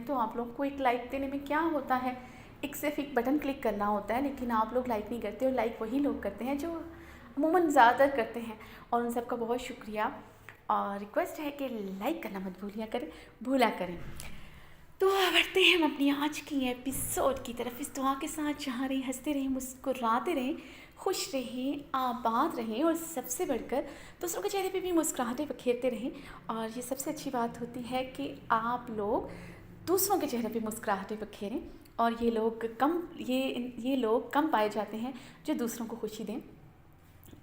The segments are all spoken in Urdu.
تو آپ لوگ کو ایک لائک دینے میں کیا ہوتا ہے، صرف ایک بٹن کلک کرنا ہوتا ہے، لیکن آپ لوگ لائک نہیں کرتے، اور لائک وہی لوگ کرتے ہیں جو عموماً زیادہ تر کرتے ہیں، اور ان سب کا بہت شکریہ، اور ریکویسٹ ہے کہ لائک کرنا مت بھولا کریں۔ تو بڑھتے ہیں ہم اپنی آج کی ایپیسوڈ کی طرف، اس دعا کے ساتھ جہاں رہیں ہنستے رہیں، مسکراتے رہیں، خوش رہیں، آباد رہیں، اور سب سے بڑھ کر دوسروں کے چہرے پہ بھی مسکراہٹیں بکھیرتے رہیں۔ اور یہ سب سے اچھی بات ہوتی ہے کہ آپ لوگ دوسروں کے چہرے پہ مسکراہٹیں بکھیریں، اور یہ لوگ کم پائے جاتے ہیں جو دوسروں کو خوشی دیں۔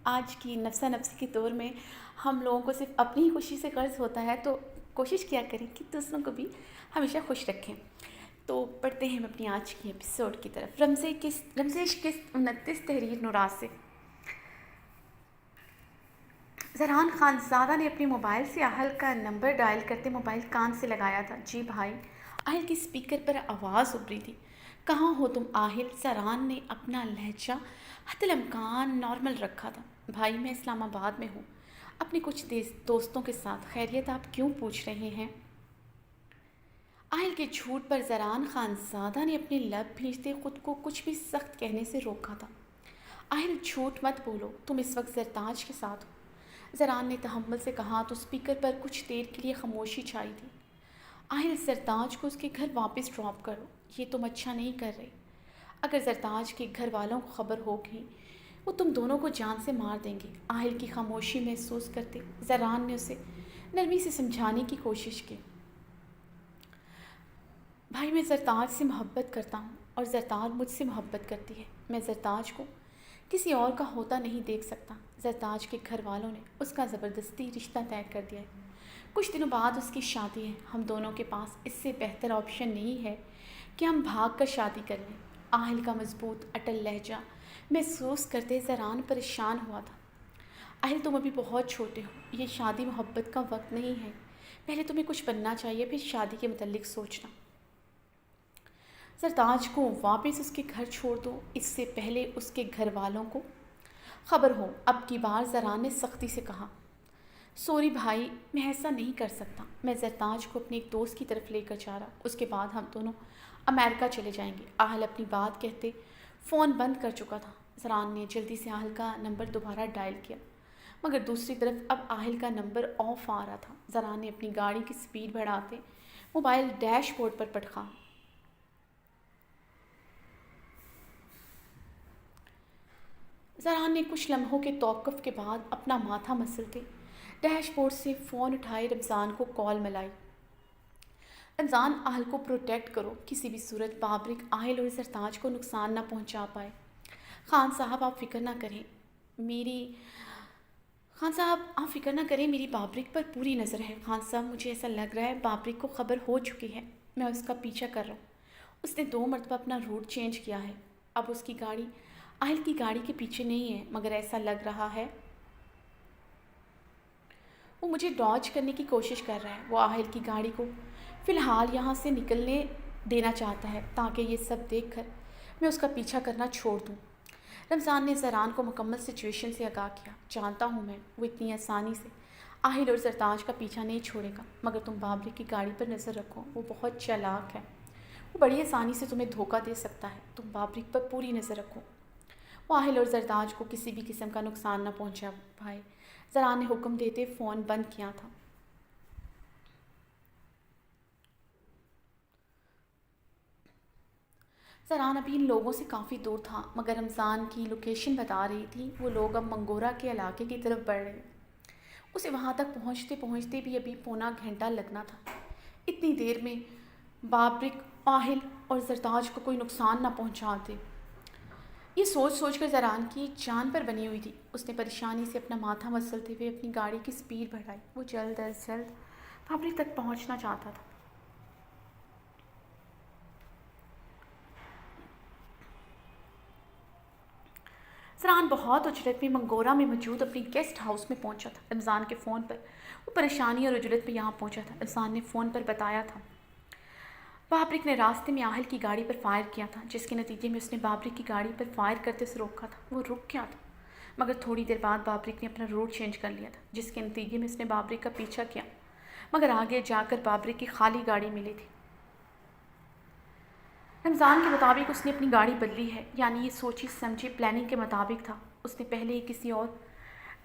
آج کی نفسا نفسی کے دور میں ہم لوگوں کو صرف اپنی خوشی سے غرض ہوتا ہے، تو کوشش کیا کریں کہ دوسروں کو بھی ہمیشہ خوش رکھیں۔ تو پڑھتے ہیں ہم اپنی آج کی ایپیسوڈ کی طرف۔ رمزش قسط 29 تحریر نوراز سے۔ زران خانزادہ نے اپنے موبائل سے اہل کا نمبر ڈائل کرتے موبائل کان سے لگایا تھا۔ جی بھائی، اہل کی اسپیکر پر آواز ابری تھی۔ کہاں ہو تم آہل؟ زران نے اپنا لہجہ حد الامکان نارمل رکھا تھا۔ بھائی میں اسلام آباد میں ہوں، اپنے کچھ دوستوں کے ساتھ۔ خیریت؟ آپ کیوں پوچھ رہے ہیں؟ آہل کے جھوٹ پر زران خانزادہ نے اپنے لب بھیجتے خود کو کچھ بھی سخت کہنے سے روکا تھا۔ آہل جھوٹ مت بولو، تم اس وقت زرتاج کے ساتھ ہو۔ زران نے تحمل سے کہا تو اسپیکر پر کچھ دیر کے لیے خاموشی چھائی تھی۔ آہل، زرتاج کو اس کے گھر واپس ڈراپ کرو، یہ تم اچھا نہیں کر رہے۔ اگر زرتاج کے گھر والوں کو خبر ہوگی وہ تم دونوں کو جان سے مار دیں گے۔ آہل کی خاموشی محسوس کرتے زران نے اسے نرمی سے سمجھانے کی کوشش کی۔ بھائی میں زرتاج سے محبت کرتا ہوں اور زرتاج مجھ سے محبت کرتی ہے۔ میں زرتاج کو کسی اور کا ہوتا نہیں دیکھ سکتا۔ زرتاج کے گھر والوں نے اس کا زبردستی رشتہ طے کر دیا ہے۔ کچھ دنوں بعد اس کی شادی ہے۔ ہم دونوں کے پاس اس سے بہتر آپشن نہیں ہے کہ ہم بھاگ کر شادی کر لیں۔ آہل کا مضبوط اٹل لہجہ محسوس کرتے زران پریشان ہوا تھا۔ آہل، تم ابھی بہت چھوٹے ہو، یہ شادی محبت کا وقت نہیں ہے۔ پہلے تمہیں کچھ بننا چاہیے، پھر شادی کے متعلق سوچنا۔ زرتاج کو واپس اس کے گھر چھوڑ دو، اس سے پہلے اس کے گھر والوں کو خبر ہو۔ اب کی بار زران نے سختی سے کہا۔ سوری بھائی، میں ایسا نہیں کر سکتا۔ میں زرتاج کو اپنے ایک دوست کی طرف لے کر جا رہا، اس کے بعد ہم دونوں امریکہ چلے جائیں گے۔ آہل اپنی بات کہتے فون بند کر چکا تھا۔ زران نے جلدی سے آہل کا نمبر دوبارہ ڈائل کیا، مگر دوسری طرف اب آہل کا نمبر آف آ رہا تھا۔ زران نے اپنی گاڑی کی سپیڈ بڑھاتے موبائل ڈیش بورڈ پر پٹکا۔ زران نے کچھ لمحوں کے توقف کے بعد اپنا ماتھا مسلتے ڈیش بورڈ سے فون اٹھائے رمضان کو کال ملائی۔ رمضان، آہل کو پروٹیکٹ کرو، کسی بھی صورت بابرک آہل اور زرتاج کو نقصان نہ پہنچا پائے۔ خان صاحب آپ فکر نہ کریں، میری بابرک پر پوری نظر ہے۔ خان صاحب، مجھے ایسا لگ رہا ہے بابرک کو خبر ہو چکی ہے، میں اس کا پیچھا کر رہا ہوں۔ اس نے 2 مرتبہ اپنا روٹ چینج کیا ہے۔ اب اس کی گاڑی آہل کی گاڑی کے پیچھے نہیں ہے، مگر ایسا لگ رہا ہے وہ مجھے ڈاج کرنے کی کوشش کر رہا ہے۔ وہ آہل کی گاڑی کو فی الحال یہاں سے نکلنے دینا چاہتا ہے تاکہ یہ سب دیکھ کر میں اس کا پیچھا کرنا چھوڑ دوں۔ رمضان نے زران کو مکمل سچویشن سے آگاہ کیا۔ جانتا ہوں میں، وہ اتنی آسانی سے آہل اور زرتاج کا پیچھا نہیں چھوڑے گا، مگر تم بابرک کی گاڑی پر نظر رکھو، وہ بہت چالاک ہے، وہ بڑی آسانی سے تمہیں دھوکہ دے سکتا ہے۔ تم بابرک پر پوری نظر رکھو، وہ آہل اور زرتاج کو کسی بھی قسم کا نقصان نہ پہنچا پائے۔ زران نے حکم دیتے فون بند کیا تھا۔ زران ابھی ان لوگوں سے کافی دور تھا، مگر رمضان کی لوکیشن بتا رہی تھی وہ لوگ اب منگورا کے علاقے کی طرف بڑھ رہے۔ اسے وہاں تک پہنچتے بھی ابھی پونا گھنٹہ لگنا تھا۔ اتنی دیر میں بابرک آہل اور زرتاج کو کوئی نقصان نہ پہنچاتے، یہ سوچ کر زران کی جان پر بنی ہوئی تھی۔ اس نے پریشانی سے اپنا ماتھا مسلتے ہوئے اپنی گاڑی کی سپیڈ بڑھائی۔ وہ جلد از جلد بابرک تک پہنچنا چاہتا تھا۔ زران بہت اجلت میں منگورا میں موجود اپنی گیسٹ ہاؤس میں پہنچا تھا۔ رمضان کے فون پر وہ پریشانی اور اجلت میں یہاں پہنچا تھا۔ رمضان نے فون پر بتایا تھا بابرک نے راستے میں آہل کی گاڑی پر فائر کیا تھا، جس کے نتیجے میں اس نے بابرک کی گاڑی پر فائر کرتے سے روکا تھا۔ وہ رک گیا تھا، مگر تھوڑی دیر بعد بابرک نے اپنا روٹ چینج کر لیا تھا، جس کے نتیجے میں اس نے بابرک کا پیچھا کیا، مگر آگے جا کر بابرک کی خالی گاڑی ملی تھی۔ رمضان کے مطابق اس نے اپنی گاڑی بدلی ہے، یعنی یہ سوچی سمجھی پلاننگ کے مطابق تھا۔ اس نے پہلے ہی کسی اور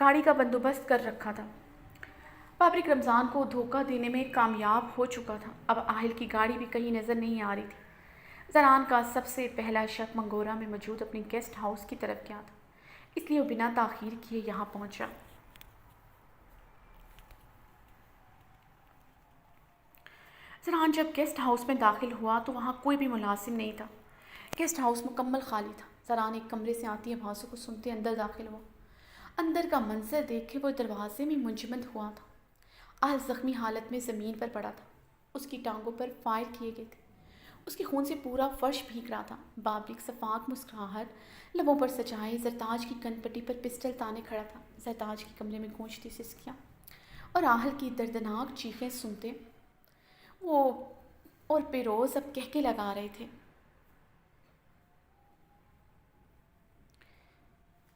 گاڑی کا بندوبست کر رکھا تھا۔ بابرک رمضان کو دھوکہ دینے میں کامیاب ہو چکا تھا۔ اب آہل کی گاڑی بھی کہیں نظر نہیں آ رہی تھی۔ زران کا سب سے پہلا شک منگورا میں موجود اپنے گیسٹ ہاؤس کی طرف کیا تھا، اس لیے وہ بنا تاخیر کیے یہاں پہنچا۔ زران جب گیسٹ ہاؤس میں داخل ہوا تو وہاں کوئی بھی ملازم نہیں تھا۔ گیسٹ ہاؤس مکمل خالی تھا۔ زران ایک کمرے سے آتی آوازوں کو سنتے اندر داخل ہوا۔ اندر کا منظر دیکھ کے وہ دروازے میں منجمد ہوا تھا۔ آہل زخمی حالت میں زمین پر پڑا تھا۔ اس کی ٹانگوں پر فائر کیے گئے تھے۔ اس کے خون سے پورا فرش بھیگ رہا تھا۔ بابرک صفاق مسکراہٹ لبوں پر سجائے زرتاج کی کن پٹی پر پسٹل تانے کھڑا تھا۔ زرتاج کے کمرے میں گونجتی سسکیاں اور آہل کی دردناک چیخیں سنتے وہ اور پیروز اب کہکے لگا رہے تھے۔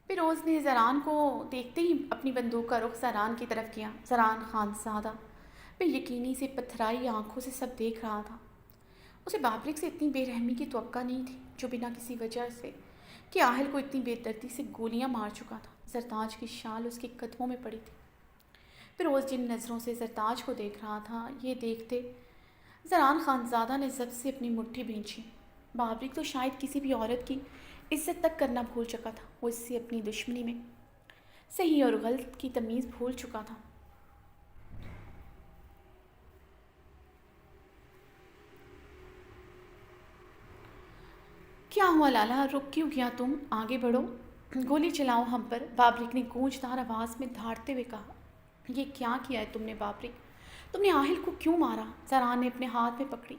پیروز نے زران کو دیکھتے ہی اپنی بندوق کا رخ زران کی طرف کیا۔ زران خانزادہ بے یقینی سے پتھرائی آنکھوں سے سب دیکھ رہا تھا۔ اسے بابرک سے اتنی بے رحمی کی توقع نہیں تھی، جو بنا کسی وجہ سے کہ آہل کو اتنی بے دردی سے گولیاں مار چکا تھا۔ زرتاج کی شال اس کے قدموں میں پڑی تھی۔ پیروز جن نظروں سے زرتاج کو دیکھ رہا تھا، یہ دیکھتے زران خانزادہ نے ضبط سے اپنی مٹھی بھینچی۔ بابرک تو شاید کسی بھی عورت کی عزت تک کرنا بھول چکا تھا۔ وہ اس سے اپنی دشمنی میں صحیح اور غلط کی تمیز بھول چکا تھا۔ کیا ہوا لالا، رک کیوں گیا تم؟ آگے بڑھو، گولی چلاؤ ہم پر، بابرک نے گونجدار آواز میں دھاڑتے ہوئے کہا۔ یہ کیا کیا ہے تم نے بابرک؟ تم نے آہل کو کیوں مارا؟ زران نے اپنے ہاتھ میں پکڑی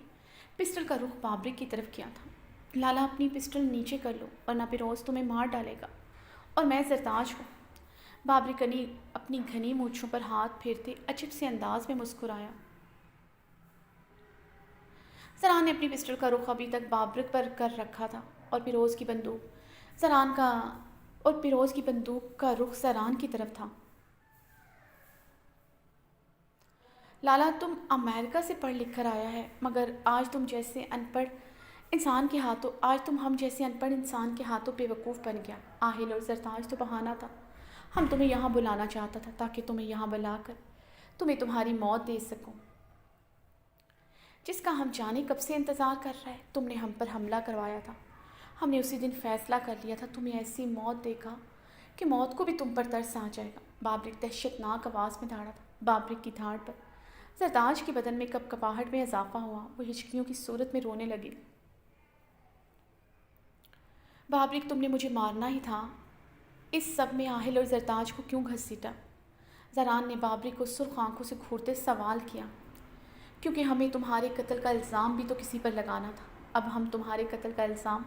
پسٹل کا رخ بابرک کی طرف کیا تھا۔ لالا اپنی پسٹل نیچے کر لو ورنہ پیروز تمہیں مار ڈالے گا، اور میں زرتاج کو۔ بابرک اپنی گھنی مونچھوں پر ہاتھ پھیرتے عجیب سے انداز میں مسکرایا۔ زران نے اپنی پسٹل کا رخ ابھی تک بابرک پر کر رکھا تھا اور پیروز کی بندوق کا رخ زران کی طرف تھا۔ لالا تم امریکہ سے پڑھ لکھ کر آیا ہے، مگر آج تم ہم جیسے ان پڑھ انسان کے ہاتھوں بے وقوف بن گیا۔ آہل اور زرتاج تو بہانہ تھا، ہم تمہیں یہاں بلانا چاہتا تھا تاکہ تمہیں یہاں بلا کر تمہیں تمہاری موت دے سکوں، جس کا ہم جانے کب سے انتظار کر رہے۔ تم نے ہم پر حملہ کروایا تھا، ہم نے اسی دن فیصلہ کر لیا تھا تمہیں ایسی موت دے گا کہ موت کو بھی تم پر ترس آ جائے گا۔ بابرک دہشتناک آواز میں دھاڑا تھا۔ بابرک کی دھاڑ پر زرتاج کے بدن میں کپ کپاہٹ میں اضافہ ہوا۔ وہ ہچکیوں کی صورت میں رونے لگی۔ بابرک تم نے مجھے مارنا ہی تھا، اس سب میں آہل اور زرتاج کو کیوں گھسیٹا؟ زران نے بابرک کو سرخ آنکھوں سے گھورتے سوال کیا۔ کیونکہ ہمیں تمہارے قتل کا الزام بھی تو کسی پر لگانا تھا۔ اب ہم تمہارے قتل کا الزام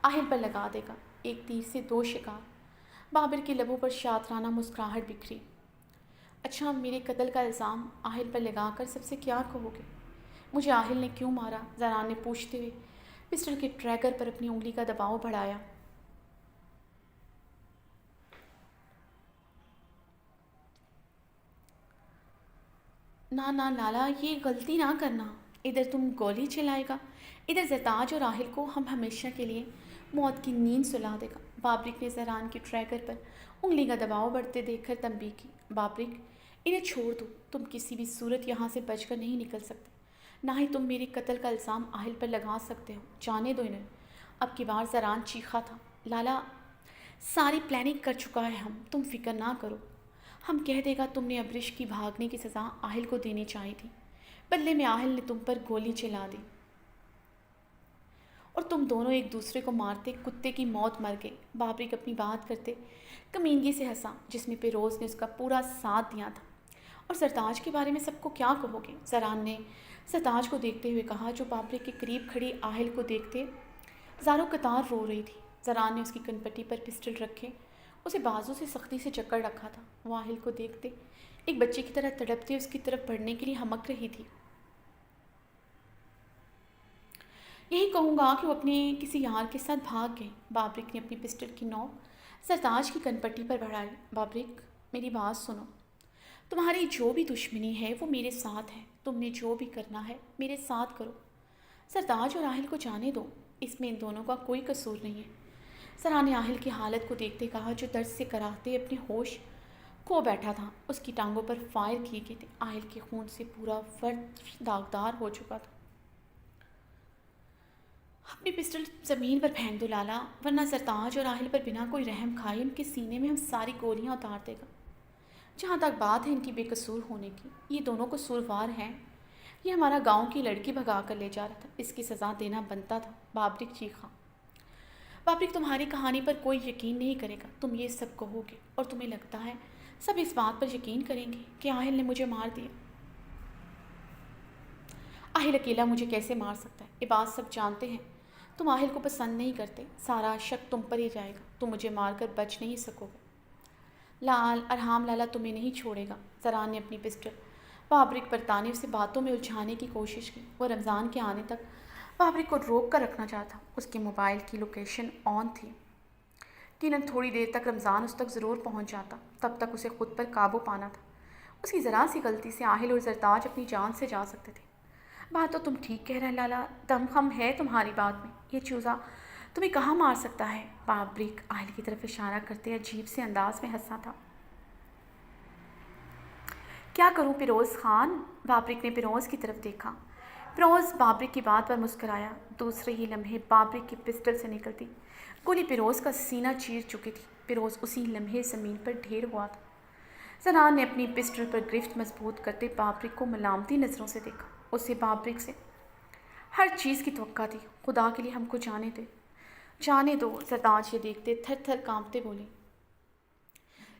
آہل پر لگا دے گا، ایک تیر سے دو شکار۔ بابرک کے لبوں پر شاطرانہ مسکراہٹ بکھری۔ اچھا، میرے قتل کا الزام آہل پر لگا کر سب سے کیا کہو گے؟ مجھے آہل نے کیوں مارا؟ زران نے پوچھتے ہوئے پسٹل کے ٹریگر پر اپنی انگلی کا دباؤ بڑھایا۔ نہ لالا، یہ غلطی نہ کرنا، ادھر تم گولی چلائے گا، ادھر زرتاج اور آہل کو ہم ہمیشہ کے لیے موت کی نیند سلا دے گا۔ بابرک نے زران کے ٹریگر پر انگلی کا دباؤ بڑھتے دیکھ کر تنبیہ کی۔ بابرک، انہیں چھوڑ دو، تم کسی بھی صورت یہاں سے بچ کر نہیں نکل سکتے، نہ ہی تم میرے قتل کا الزام آہل پر لگا سکتے ہو، جانے دو انہیں۔ اب کی بار زران چیخا تھا۔ لالا، ساری پلاننگ کر چکا ہے ہم، تم فکر نہ کرو۔ ہم کہہ دے گا تم نے ابرش کی بھاگنے کی سزا آہل کو دینی چاہی تھی، بدلے میں آہل نے تم پر گولی چلا دی اور تم دونوں ایک دوسرے کو مارتے کتے کی موت مر گئے۔ بابرک اپنی بات کرتے کمینگی سے ہنسا، جس میں پیروز نے اس کا پورا ساتھ دیا تھا۔ اور زرتاج کے بارے میں سب کو کیا کہو گے؟ زران نے زرتاج کو دیکھتے ہوئے کہا، جو بابرک کے قریب کھڑی آہل کو دیکھتے زاروں قطار رو رہی تھی۔ زران نے اس کی کنپٹی پر پسٹل رکھے اسے بازو سے سختی سے جکڑ رکھا تھا۔ وہ آہل کو دیکھتے ایک بچے کی طرح تڑپتے اس کی طرف بڑھنے کے لیے ہمک رہی تھی۔ یہی کہوں گا کہ وہ اپنے کسی یار کے ساتھ بھاگ گئے۔ بابرک نے اپنی پسٹل کی نوک زرتاج کی کنپٹی پر بڑھائی۔ بابرک، میری بات سنو، تمہاری جو بھی دشمنی ہے وہ میرے ساتھ ہے، تم نے جو بھی کرنا ہے میرے ساتھ کرو۔ زرتاج اور آہل کو جانے دو۔ اس میں ان دونوں کا کوئی قصور نہیں ہے۔ سرا نے آہل کی حالت کو دیکھتے کہا، جو درد سے کراہتے اپنے ہوش کھو بیٹھا تھا۔ اس کی ٹانگوں پر فائر کیے گئے تھے۔ آہل کے خون سے پورا فرش داغدار ہو چکا تھا۔ اپنی پسٹل زمین پر پھینک دو لالا، ورنہ سرتاج اور آہل پر بنا کوئی رحم کھائے ان کے سینے میں ہم ساری گولیاں اتار دے گا۔ جہاں تک بات ہے ان کی بے قصور ہونے کی، یہ دونوں قصوروار ہیں۔ یہ ہمارا گاؤں کی لڑکی بھگا کر لے جا رہا تھا، اس کی سزا دینا بنتا تھا۔ بابرک چیخا۔ بابرک، تمہاری کہانی پر کوئی یقین نہیں کرے گا۔ تم یہ سب کہو گے اور تمہیں لگتا ہے سب اس بات پر یقین کریں گے کہ آہل نے مجھے مار دیا۔ آہل اکیلا مجھے کیسے مار سکتا ہے؟ یہ بات سب جانتے ہیں۔ تم آہل کو پسند نہیں کرتے، سارا شک تم پر ہی جائے گا۔ تم مجھے مار کر بچ نہیں سکو گے۔ لال ارحام لالا تمہیں نہیں چھوڑے گا۔ زران نے اپنی پسٹل بابرک پر تانے اسے باتوں میں الجھانے کی کوشش کی۔ وہ رمضان کے آنے تک بابرک کو روک کر رکھنا چاہتا۔ اس کے موبائل کی لوکیشن آن تھی۔ یقیناً تھوڑی دیر تک رمضان اس تک ضرور پہنچ جاتا، تب تک اسے خود پر قابو پانا تھا۔ اس کی ذرا سی غلطی سے آہل اور زرتاج اپنی جان سے جا سکتے تھے۔ بات تو تم ٹھیک کہہ رہے لالا، دم خم ہے تمہاری بات میں۔ یہ چوزا تمہیں کہاں مار سکتا ہے؟ بابرک آہل کی طرف اشارہ کرتے عجیب سے انداز میں ہنسا تھا۔ کیا کروں پیروز خان؟ بابرک نے پیروز کی طرف دیکھا۔ پیروز بابرک کی بات پر مسکرایا۔ دوسرے ہی لمحے بابرک کی پسٹل سے نکلتی گولی پیروز کا سینہ چیر چکی تھی۔ پیروز اسی لمحے زمین پر ڈھیر ہوا تھا۔ زنان نے اپنی پسٹل پر گرفت مضبوط کرتے بابرک کو ملامتی نظروں سے دیکھا۔ اسے بابرک سے ہر چیز کی توقع تھی۔ خدا کے لیے ہم کو جانے دے، جانے دو۔ زرتاج یہ دیکھتے تھر تھر کانپتے بولے،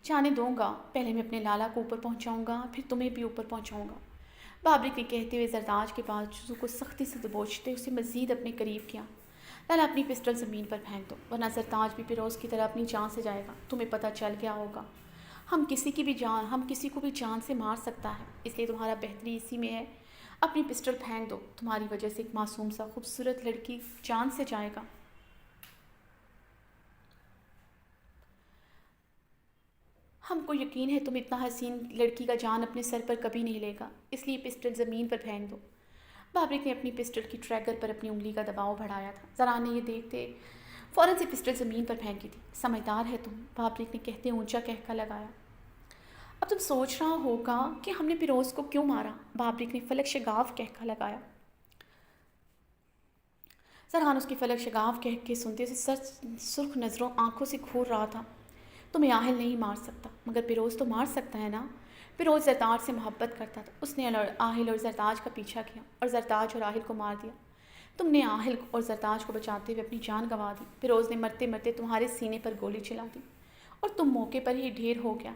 جانے دوں گا، پہلے میں اپنے لالا کو اوپر پہنچاؤں گا، پھر تمہیں بھی اوپر پہنچاؤں گا۔ بابرک نے کہتے ہوئے زرتاج کے بازو کو سختی سے دبوچتے اسے مزید اپنے قریب کیا۔ لالا اپنی پسٹل زمین پر پھینک دو، ورنہ زرتاج بھی پیروز کی طرح اپنی جان سے جائے گا۔ تمہیں پتہ چل گیا ہوگا ہم کسی کو بھی جان سے مار سکتا ہے، اس لیے تمہارا بہتری اسی میں ہے، اپنی پسٹل پھینک دو۔ تمہاری وجہ سے ایک معصوم سا خوبصورت لڑکی جان سے جائے گا۔ ہم کو یقین ہے تم اتنا حسین لڑکی کا جان اپنے سر پر کبھی نہیں لے گا، اس لیے پسٹل زمین پر پھینک دو۔ بابرک نے اپنی پسٹل کی ٹریگر پر اپنی انگلی کا دباؤ بڑھایا تھا۔ زران نے یہ دیکھتے فوراً سے پسٹل زمین پر پھینکی تھی۔ سمجھدار ہے تم، بابرک نے کہتے اونچا کہکا لگایا۔ اب تم سوچ رہا ہوگا کہ ہم نے پیروز کو کیوں مارا؟ بابرک نے فلک شگاف کہکا لگایا۔ زران اس کی فلک شگاف کہہ کے سنتے اسے سرخ نظروں آنکھوں سے گھور رہا تھا۔ تمہیں آہل نہیں مار سکتا، مگر پیروز تو مار سکتا ہے نا؟ پیروز زرتاج سے محبت کرتا تھا، اس نے آہل اور زرتاج کا پیچھا کیا اور زرتاج اور آہل کو مار دیا۔ تم نے آہل اور زرتاج کو بچاتے ہوئے اپنی جان گنوا دی۔ پیروز نے مرتے مرتے تمہارے سینے پر گولی چلا دی اور تم موقع پر ہی ڈھیر ہو گیا۔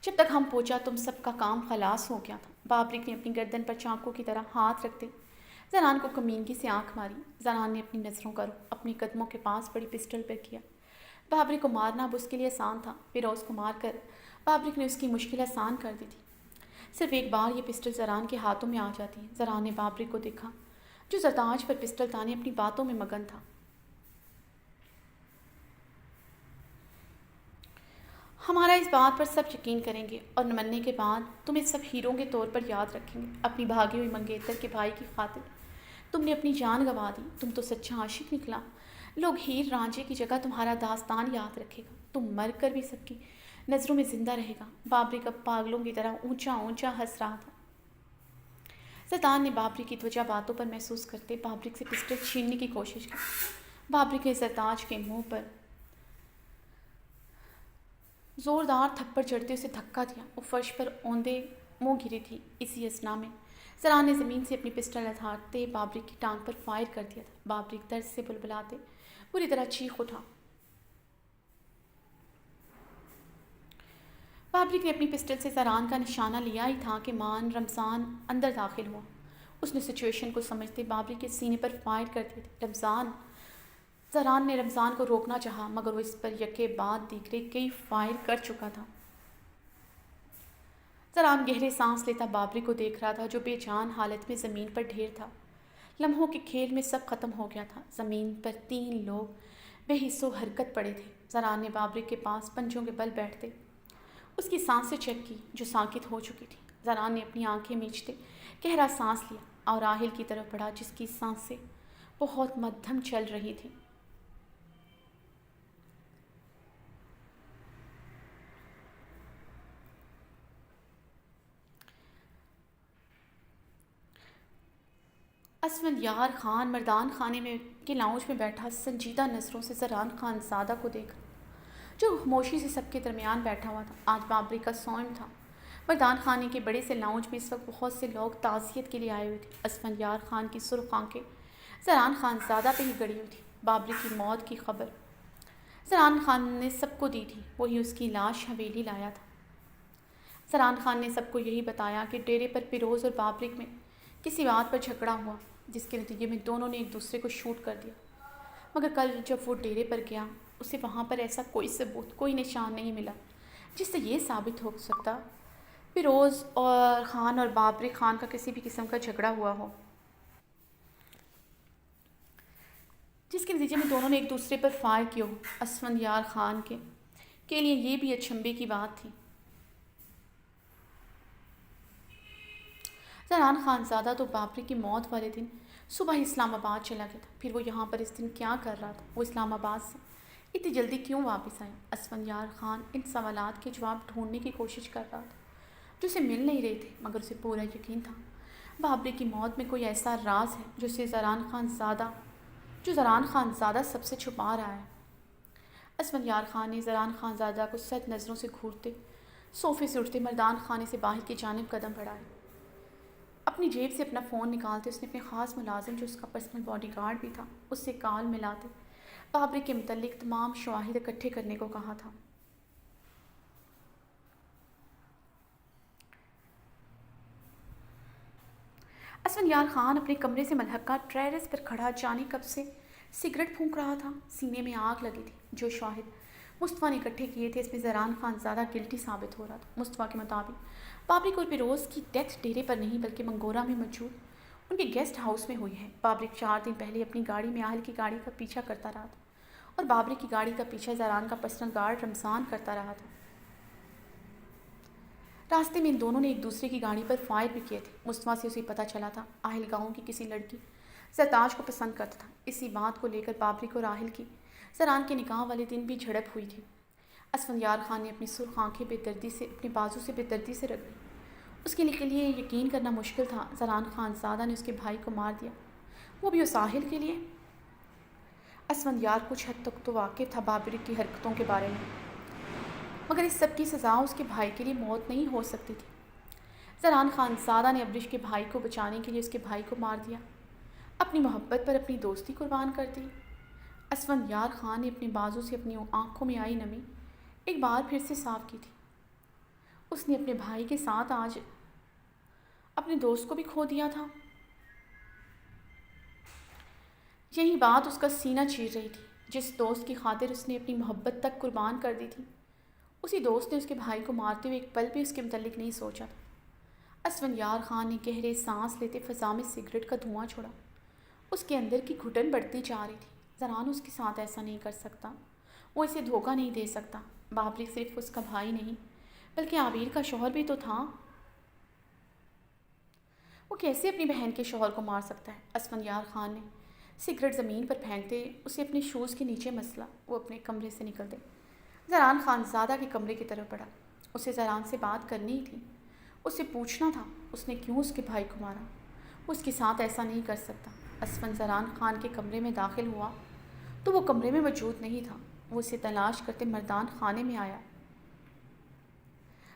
جب تک ہم پہنچا تم سب کا کام خلاص ہو گیا تھا۔ بابرک نے اپنی گردن پر چاقو کی طرح ہاتھ رکھتے زنان کو کمینگی سے آنکھ ماری۔ زنان نے اپنی نظروں کا رخ اپنی قدموں کے پاس پڑی پسٹل پر کیا۔ بابرک کو مارنا اب اس کے لیے آسان تھا، پیروز کو مار کر بابرک نے اس کی مشکل آسان کر دی تھی۔ صرف ایک بار یہ پسٹل زران کے ہاتھوں میں آ جاتی۔ زران نے بابرک کو دیکھا جو زرتاج پر پسٹل تانے اپنی باتوں میں مگن تھا۔ ہمارا اس بات پر سب یقین کریں گے اور مرنے کے بعد تمہیں سب ہیروں کے طور پر یاد رکھیں گے، اپنی بھاگی ہوئی منگیتر کے بھائی کی خاطر تم نے اپنی جان گنوا دی۔ تم تو سچا عاشق نکلا۔ لوگ ہیر رانجھے کی جگہ تمہارا داستان یاد رکھے گا، تم مر کر بھی سب کی نظروں میں زندہ رہے گا۔ بابرک اب پاگلوں کی طرح اونچا اونچا ہنس رہا تھا۔ زرتاج نے بابرک کی توجہ باتوں پر محسوس کرتے بابرک سے پسٹل چھیننے کی کوشش کی۔ بابرک نے زرتاج کے منہ پر زوردار تھپڑ جڑتے اسے دھکا دیا۔ وہ فرش پر اوندے منہ گری تھی۔ اسی اثنا میں زران نے زمین سے اپنی پسٹل اتارتے بابرک کی ٹانگ پر فائر کر دیا تھا۔ بابرک درد سے بلبلاتے پوری طرح چیخ اٹھا۔ بابرک نے اپنی پسٹل سے زران کا نشانہ لیا ہی تھا کہ رمضان اندر داخل ہوا۔ اس نے سچویشن کو سمجھتے بابرک کے سینے پر فائر کر دیے تھے۔ زران نے رمضان کو روکنا چاہا، مگر وہ اس پر یکے بعد دیگرے کئی فائر کر چکا تھا۔ زران گہرے سانس لیتا بابرک کو دیکھ رہا تھا جو بے جان حالت میں زمین پر ڈھیر تھا۔ لمحوں کے کھیل میں سب ختم ہو گیا تھا۔ زمین پر 3 لوگ بے حس و حرکت پڑے تھے۔ زران نے بابرک کے پاس پنجوں کے بل بیٹھتے اس کی سانسیں چیک کی جو ساکت ہو چکی تھی۔ زران نے اپنی آنکھیں میچتے گہرا سانس لیا۔ اور راحل کی طرف بڑھا جس کی سانسیں بہت مدھم چل رہی تھیں۔ اسفندیار خان مردان خانے میں کے لاؤنج میں بیٹھا سنجیدہ نظروں سے زران خان زادہ کو دیکھا جو خاموشی سے سب کے درمیان بیٹھا ہوا تھا۔ آج بابری کا صوم تھا۔ مردان خانے کے بڑے سے لاؤنج میں اس وقت بہت سے لوگ تعزیت کے لیے آئے ہوئے تھے۔ اسفندیار خان کی سرخ آنکھیں زران خان زادہ پہ ہی گڑی ہوئی تھی۔ بابری کی موت کی خبر زران خان نے سب کو دی تھی، وہی اس کی لاش حویلی لایا تھا۔ زران خان نے سب کو یہی بتایا کہ ڈیرے پر پیروز اور بابری میں کسی بات پر جھگڑا ہوا جس کے نتیجے میں دونوں نے ایک دوسرے کو شوٹ کر دیا، مگر کل جب وہ ڈیرے پر گیا اسے وہاں پر ایسا کوئی ثبوت، کوئی نشان نہیں ملا جس سے یہ ثابت ہو سکتا پیروز اور خان اور بابری خان کا کسی بھی قسم کا جھگڑا ہوا ہو، جس کے نتیجے میں دونوں نے ایک دوسرے پر فائر کیا ہو۔ اسفندیار خان کے لیے یہ بھی اچنبھے کی بات تھی۔ زران خان زادہ تو بابری کی موت والے دن صبح ہی اسلام آباد چلا گیا تھا، پھر وہ یہاں پر اس دن کیا کر رہا تھا؟ وہ اسلام آباد سے اتنی جلدی کیوں واپس آیا؟ اسفندیار خان ان سوالات کے جواب ڈھونڈنے کی کوشش کر رہا تھا جو اسے مل نہیں رہے تھے، مگر اسے پورا یقین تھا بابری کی موت میں کوئی ایسا راز ہے جو زران خان زادہ سب سے چھپا رہا ہے۔ اسفندیار خان نے زران خان زادہ کو سخت نظروں سے گھورتے صوفے سے اٹھتے مردان خانے سے باہر کی جانب قدم بڑھائے۔ اپنی جیب سے اپنا فون نکالتے اس نے اپنے خاص ملازم جو اس کا پرسنل باڈی گارڈ بھی تھا اس سے کال ملاتے بابری کے متعلق تمام شواہد اکٹھے کرنے کو کہا تھا۔ اسفندیار خان اپنے کمرے سے ملحقہ ٹیرس پر کھڑا جانے کب سے سگریٹ پھونک رہا تھا، سینے میں آگ لگی تھی۔ جو شواہد مصطفیٰ نے اکٹھے کیے تھے اس میں زران خان زیادہ گلٹی ثابت ہو رہا تھا۔ مصطفیٰ کے مطابق بابری اور پیروز کی ڈیتھ ڈیرے پر نہیں بلکہ منگورہ میں موجود ان کے گیسٹ ہاؤس میں ہوئی ہے۔ بابری 4 دن پہلے اپنی گاڑی میں اہل کی گاڑی کا پیچھا کرتا رہا تھا اور بابری کی گاڑی کا پیچھا زران کا پرسنل گارڈ رمضان کرتا رہا تھا۔ راستے میں ان دونوں نے ایک دوسرے کی گاڑی پر فائر بھی کیے تھے۔ مصطفیٰ سے اسے پتہ چلا تھا اہل گاؤں کی کسی لڑکی زرتاج کو پسند کرتا تھا۔ اسی بات کو لے کر بابری کو راحل کی زران کے نکاح والے دن بھی جھڑپ ہوئی تھی۔ اسفندیار خان نے اپنی سرخ آنکھیں اپنے بازو سے بے دردی سے رگڑی۔ اس کے لیے یقین کرنا مشکل تھا زران خان زادہ نے اس کے بھائی کو مار دیا، وہ بھی اس ساحل کے لیے۔ اسفندیار کچھ حد تک تو واقف تھا بابری کی حرکتوں کے بارے میں، مگر اس سب کی سزا اس کے بھائی کے لیے موت نہیں ہو سکتی تھی۔ زران خان زادہ نے ابرش کے بھائی کو بچانے کے لیے اس کے بھائی کو مار دیا، اپنی محبت پر اپنی دوستی قربان کر دی۔ اسفندیار خان نے اپنے بازو سے اپنی آنکھوں میں آئی نمی ایک بار پھر سے صاف کی تھی۔ اس نے اپنے بھائی کے ساتھ آج اپنے دوست کو بھی کھو دیا تھا۔ یہی بات اس کا سینہ چیر رہی تھی۔ جس دوست کی خاطر اس نے اپنی محبت تک قربان کر دی تھی، اسی دوست نے اس کے بھائی کو مارتے ہوئے ایک پل بھی اس کے متعلق نہیں سوچا تھا۔ اسفندیار خان نے گہرے سانس لیتے فضا میں سگریٹ کا دھواں چھوڑا۔ اس کے اندر کی گھٹن بڑھتی جا رہی تھی۔ زران اس کے ساتھ ایسا نہیں کر سکتا، وہ اسے دھوکہ نہیں دے سکتا۔ بابری صرف اس کا بھائی نہیں بلکہ عابیر کا شوہر بھی تو تھا، وہ کیسے اپنی بہن کے شوہر کو مار سکتا ہے؟ اسفندیار خان نے سگریٹ زمین پر پھینکتے اسے اپنے شوز کے نیچے مسلا۔ وہ اپنے کمرے سے نکل گئے، زران خان زادہ کے کمرے کی طرف بڑھا۔ اسے زران سے بات کرنی ہی تھی، اسے پوچھنا تھا اس نے کیوں اس کے بھائی کو مارا۔ وہ اس کے ساتھ ایسا نہیں کر سکتا۔ زران خان کے کمرے میں داخل ہوا تو وہ کمرے میں موجود نہیں تھا۔ وہ اسے تلاش کرتے مردان خانے میں آیا۔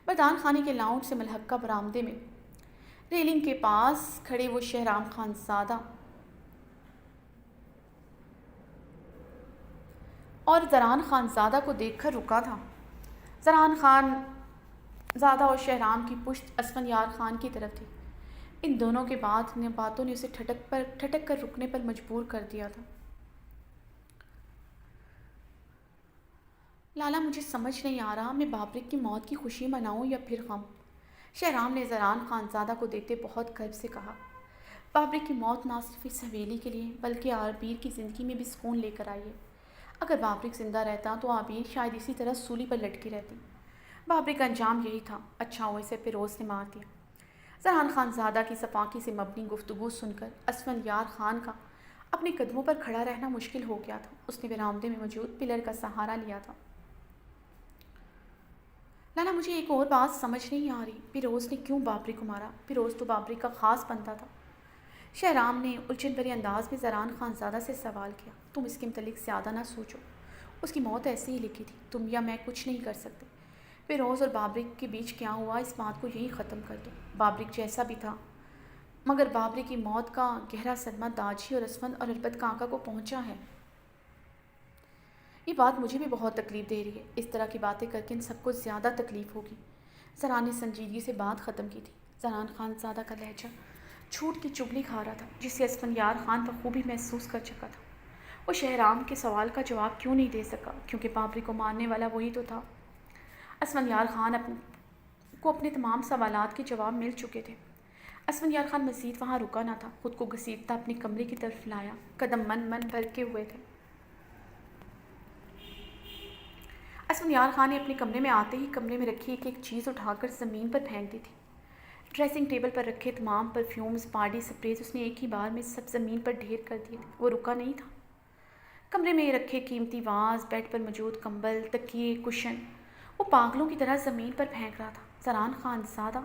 مردان خانے کے لاؤنج سے ملحقہ برآمدے میں ریلنگ کے پاس کھڑے وہ شہرام خان زادہ اور زران خان زادہ کو دیکھ کر رکا تھا۔ زران خان زادہ اور شہرام کی پشت اسفندیار خان کی طرف تھی۔ ان دونوں کے باتوں نے اسے ٹھٹک کر رکنے پر مجبور کر دیا تھا۔ لالا مجھے سمجھ نہیں آ رہا میں بابری کی موت کی خوشی مناؤں یا پھر غم، شہرام نے زران خان زادہ کو دیکھتے بہت قرب سے کہا۔ بابری کی موت نہ صرف اس حویلی کے لیے بلکہ عابیر کی زندگی میں بھی سکون لے کر آئی ہے۔ اگر بابری زندہ رہتا تو عابیر شاید اسی طرح سولی پر لٹکی رہتی۔ بابری کا انجام یہی تھا، اچھا ہوا اسے پیروز نے مار دیا۔ زران خان زادہ کی صفاقی سے مبنی گفتگو سن کر اسفندیار خان کا اپنے قدموں پر کھڑا رہنا مشکل ہو گیا تھا۔ اس نے برآمدے میں موجود پلر کا سہارا لیا تھا۔ لالا، مجھے ایک اور بات سمجھ نہیں آ رہی، پیروز نے کیوں بابری کو مارا؟ پیروز تو بابری کا خاص بندہ تھا۔ شہرام نے الجھن بھرے انداز میں زران خان زادہ سے سوال کیا۔ تم اس کے متعلق زیادہ نہ سوچو، اس کی موت ایسے ہی لکھی تھی، تم یا میں کچھ نہیں کر سکتے۔ پیروز اور بابرک کے بیچ کیا ہوا اس بات کو یہی ختم کر دو۔ بابرک جیسا بھی تھا، مگر بابری کی موت کا گہرا صدمہ داجی اور اسفند اور البت کاکا کو پہنچا ہے۔ یہ بات مجھے بھی بہت تکلیف دے رہی ہے، اس طرح کی باتیں کر کے ان سب کو زیادہ تکلیف ہوگی۔ زران نے سنجیدگی سے بات ختم کی تھی۔ زران خان زادہ کا لہجہ جھوٹ کی چگلی کھا رہا تھا، جسے اسفندیار خان بخوبی محسوس کر چکا تھا۔ وہ شہرام کے سوال کا جواب کیوں نہیں دے سکا؟ کیونکہ بابری کو مارنے والا وہی تو تھا۔ اسفندیار خان کو اپنے تمام سوالات کے جواب مل چکے تھے۔ اسفندیار خان مزید وہاں رکا نہ تھا، خود کو گھسیٹتا اپنے کمرے کی طرف لایا، قدم من من بھرکے ہوئے تھے۔ اسفندیار خان نے اپنے کمرے میں آتے ہی کمرے میں رکھی ایک ایک چیز اٹھا کر زمین پر پھینک دی تھی۔ ڈریسنگ ٹیبل پر رکھے تمام پرفیومز، باڈی سپریز اس نے ایک ہی بار میں سب زمین پر ڈھیر کر دیے تھے۔ وہ رکا نہیں تھا۔ کمرے میں رکھے قیمتی واز، بیڈ پر موجود کمبل، تکیے، کشن وہ پاگلوں کی طرح زمین پر پھینک رہا تھا۔ زران خان زادہ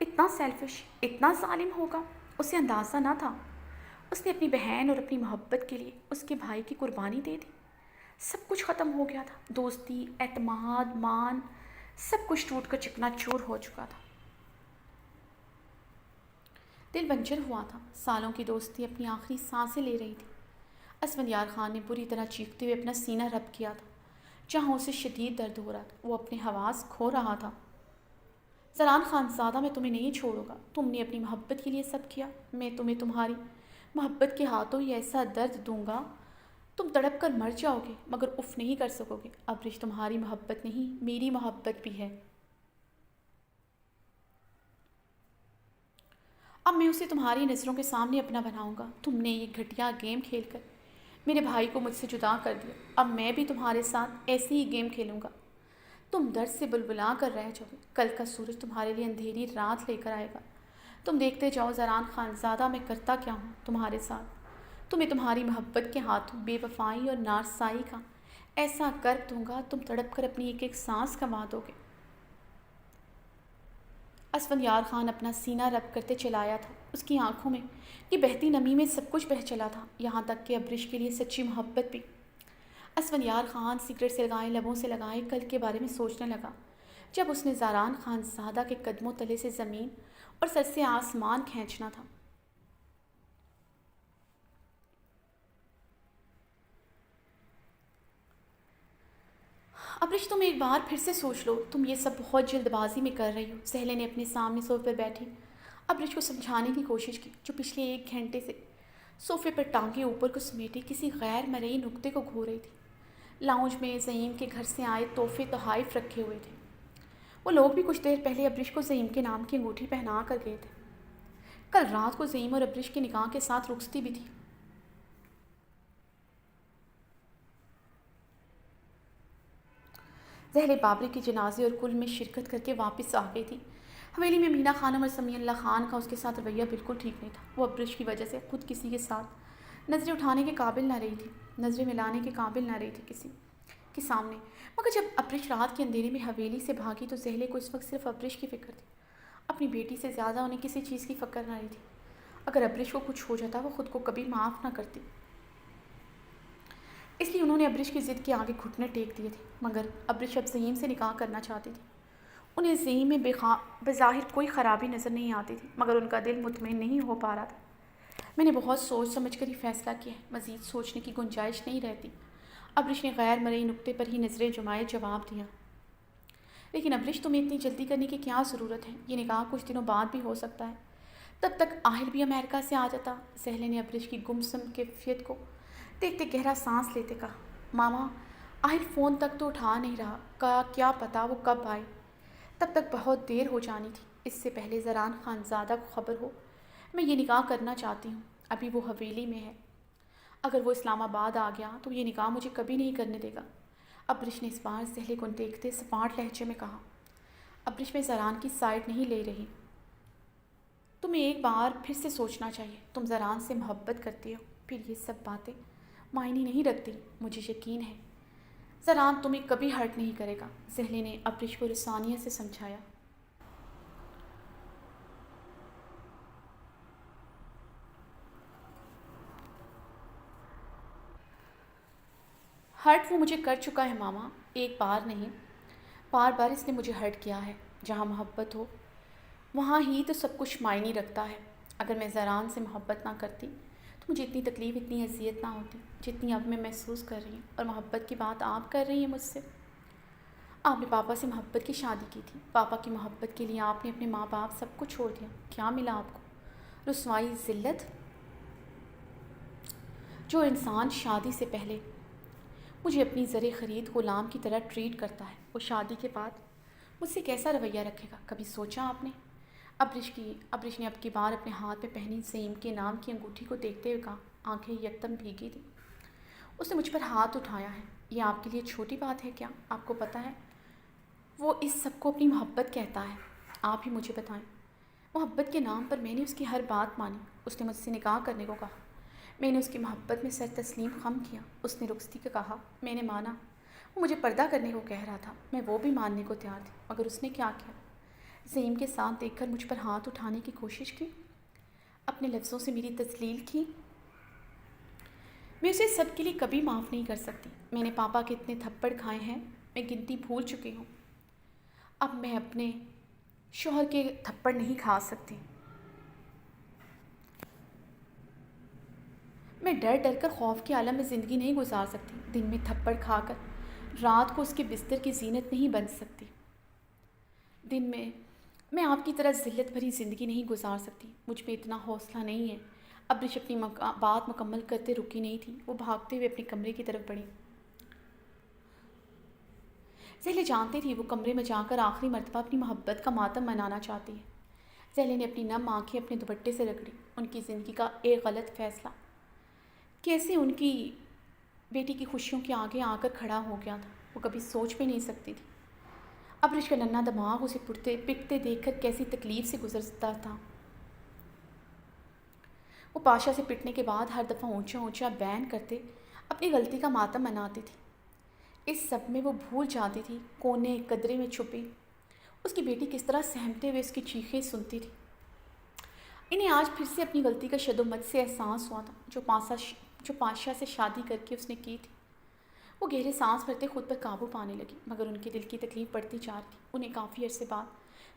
اتنا سیلفش، اتنا ظالم ہوگا، اسے اندازہ نہ تھا۔ اس نے اپنی بہن اور اپنی محبت کے لیے اس کے بھائی کی قربانی دے دی۔ سب کچھ ختم ہو گیا تھا، دوستی، اعتماد، مان، سب کچھ ٹوٹ کر چکنا چور ہو چکا تھا۔ دل بنجر ہوا تھا، سالوں کی دوستی اپنی آخری سانسیں لے رہی تھی۔ اسفندیار خان نے بری طرح چیختے ہوئے اپنا سینہ رب کیا تھا، جہاں اسے شدید درد ہو رہا تھا۔ وہ اپنے حواس کھو رہا تھا۔ زران خان زادہ، میں تمہیں نہیں چھوڑوں گا۔ تم نے اپنی محبت کے لیے سب کیا، میں تمہیں تمہاری محبت کے ہاتھوں ہی ایسا درد دوں گا تم تڑپ کر مر جاؤ گے، مگر اف نہیں کر سکو گے۔ ابرش تمہاری محبت نہیں، میری محبت بھی ہے۔ اب میں اسے تمہاری نظروں کے سامنے اپنا بناؤں گا۔ تم نے یہ گھٹیا گیم کھیل کر میرے بھائی کو مجھ سے جدا کر دیا، اب میں بھی تمہارے ساتھ ایسے ہی گیم کھیلوں گا۔ تم درد سے بلبلا کر رہ جاؤ گے، کل کا سورج تمہارے لیے اندھیری رات لے کر آئے گا۔ تم دیکھتے جاؤ زران خان زادہ، میں کرتا کیا ہوں تمہارے ساتھ۔ تمہیں تمہاری محبت کے ہاتھوں بے وفائی اور نارسائی کا ایسا کرب دوں گا، تم تڑپ کر اپنی ایک ایک سانس گنوا دو گے۔ اسفندیار خان اپنا سینہ رب کرتے چلایا تھا، اس کی آنکھوں میں یہ بہتی نمی میں سب کچھ بہہ چلا تھا، یہاں تک کہ ابرش کے لیے سچی محبت بھی۔ اسفندیار خان سگریٹ سے لگائے لبوں سے لگائے کل کے بارے میں سوچنے لگا، جب اس نے زران خان زادہ کے قدموں تلے سے زمین اور سر سے آسمان کھینچنا تھا۔ ابرش، تم ایک بار پھر سے سوچ لو، تم یہ سب بہت جلد بازی میں کر رہی ہو۔ سہلے نے اپنے سامنے صوفے پر بیٹھی ابرش کو سمجھانے کی کوشش کی، جو پچھلے 1 گھنٹے سے صوفے پر ٹانگے اوپر کو سمیٹے کسی غیر مرئی نقطے کو گھو رہی تھی۔ لاؤنج میں زعیم کے گھر سے آئے تحفے تحائف رکھے ہوئے تھے۔ وہ لوگ بھی کچھ دیر پہلے ابرش کو زعیم کے نام کی انگوٹھی پہنا کر گئے تھے۔ کل رات کو زعیم اور ابرش کے نکاح کے ساتھ رخصتی بھی تھی۔ زہرے بابری کے جنازے اور کل میں شرکت کر کے واپس آ گئی تھی۔ حویلی میں مینا خانم اور سمیع اللہ خان کا اس کے ساتھ رویہ بالکل ٹھیک نہیں تھا۔ وہ ابرش کی وجہ سے خود کسی کے ساتھ نظریں اٹھانے کے قابل نہ رہی تھی، نظریں ملانے کے قابل نہ رہی تھی کسی کے سامنے۔ مگر جب ابرش رات کے اندھیرے میں حویلی سے بھاگی تو زہرے کو اس وقت صرف ابرش کی فکر تھی۔ اپنی بیٹی سے زیادہ انہیں کسی چیز کی فکر نہ رہی تھی۔ اگر ابرش کو کچھ ہو جاتا وہ خود کو کبھی معاف نہ کرتی، اس لیے انہوں نے ابرش کی ضد کے آگے گھٹنے ٹیک دیے تھے۔ مگر ابرش اب زعیم سے نکاح کرنا چاہتی تھی۔ انہیں زعیم میں بظاہر کوئی خرابی نظر نہیں آتی تھی، مگر ان کا دل مطمئن نہیں ہو پا رہا تھا۔ میں نے بہت سوچ سمجھ کر ہی فیصلہ کیا ہے، مزید سوچنے کی گنجائش نہیں رہتی، ابرش نے غیر مرئی نقطے پر ہی نظریں جمائے جواب دیا۔ لیکن ابرش، تمہیں اتنی جلدی کرنے کی کیا ضرورت ہے؟ یہ نکاح کچھ دنوں بعد بھی ہو سکتا ہے، تب تک آہل بھی امریکہ سے آ جاتا۔ سہلے نے ابرش کی گمسم کیفیت کو دیکھتے گہرا سانس لیتے کہا، ماما، آہل فون تک تو اٹھا نہیں رہا، کیا پتا وہ کب آئے، تب تک بہت دیر ہو جانی تھی۔ اس سے پہلے زران خان زادہ کو خبر ہو میں یہ نکاح کرنا چاہتی ہوں۔ ابھی وہ حویلی میں ہے، اگر وہ اسلام آباد آ گیا تو یہ نکاح مجھے کبھی نہیں کرنے دے گا۔ ابرش نے اس بار سہلے کو دیکھتے سپاٹ لہجے میں کہا۔ ابرش، میں زران کی سائڈ نہیں لے رہی، تمہیں ایک بار پھر سے سوچنا چاہیے. تم زران سے محبت کرتی ہو, پھر یہ سب باتیں معنی نہیں رکھتی. مجھے یقین ہے زران تمہیں کبھی ہرٹ نہیں کرے گا, سہیلی نے ابرش کو رسانیت سے سمجھایا. ہرٹ وہ مجھے کر چکا ہے ماما, ایک بار نہیں, بار بار اس نے مجھے ہرٹ کیا ہے. جہاں محبت ہو وہاں ہی تو سب کچھ معنی رکھتا ہے. اگر میں زران سے محبت نہ کرتی تو مجھے اتنی تکلیف, اتنی اذیت نہ ہوتی جتنی اب میں محسوس کر رہی ہوں. اور محبت کی بات آپ کر رہی ہیں مجھ سے. آپ نے پاپا سے محبت کی شادی کی تھی. پاپا کی محبت کے لیے آپ نے اپنے ماں باپ سب کو چھوڑ دیا. کیا ملا آپ کو؟ رسوائی, ذلت. جو انسان شادی سے پہلے مجھے اپنی زر خرید غلام کی طرح ٹریٹ کرتا ہے, وہ شادی کے بعد مجھ سے کیسا رویہ رکھے گا؟ کبھی سوچا آپ نے؟ ابرش نے اب کی بار اپنے ہاتھ میں پہنی سیم کے نام کی انگوٹھی کو دیکھتے ہوئے کہا. آنکھیں یکدم بھیگی تھیں. اس نے مجھ پر ہاتھ اٹھایا ہے. یہ آپ کے لیے چھوٹی بات ہے کیا؟ آپ کو پتہ ہے وہ اس سب کو اپنی محبت کہتا ہے. آپ ہی مجھے بتائیں. محبت کے نام پر میں نے اس کی ہر بات مانی. اس نے مجھ سے نکاح کرنے کو کہا. میں نے اس کی محبت میں سر تسلیم خم کیا. اس نے رخصتی کا کہا. میں نے مانا. وہ مجھے پردہ کرنے کو کہہ رہا تھا. میں وہ بھی ماننے کو تیار تھی. مگر اس نے کیا کیا؟ زیم کے ساتھ دیکھ کر مجھ پر ہاتھ اٹھانے کی کوشش کی, اپنے لفظوں سے میری تذلیل کی. میں اسے سب کے لیے کبھی معاف نہیں کر سکتی. میں نے پاپا کے اتنے تھپڑ کھائے ہیں, میں گنتی بھول چکی ہوں. اب میں اپنے شوہر کے تھپڑ نہیں کھا سکتی. میں ڈر ڈر کر خوف کے عالم میں زندگی نہیں گزار سکتی. دن میں تھپڑ کھا کر رات کو اس کے بستر کی زینت نہیں بن سکتی. دن میں آپ کی طرح ذلت بھری زندگی نہیں گزار سکتی. مجھ پہ اتنا حوصلہ نہیں ہے. ابرش اپنی بات مکمل کرتے رکی نہیں تھی. وہ بھاگتے ہوئے اپنے کمرے کی طرف بڑھی. زہلے جانتی تھی وہ کمرے میں جا کر آخری مرتبہ اپنی محبت کا ماتم منانا چاہتی ہے. زہلے نے اپنی نم آنکھیں اپنے دوپٹے سے رگڑی. ان کی زندگی کا ایک غلط فیصلہ کیسے ان کی بیٹی کی خوشیوں کے آگے آ کر کھڑا ہو گیا تھا, وہ کبھی سوچ بھی نہیں سکتی تھی. ابرش کا ننھا دماغ اسے پٹتے دیکھ کر کیسی تکلیف سے گزرتا تھا. وہ پاشا سے پٹنے کے بعد ہر دفعہ اونچا اونچا بین کرتے اپنی غلطی کا ماتم مناتی تھی. اس سب میں وہ بھول جاتی تھی کونے قدرے میں چھپی اس کی بیٹی کس طرح سہمتے ہوئے اس کی چیخیں سنتی تھی. انہیں آج پھر سے اپنی غلطی کا شد و مت سے احساس ہوا تھا جو پاشا سے شادی کر کے اس نے کی تھی. وہ گہرے سانس بھرتے خود پر قابو پانے لگی, مگر ان کے دل کی تکلیف بڑھتی جا رہی تھی. انہیں کافی عرصے بعد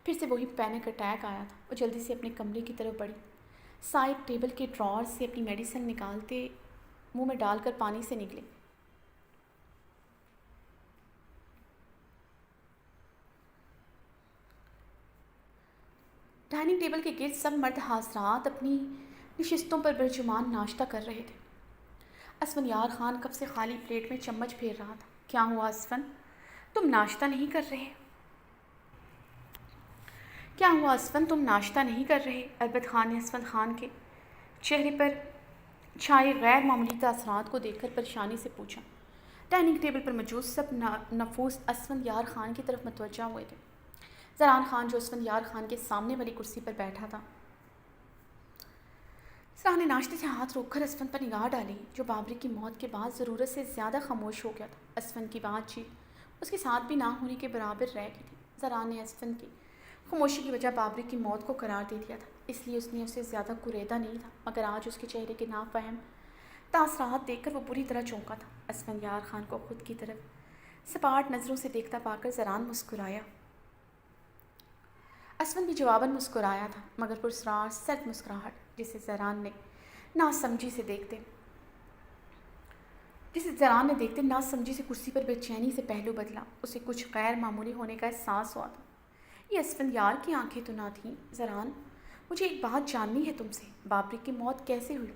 پھر سے وہی پینک اٹیک آیا تھا. وہ جلدی سے اپنے کمرے کی طرف بڑھی. سائڈ ٹیبل کے ڈراور سے اپنی میڈیسن نکالتے منہ میں ڈال کر پانی سے نکلے. ڈائننگ ٹیبل کے گرد سب مرد حضرات اپنی نشستوں پر برجمان ناشتہ کر رہے تھے. اسفندیار خان کب سے خالی پلیٹ میں چمچ پھیر رہا تھا. کیا ہوا اسفند, تم ناشتہ نہیں کر رہے؟ کیا ہوا اسفند, تم ناشتہ نہیں کر رہے؟ اربد خان نے اسفند خان کے چہرے پر چھائے غیر معمولی تاثرات کو دیکھ کر پریشانی سے پوچھا. ڈائننگ ٹیبل پر موجود سب نفوس اسفندیار خان کی طرف متوجہ ہوئے تھے. زران خان جو اسفندیار خان کے سامنے والی کرسی پر بیٹھا تھا, زران نے ناشتے سے ہاتھ روک کر اسفند پر نگاہ ڈالی جو بابری کی موت کے بعد ضرورت سے زیادہ خاموش ہو گیا تھا. اسفند کی بات چیت اس کے ساتھ بھی نہ ہونے کے برابر رہ گئی تھی. زران نے اسفند کی خاموشی کی وجہ بابری کی موت کو قرار دے دیا تھا, اس لیے اس نے اسے زیادہ کوریدا نہیں تھا. مگر آج اس کے چہرے کے نافہم تاثرات دیکھ کر وہ بری طرح چونکا تھا. اسفندیار خان کو خود کی طرف سپاٹ نظروں سے دیکھتا پا کر زران مسکرایا. اسفند بھی جواباً مسکرایا تھا, مگر پراسرار سرد مسکراہٹ جسے زران نے ناسمجھی سے دیکھتے ناسمجھی سے کرسی پر بے چینی سے پہلو بدلا. اسے کچھ غیر معمولی ہونے کا احساس ہوا تھا. یہ اسفندیار کی آنکھیں تو نہ تھیں. زران, مجھے ایک بات جاننی ہے تم سے, بابری کی موت کیسے ہوئی؟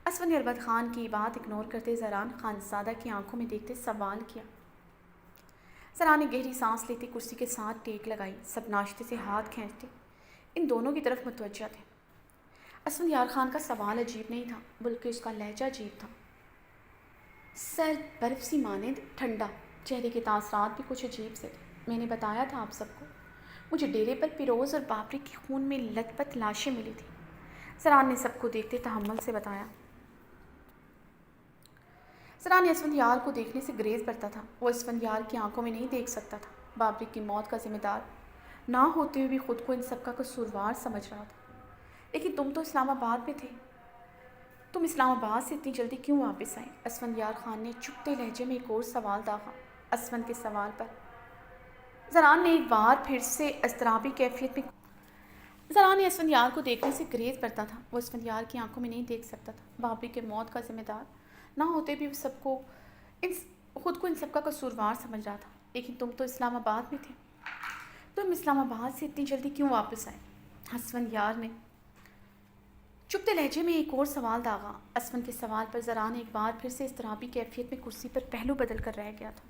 اسفند نے اربد خان کی بات اگنور کرتے زران خانزادہ کی آنکھوں میں دیکھتے سوال کیا. زران نے گہری سانس لیتے کرسی کے ساتھ ٹیک لگائی. سب ناشتے سے ہاتھ کھینچتے ان دونوں کی طرف متوجہ تھے. اسفندیار خان کا سوال عجیب نہیں تھا بلکہ اس کا لہجہ عجیب تھا, سرد برف سی مانند ٹھنڈا. چہرے کے تاثرات بھی کچھ عجیب سے تھے. میں نے بتایا تھا آپ سب کو, مجھے ڈیرے پر پیروز اور بابری کی خون میں لت پت لاشیں ملی تھیں۔ زران نے سب کو دیکھتے تحمل سے بتایا۔ زران نے اسفندیار کو دیکھنے سے گریز برتا تھا۔ وہ اسفندیار کی آنکھوں میں نہیں دیکھ سکتا تھا۔ بابری کی موت کا ذمہ دار نہ ہوتے ہوئے بھی خود کو ان سب کا قصوروار سمجھ رہا تھا۔ لیکن تم تو اسلام آباد میں تھے، تم اسلام آباد سے اتنی جلدی کیوں واپس آئے؟ اسفندیار خان نے چپتے لہجے میں ایک اور سوال داغا۔ اسفند کے سوال پر زران نے ایک بار پھر سے اضطرابی کیفیت میں زران نے اسفندیار کو دیکھنے سے گریز برتا تھا۔ وہ اسفندیار کی آنکھوں میں نہیں دیکھ سکتا تھا۔ بابری کے موت کا ذمہ دار نہ ہوتے بھی خود کو ان سب کا قصوروار سمجھ رہا تھا۔ لیکن تم تو اسلام آباد میں تھے، تم اسلام آباد سے اتنی جلدی کیوں واپس آئے؟ اسفندیار نے چپتے لہجے میں ایک اور سوال داغا۔ اسفند کے سوال پر زران ایک بار پھر سے اضطرابی کیفیت میں کرسی پر پہلو بدل کر رہ گیا تھا۔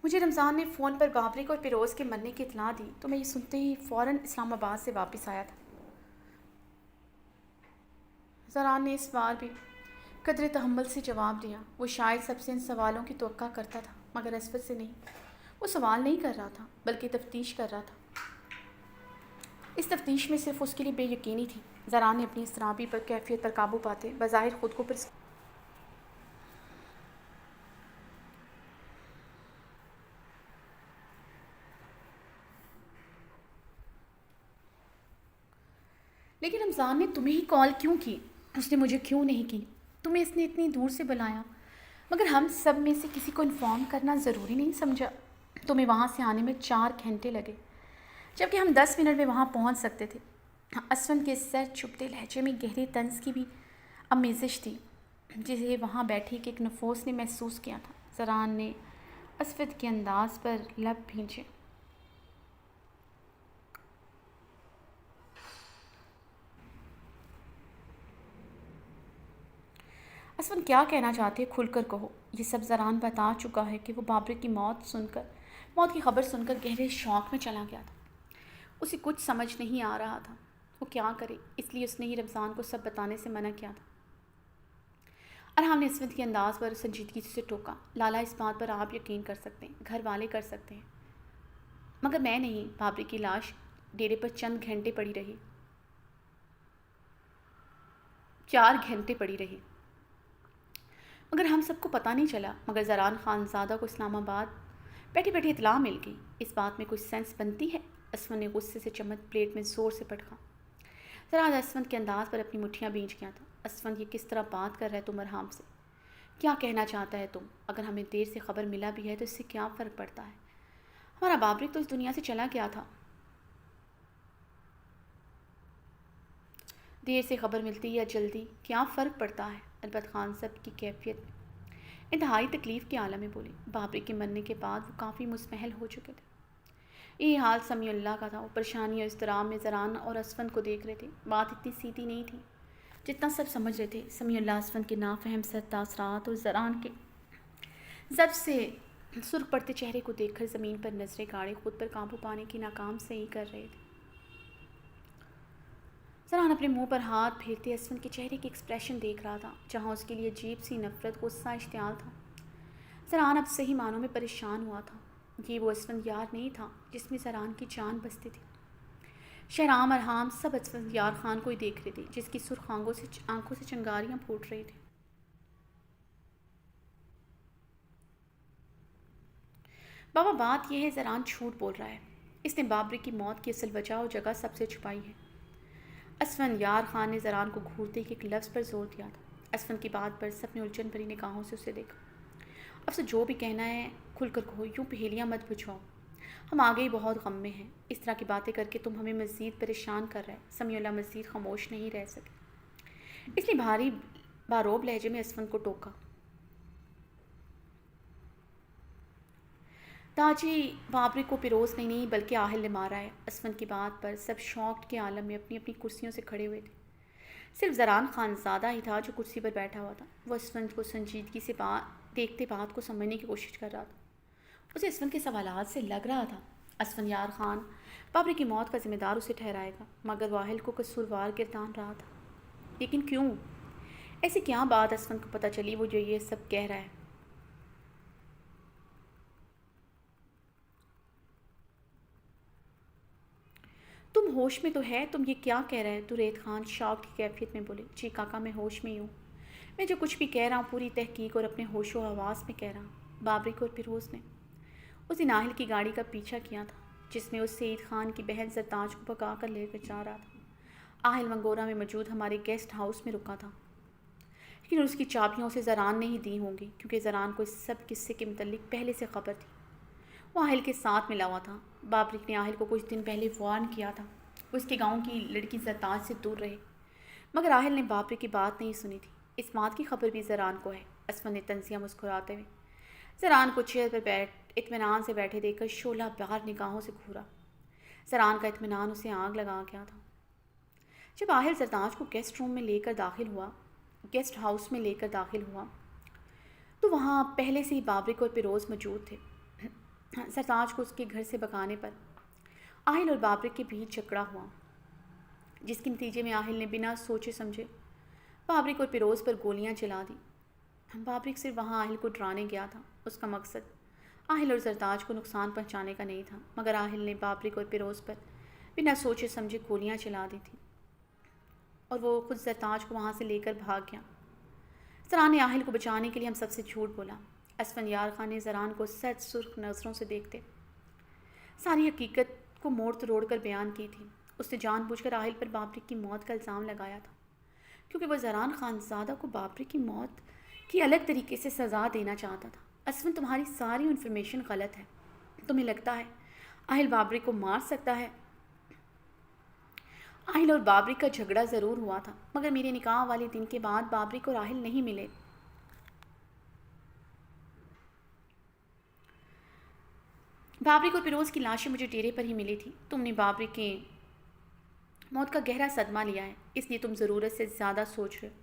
مجھے رمضان نے فون پر بابری اور پیروز کے مرنے کی اطلاع دی تو میں یہ سنتے ہی فوراً اسلام آباد سے واپس آیا تھا۔ زران نے اس بار بھی قدر تحمل سے جواب دیا۔ وہ شاید سب سے ان سوالوں کی توقع کرتا تھا، مگر اسفند سے نہیں۔ وہ سوال نہیں کر رہا تھا بلکہ تفتیش کر رہا تھا۔ اس تفتیش میں صرف اس کے لیے بے یقینی تھی۔ زران نے اپنی اضطرابی پر کیفیت پر قابو پاتے بظاہر خود کو لیکن رمضان نے تمہیں ہی کال کیوں کی؟ اس نے مجھے کیوں نہیں کی؟ تمہیں اس نے اتنی دور سے بلایا مگر ہم سب میں سے کسی کو انفارم کرنا ضروری نہیں سمجھا؟ تمہیں وہاں سے آنے میں 4 گھنٹے لگے جبکہ ہم 10 منٹ میں وہاں پہنچ سکتے تھے۔ اسفند کے سر چھپتے لہجے میں گہری طنز کی بھی آمیزش تھی جسے وہاں بیٹھی کہ ایک نفوس نے محسوس کیا تھا۔ زران نے اسفند کے انداز پر لب بھینچے۔ اسفند کیا کہنا چاہتے کھل کر کہو۔ یہ سب زران بتا چکا ہے کہ وہ بابری کی موت کی خبر سن کر گہرے شوق میں چلا گیا تھا۔ اسے کچھ سمجھ نہیں آ رہا تھا وہ کیا کرے، اس لیے اس نے ہی رمضان کو سب بتانے سے منع کیا تھا۔ ارحام نے اسفند کے انداز پر سنجیدگی سے ٹوکا۔ لالا اس بات پر آپ یقین کر سکتے ہیں، گھر والے کر سکتے ہیں، مگر میں نہیں۔ بابری کی لاش ڈیرے پر چند گھنٹے پڑی رہی، 4 گھنٹے پڑی رہی، مگر ہم سب کو پتہ نہیں چلا۔ مگر زران خانزادہ کو اسلام آباد بیٹھی بیٹھی اطلاع مل گئی، اس بات میں کچھ سینس بنتی ہے؟ اسفند نے غصے سے چمچ پلیٹ میں زور سے پٹکا۔ زران اسفند کے انداز پر اپنی مٹھیاں بھینچ گیا تھا۔ اسفند یہ کس طرح بات کر رہا ہے تم ارحام سے؟ کیا کہنا چاہتا ہے تم؟ اگر ہمیں دیر سے خبر ملا بھی ہے تو اس سے کیا فرق پڑتا ہے؟ ہمارا بابری تو اس دنیا سے چلا گیا تھا۔ دیر سے خبر ملتی یا جلدی کیا فرق پڑتا ہے؟ البت خان صاحب کی کیفیت انتہائی تکلیف کے عالم میں بولی۔ بابری کے مرنے کے بعد وہ کافی مزمحل ہو چکے تھے۔ یہی حال سمیع اللہ کا تھا۔ وہ پریشانی اور اضطراب میں زران اور اسفند کو دیکھ رہے تھے۔ بات اتنی سیدھی نہیں تھی جتنا سب سمجھ رہے تھے۔ سمیع اللہ اسفند کے نافہم سر تاثرات اور زران کے ضبط سے سرخ پڑتے چہرے کو دیکھ کر زمین پر نظریں گاڑے خود پر قابو پانے کی ناکام صحیح کر رہے تھے۔ زران اپنے منہ پر ہاتھ پھیرتے اسفند کے چہرے کی ایکسپریشن دیکھ رہا تھا، جہاں اس کے لیے عجیب سی نفرت، غصہ، اشتعال تھا۔ زران اب صحیح معنوں میں پریشان ہوا تھا۔ یہ وہ اسفندیار نہیں تھا جس میں زران کی جان بستی تھی۔ شہرام ارحام سب اسفندیار خان کو ہی دیکھ رہے تھے جس کی سرخ آنکھوں سے چنگاریاں پھوٹ رہی تھی۔ بابا بات یہ ہے زران جھوٹ بول رہا ہے، اس نے بابری کی موت کی اصل وجہ اور جگہ سب سے چھپائی ہے۔ اسفندیار خان نے زران کو گھورتے ہی ایک لفظ پر زور دیا تھا۔ اسفند کی بات پر سب نے الجھن بھری نگاہوں سے اسے دیکھا۔ اب سے جو بھی کہنا ہے کھل کر کہو، یوں پہیلیاں مت بجھاؤ، ہم آگے ہی بہت غم میں ہیں۔ اس طرح کی باتیں کر کے تم ہمیں مزید پریشان کر رہے۔ سمیع اللہ مزید خاموش نہیں رہ سکے، اس لیے بھاری باروب لہجے میں اسفند کو ٹوکا۔ تاجی بابری کو پیروز نہیں بلکہ آہل نے مارا ہے۔ اسفند کی بات پر سب شاکڈ کے عالم میں اپنی اپنی کرسیوں سے کھڑے ہوئے تھے۔ صرف زران خانزادہ ہی تھا جو کرسی پر بیٹھا ہوا تھا۔ وہ اسفند کو سنجیدگی سے دیکھتے بات کو سمجھنے کی کوشش کر رہا تھا۔ اسے اسفند کے سوالات سے لگ رہا تھا اسفندیار خان بابری کی موت کا ذمہ دار اسے ٹھہرائے گا، مگر واحل کو قصوروار گردان رہا تھا۔ لیکن کیوں؟ ایسی کیا بات اسفند کو پتہ چلی وہ جو یہ سب کہہ رہا ہے؟ ہوش میں تو ہے؟ تم یہ کیا کہہ رہے؟ دریت خان شاک کی کیفیت میں بولے۔ جی کاکا، میں ہوش میں ہی ہوں۔ میں جو کچھ بھی کہہ رہا ہوں پوری تحقیق اور اپنے ہوش و حواس میں کہہ رہا ہوں۔ بابرک اور فیروز نے اس دن آہل کی گاڑی کا پیچھا کیا تھا جس میں اس سعید خان کی بہن سرتاج کو بھگا کر لے کر جا رہا تھا۔ آہل ونگورہ میں موجود ہمارے گیسٹ ہاؤس میں رکا تھا، لیکن اس کی چابیاں اسے زران نے ہی دی ہوں گی، کیونکہ زران کو اس سب قصے کے متعلق پہلے سے خبر تھی۔ وہ آہل کے ساتھ ملا ہوا تھا۔ بابرک نے آہل کو کچھ دن پہلے وارن کیا تھا وہ اس کے گاؤں کی لڑکی زرتاج سے دور رہے، مگر آہل نے بابرک کی بات نہیں سنی تھی۔ اس بات کی خبر بھی زران کو ہے۔ اسفند نے تنزیہ مسکراتے ہوئے زران کو چیئر پر اطمینان سے بیٹھے دیکھ کر شعلہ بار نگاہوں سے گھورا۔ زران کا اطمینان اسے آگ لگا گیا تھا۔ جب آہل زرتاج کو گیسٹ ہاؤس میں لے کر داخل ہوا تو وہاں پہلے سے ہی بابرک اور فیروز موجود تھے۔ زرتاج کو اس کے گھر سے بھگانے پر آہل اور بابرک کے بیچ جھگڑا ہوا، جس کے نتیجے میں آہل نے بنا سوچے سمجھے بابرک اور فیروز پر گولیاں چلا دی۔ بابرک صرف وہاں آہل کو ڈرانے گیا تھا۔ اس کا مقصد آہل اور زرتاج کو نقصان پہنچانے کا نہیں تھا، مگر آہل نے بابرک اور فیروز پر بنا سوچے سمجھے گولیاں چلا دی تھیں اور وہ خود زرتاج کو وہاں سے لے کر بھاگ گیا۔ زران نے آہل کو بچانے کے لیے ہم سب سے جھوٹ بولا۔ اسفندیار خان نے زران کو سرد سرخ نظروں سے دیکھتے ساری حقیقت کو موڑ توڑ کر بیان کی تھی۔ اس نے جان بوجھ کر آہل پر بابرک کی موت کا الزام لگایا تھا، کیونکہ وہ زران خانزادہ کو بابرک کی موت کی الگ طریقے سے سزا دینا چاہتا تھا۔ اسفند، تمہاری ساری انفارمیشن غلط ہے۔ تمہیں لگتا ہے آہل بابرک کو مار سکتا ہے؟ آہل اور بابرک کا جھگڑا ضرور ہوا تھا، مگر میرے نکاح والے دن کے بعد بابرک اور آہل نہیں ملے۔ بابرک اور فیروز کی لاشیں مجھے ڈیرے پر ہی ملی تھی۔ تم نے بابرک کی موت کا گہرا صدمہ لیا ہے، اس لیے تم ضرورت سے زیادہ سوچ رہے ہو۔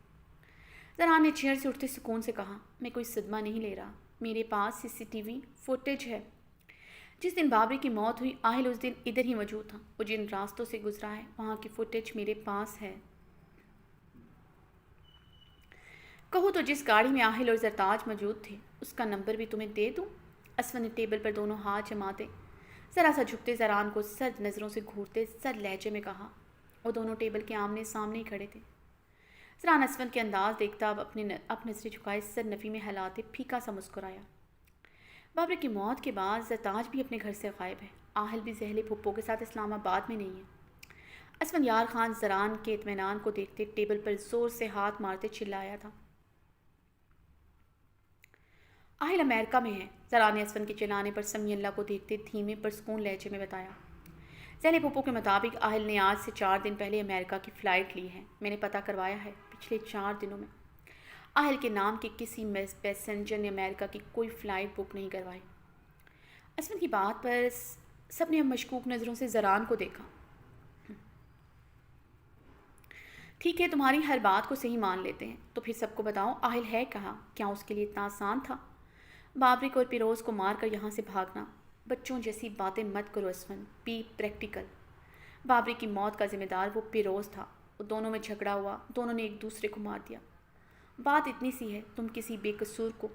زران نے چیئر سے اٹھتے سکون سے کہا، میں کوئی صدمہ نہیں لے رہا، میرے پاس CCTV فوٹیج ہے۔ جس دن بابرک کی موت ہوئی آہل اس دن ادھر ہی موجود تھا۔ وہ جن راستوں سے گزرا ہے وہاں کی فوٹیج میرے پاس ہے۔ کہو تو جس گاڑی میں آہل اور زرتاج موجود تھے اس کا نمبر بھی تمہیں دے دوں؟ اسفند نے ٹیبل پر دونوں ہاتھ جماتے ذرا سا جھکتے زران کو سرد نظروں سے گھورتے سرد لہجے میں کہا۔ وہ دونوں ٹیبل کے آمنے سامنے ہی کھڑے تھے۔ زران اسفند کے انداز دیکھتا اب نظریں جھکائے سر نفی میں ہلاتے پھیکا سا مسکرایا۔ بابرک کی موت کے بعد زرتاج بھی اپنے گھر سے غائب ہے۔ آہل بھی زہلے پھپھو کے ساتھ اسلام آباد میں نہیں ہے۔ اسفندیار خان زران کے اطمینان کو دیکھتے ٹیبل پر زور سے ہاتھ مارتے چلایا تھا، آہل امریکہ میں ہے۔ زران نے اسفند کے چلانے پر سمیع اللہ کو دیکھتے دھیمے پرسکون لہجے میں بتایا۔ زہلے پھپھو کے مطابق آہل نے آج سے 4 دن پہلے امریکہ کی فلائٹ لی ہے۔ میں نے پتہ کروایا ہے، پچھلے 4 دنوں میں آہل کے نام کے کسی پیسنجر نے امریکہ کی کوئی فلائٹ بک نہیں کروائی۔ اسفند کی بات پر سب نے اب مشکوک نظروں سے زران کو دیکھا۔ ٹھیک ہے، تمہاری ہر بات کو صحیح مان لیتے ہیں، تو پھر سب کو بتاؤ آہل ہے کہاں؟ کیا اس کے لیے اتنا آسان تھا بابرک اور فیروز کو مار کر یہاں سے بھاگنا؟ بچوں جیسی باتیں مت کرو اسفند، بی پریکٹیکل۔ بابرک کی موت کا ذمہ دار وہ فیروز تھا، وہ دونوں میں جھگڑا ہوا، دونوں نے ایک دوسرے کو مار دیا۔ بات اتنی سی ہے، تم کسی بے قصور کو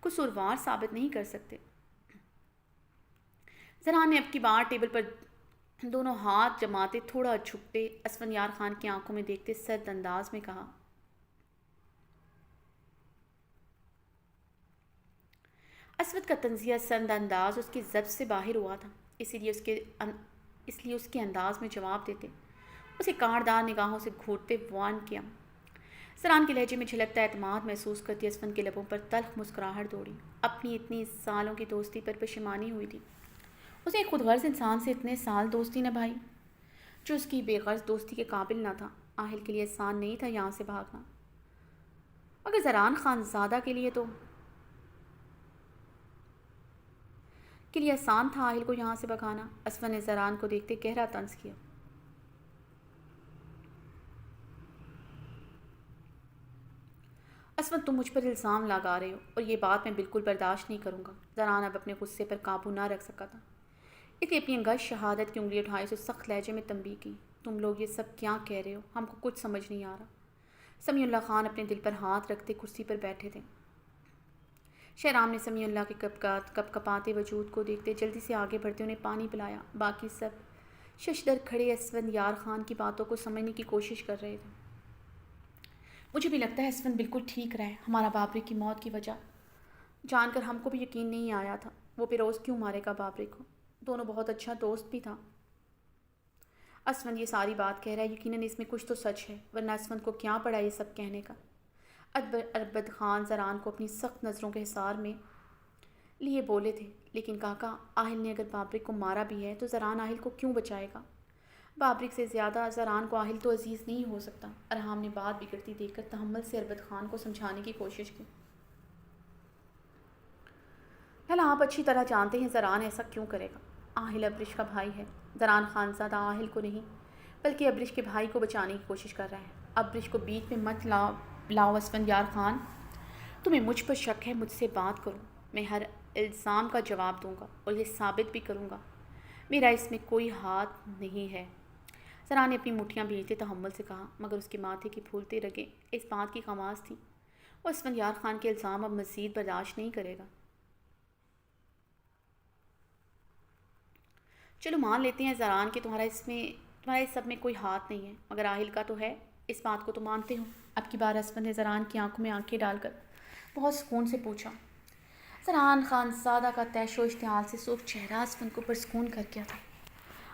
قصوروار ثابت نہیں کر سکتے۔ زران نے اب کی بار ٹیبل پر دونوں ہاتھ جماتے تھوڑا جھکتے اسفندیار خان کی آنکھوں میں دیکھتے سرد انداز میں کہا۔ اسود کا طنزیہ سرد انداز اس کے ضبط سے باہر ہوا تھا، اس لیے اس کے انداز میں جواب دیتے اسے کاردار نگاہوں سے گھورتے وارن کیا۔ زران کے لہجے میں جھلکتا اعتماد محسوس کرتی اسفند کے لبوں پر تلخ مسکراہٹ دوڑی۔ اپنی اتنی سالوں کی دوستی پر پشیمانی ہوئی تھی۔ اسے ایک خود غرض انسان سے اتنے سال دوستی نبھائی جو اس کی بے غرض دوستی کے قابل نہ تھا۔ آہل کے لیے آسان نہیں تھا یہاں سے بھاگنا، مگر زران خانزادہ کے لیے آسان تھا آہل کو یہاں سے بھگانا۔ اسفند نے زران کو دیکھتے گہرا طنز کیا۔ اسفند، تم مجھ پر الزام لگا رہے ہو اور یہ بات میں بالکل برداشت نہیں کروں گا۔ زران اب اپنے غصے پر قابو نہ رکھ سکا تھا، اس لیے اپنی انگشت شہادت کی انگلی اٹھائی اسے سخت لہجے میں تنبیہ کی۔ تم لوگ یہ سب کیا کہہ رہے ہو؟ ہم کو کچھ سمجھ نہیں آ رہا۔ سمیع اللہ خان اپنے دل پر ہاتھ رکھتے کرسی پر بیٹھے تھے۔ شہرام نے سمیع اللہ کے کپ کپاتے وجود کو دیکھتے جلدی سے آگے بڑھتے انہیں پانی پلایا۔ باقی سب ششدر کھڑے اسفندیار خان کی باتوں کو سمجھنے کی کوشش کر رہے تھے۔ مجھے بھی لگتا ہے اسفند بالکل ٹھیک رہے، ہمارا بابری کی موت کی وجہ جان کر ہم کو بھی یقین نہیں آیا تھا۔ وہ پیروز کیوں مارے گا بابری کو؟ دونوں بہت اچھا دوست بھی تھا۔ اسفند یہ ساری بات کہہ رہا ہے، یقیناً اس میں کچھ تو سچ ہے، ورنہ اسفند کو کیا پڑا یہ سب کہنے کا۔ اربد خان زران کو اپنی سخت نظروں کے حصار میں لیے بولے تھے، لیکن کاکا آہل نے اگر بابرک کو مارا بھی ہے تو زران آہل کو کیوں بچائے گا؟ بابرک سے زیادہ زران کو آہل تو عزیز نہیں ہو سکتا۔ ارحام نے بات بگڑتی دیکھ کر تحمل سے اربد خان کو سمجھانے کی کوشش کی۔ بھلا آپ اچھی طرح جانتے ہیں زران ایسا کیوں کرے گا؟ آہل ابرش کا بھائی ہے۔ زران خانزادہ آہل کو نہیں بلکہ ابرش کے بھائی کو بچانے کی کوشش کر رہا ہے۔ ابرش کو بیچ میں مت لاؤ اسفندیار خان، تمہیں مجھ پر شک ہے، مجھ سے بات کرو، میں ہر الزام کا جواب دوں گا اور یہ ثابت بھی کروں گا میرا اس میں کوئی ہاتھ نہیں ہے۔ زران نے اپنی مٹھیاں بھیجتے تحمل سے کہا، مگر اس کے ماتھے کی پھولتی رگیں اس بات کی خماس تھی وہ اسفندیار خان کے الزام اب مزید برداشت نہیں کرے گا۔ چلو مان لیتے ہیں زران کہ تمہارا اس سب میں کوئی ہاتھ نہیں ہے، مگر آہل کا تو ہے، اس بات کو تو مانتے ہو؟ اب کی بار اسفند نے زران کی آنکھوں میں آنکھیں ڈال کر بہت سکون سے پوچھا۔ زران خانزادہ کا تیش و اشتعال سے سرخ چہرہ اسفند کو پرسکون کر گیا تھا۔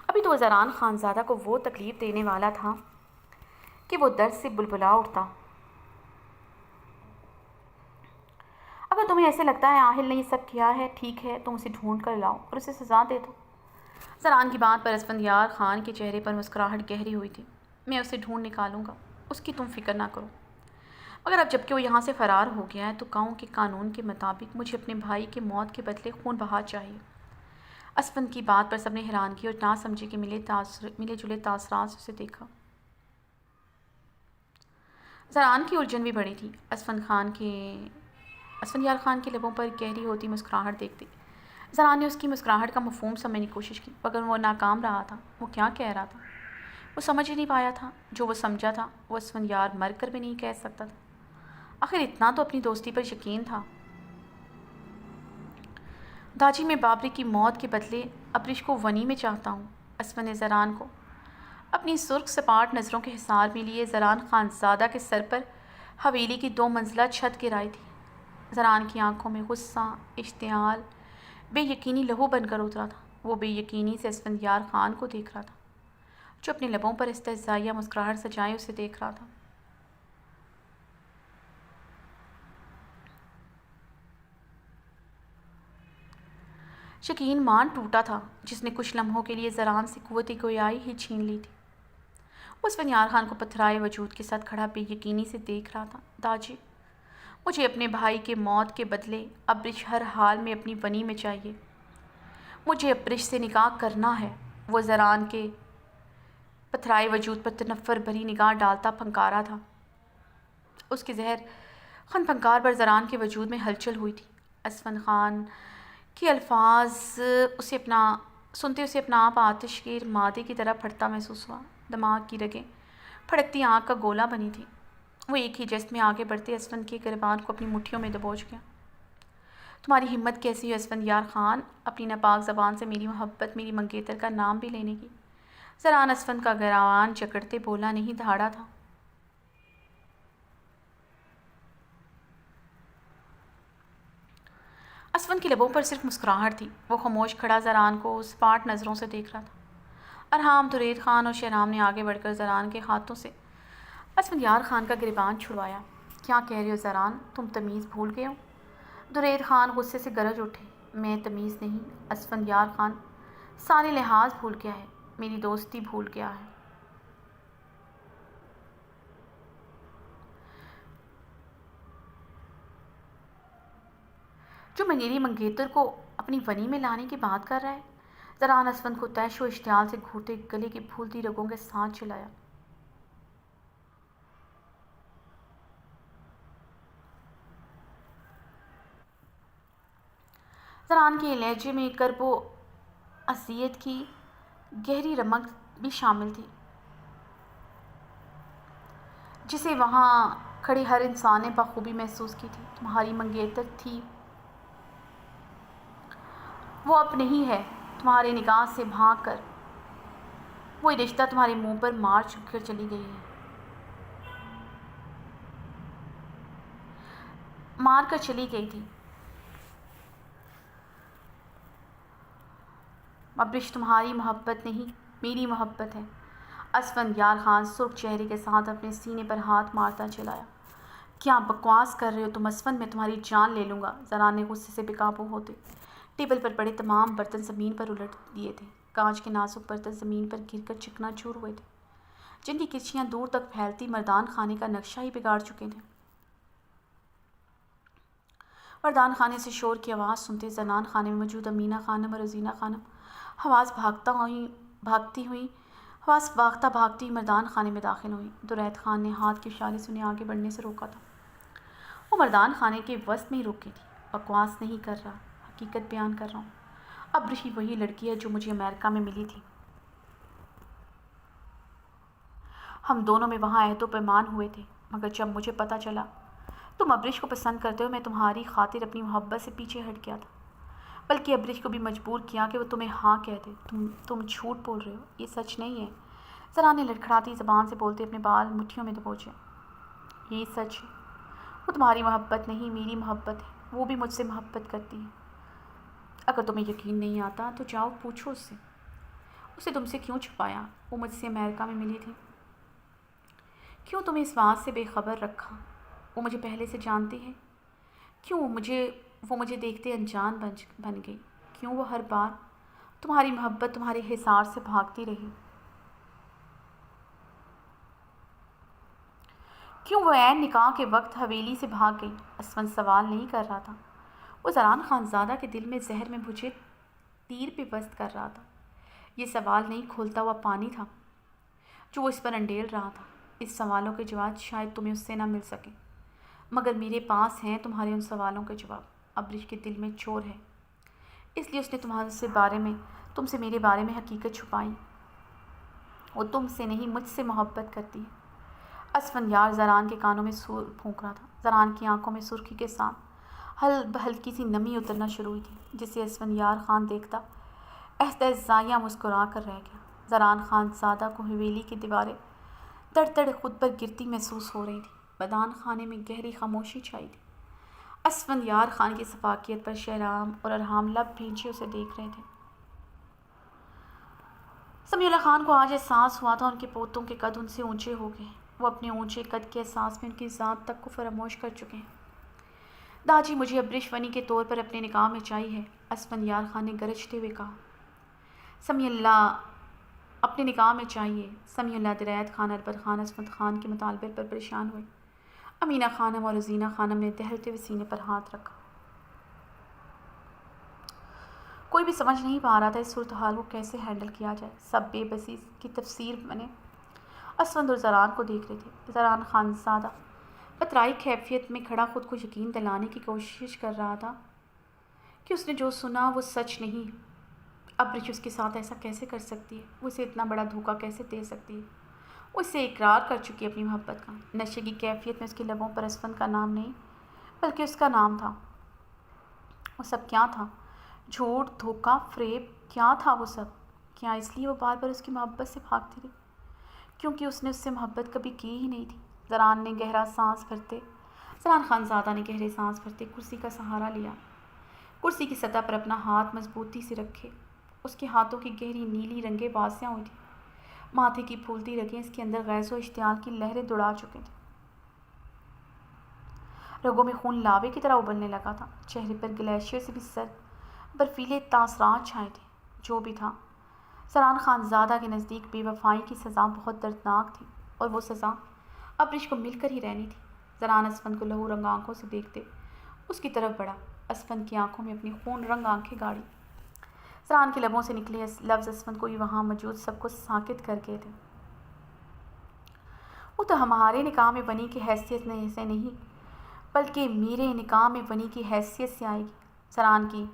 ابھی تو زران خانزادہ کو وہ تکلیف دینے والا تھا کہ وہ درد سے بلبلا اٹھتا۔ اگر تمہیں ایسے لگتا ہے آہل نے یہ سب کیا ہے، ٹھیک ہے، تم اسے ڈھونڈ کر لاؤ اور اسے سزا دے دو۔ زران کی بات پر اسفندیار خان کے چہرے پر مسکراہٹ گہری ہوئی تھی۔ میں اسے ڈھونڈ نکالوں گا، اس کی تم فکر نہ کرو، مگر اب جبکہ وہ یہاں سے فرار ہو گیا ہے تو گاؤں کے قانون کے مطابق مجھے اپنے بھائی کے موت کے بدلے خون بہا چاہیے۔ اسفند کی بات پر سب نے حیرانگی اور نہ سمجھے کے ملے جلے تاثرات سے اسے دیکھا۔ زران کی الجھن بھی بڑی تھی۔ اسفندیار خان کے لبوں پر گہری ہوتی مسکراہٹ دیکھتے زران نے اس کی مسکراہٹ کا مفہوم سمجھنے کی کوشش کی، مگر وہ ناکام رہا تھا۔ وہ کیا کہہ رہا تھا وہ سمجھ ہی نہیں پایا تھا۔ جو وہ سمجھا تھا وہ اسفندیار مر کر بھی نہیں کہہ سکتا تھا۔ آخر اتنا تو اپنی دوستی پر یقین تھا۔ داجی میں بابری کی موت کے بدلے ابرش کو ونی میں چاہتا ہوں۔ اسفند نے زران کو اپنی سرخ سپاٹ نظروں کے حصار میں لیے زران خانزادہ کے سر پر حویلی کی 2 منزلہ چھت گرائی تھی۔ زران کی آنکھوں میں غصہ، اشتعال، بے یقینی لہو بن کر اترا تھا۔ وہ بے یقینی سے اسفندیار خان کو دیکھ رہا تھا، جو اپنے لبوں پر استہزائیہ مسکراہٹ سجائے اسے دیکھ رہا تھا۔ یقین مان ٹوٹا تھا جس نے کچھ لمحوں کے لیے زران سے قوت گویائی ہی چھین لی تھی۔ وہ اسفندیار خان کو پتھرائے وجود کے ساتھ کھڑا بے یقینی سے دیکھ رہا تھا۔ داجی، مجھے اپنے بھائی کے موت کے بدلے ابرش ہر حال میں اپنی ونی میں چاہیے۔ مجھے ابرش سے نکاح کرنا ہے۔ وہ زران کے پتھرائے وجود پر تنفر بھری نگاہ ڈالتا پھنکارا تھا۔ اس کے زہر خن پھنکار پر زران کے وجود میں ہلچل ہوئی تھی۔ اسفند خان کے الفاظ سنتے اسے اپنا آپ آتش کے مادے کی طرح پھٹتا محسوس ہوا۔ دماغ کی رگیں پھڑکتی آنکھ کا گولا بنی تھی۔ وہ ایک ہی جست میں آگے بڑھتے اسفند کے گریبان کو اپنی مٹھیوں میں دبوچ گیا۔ تمہاری ہمت کیسی ہے اسفندیار خان، اپنی ناپاک زبان سے میری محبت، میری منگیتر کا نام بھی لینے کی؟ زران اسفند کا گریبان جکڑتے بولا نہیں دھاڑا تھا۔ اسفند کے لبوں پر صرف مسکراہٹ تھی۔ وہ خاموش کھڑا زران کو سپاٹ نظروں سے دیکھ رہا تھا۔ ارحام، درید خان اور شہرام نے آگے بڑھ کر زران کے ہاتھوں سے اسفندیار خان کا گریبان چھڑوایا۔ کیا کہہ رہے ہو زران، تم تمیز بھول گئے ہو؟ درید خان غصے سے گرج اٹھے۔ میں تمیز نہیں، اسفندیار خان سارے لحاظ بھول گیا ہے، میری دوستی بھول گیا ہے۔ جو میری منگیتر کو اپنی ونی میں لانے کی بات کر رہا ہے؟ زران اسفند کو تیش و اشتعال سے گھوٹے گلے کی پھولتی رگوں کے ساتھ چلایا۔ زران کے لہجے میں کرب و اذیت کی گہری رمق بھی شامل تھی، جسے وہاں کھڑے ہر انسان نے بخوبی محسوس کی تھی۔ تمہاری منگیتر تھی، وہ اب نہیں ہے۔ تمہارے نگاہ سے بھاگ کر وہی رشتہ تمہارے منہ پر مار چک کر چلی گئی ہے، مار کر چلی گئی تھی۔ ابرش تمہاری محبت نہیں، میری محبت ہے۔ اسفند یار خان سرخ چہرے کے ساتھ اپنے سینے پر ہاتھ مارتا چلایا۔ کیا بکواس کر رہے ہو تم اسفند، میں تمہاری جان لے لوں گا۔ زران نے غصے سے بے قابو ہوتے ٹیبل پر پڑے تمام برتن زمین پر الٹ دیے تھے۔ کانچ کے نازک برتن زمین پر گر کر چکنا چور ہوئے تھے، جن کی کرچیاں دور تک پھیلتی مردان خانے کا نقشہ ہی بگاڑ چکے تھے۔ مردان خانے سے شور کی آواز سنتے زنان خانے میں موجود امینہ خانم اور روزینہ خانم حواس بھاگتی مردان خانے میں داخل ہوئی۔ درید خان نے ہاتھ کے اشارے سے انہیں آگے بڑھنے سے روکا تھا۔ وہ مردان خانے کے وسط میں ہی رکی تھی۔ بکواس نہیں کر رہا، حقیقت بیان کر رہا ہوں۔ ابرش وہی لڑکی ہے جو مجھے امریکہ میں ملی تھی۔ ہم دونوں میں وہاں عہد و پیمان ہوئے تھے، مگر جب مجھے پتہ چلا تم ابرش کو پسند کرتے ہو، میں تمہاری خاطر اپنی محبت سے پیچھے ہٹ گیا تھا، بلکہ ابرش کو بھی مجبور کیا کہ وہ تمہیں ہاں کہہ دے۔ تم جھوٹ بول رہے ہو، یہ سچ نہیں ہے۔ زران نے لڑکھڑاتی زبان سے بولتے اپنے بال مٹھیوں میں دبوچے۔ یہی سچ ہے، وہ تمہاری محبت نہیں، میری محبت ہے۔ وہ بھی مجھ سے محبت کرتی ہے۔ اگر تمہیں یقین نہیں آتا تو جاؤ پوچھو اس سے۔ اسے تم سے کیوں چھپایا؟ وہ مجھ سے امریکہ میں ملی تھی۔ کیوں تمہیں اس بات سے بے خبر رکھا؟ وہ مجھے پہلے سے جانتی ہے۔ کیوں وہ مجھے دیکھتے انجان بن گئی؟ کیوں وہ ہر بار تمہاری محبت تمہارے حصار سے بھاگتی رہی؟ کیوں وہ عین نکاح کے وقت حویلی سے بھاگ گئی؟ اسفند سوال نہیں کر رہا تھا، وہ زران خانزادہ کے دل میں زہر میں بجھے تیر پیوست کر رہا تھا۔ یہ سوال نہیں کھولتا ہوا پانی تھا جو وہ اس پر انڈیل رہا تھا۔ اس سوالوں کے جواب شاید تمہیں اس سے نہ مل سکے، مگر میرے پاس ہیں تمہارے ان سوالوں کے جواب۔ ابرش کے دل میں چور ہے، اس لیے اس نے تم سے میرے بارے میں حقیقت چھپائی۔ وہ تم سے نہیں، مجھ سے محبت کرتی ہے۔ اسفند یار زران کے کانوں میں سور پھونک رہا تھا۔ زران کی آنکھوں میں سرخی کے ساتھ ہلکی سی نمی اترنا شروع ہوئی تھی، جسے اسفند یار خان دیکھتا استہزائیہ مسکرا کر رہ گیا۔ زران خانزادہ کو حویلی کی دیواریں تڑ تڑ خود پر گرتی محسوس ہو رہی تھی۔ مردان خانے میں گہری خاموشی چھائی تھی۔ اسفند یار خان کی سفاکیت پر شہرام اور ارحام لب بھینچے اسے دیکھ رہے تھے۔ سمیع اللہ خان کو آج احساس ہوا تھا ان کے پوتوں کے قد ان سے اونچے ہو گئے۔ وہ اپنے اونچے قد کے احساس میں ان کی ذات تک کو فراموش کر چکے ہیں۔ داجی مجھے ابرش ونی کے طور پر اپنے نکاح میں چاہیے، اسفند یار خان نے گرجتے ہوئے کہا۔ سمیع اللہ اپنے نکاح میں چاہیے۔ سمیع اللہ درید خان البت خان اسفند خان کے مطالبے پر پریشان ہوئے۔ امینہ خانم اور روزینہ خانم نے دہلتے ہوئے سینے پر ہاتھ رکھا۔ کوئی بھی سمجھ نہیں پا رہا تھا اس صورتحال کو کیسے ہینڈل کیا جائے۔ سب بے بسی کی تفسیر بنے اسفند اور زران کو دیکھ رہے تھے۔ زران خانزادہ پترائی کیفیت میں کھڑا خود کو یقین دلانے کی کوشش کر رہا تھا کہ اس نے جو سنا وہ سچ نہیں۔ ابرش اس کے ساتھ ایسا کیسے کر سکتی ہے؟ وہ اسے اتنا بڑا دھوکہ کیسے دے سکتی ہے؟ وہ اس سے اقرار کر چکی اپنی محبت کا۔ نشے کی کیفیت میں اس کے لبوں پر اسفند کا نام نہیں بلکہ اس کا نام تھا۔ وہ سب کیا تھا؟ جھوٹ، دھوکہ، فریب، کیا تھا وہ سب؟ کیا اس لیے وہ بار بار اس کی محبت سے بھاگتی رہی؟ کیونکہ اس نے اس سے محبت کبھی کی ہی نہیں تھی۔ زران خانزادہ نے گہرے سانس بھرتے کرسی کا سہارا لیا۔ کرسی کی سطح پر اپنا ہاتھ مضبوطی سے رکھے۔ اس کے ہاتھوں کی گہری نیلی رنگیں واسع ہوئی تھیں۔ ماتھے کی پھولتی رگیں اس کے اندر غیظ و اشتعال کی لہریں دوڑا چکے تھے۔ رگوں میں خون لاوے کی طرح ابلنے لگا تھا۔ چہرے پر گلیشیئر سے بھی سرد برفیلے تاثرات چھائے تھے۔ جو بھی تھا، زران خانزادہ کے نزدیک بے وفائی کی سزا بہت دردناک تھی، اور وہ سزا ابرش کو مل کر ہی رہنی تھی۔ زران اسفند کو لہو رنگ آنکھوں سے دیکھتے اس کی طرف بڑھا۔ اسفند کی آنکھوں میں اپنی خون رنگ آنکھیں گاڑی۔ زران کے لبوں سے نکلے لفظ اسفند کو ہی وہاں موجود سب کو ساکت کر گئے تھے۔ وہ تو ہمارے نکاح میں ونی کی حیثیت سے نہیں بلکہ میرے نکاح میں ونی کی حیثیت سے آئے گی۔ زران کی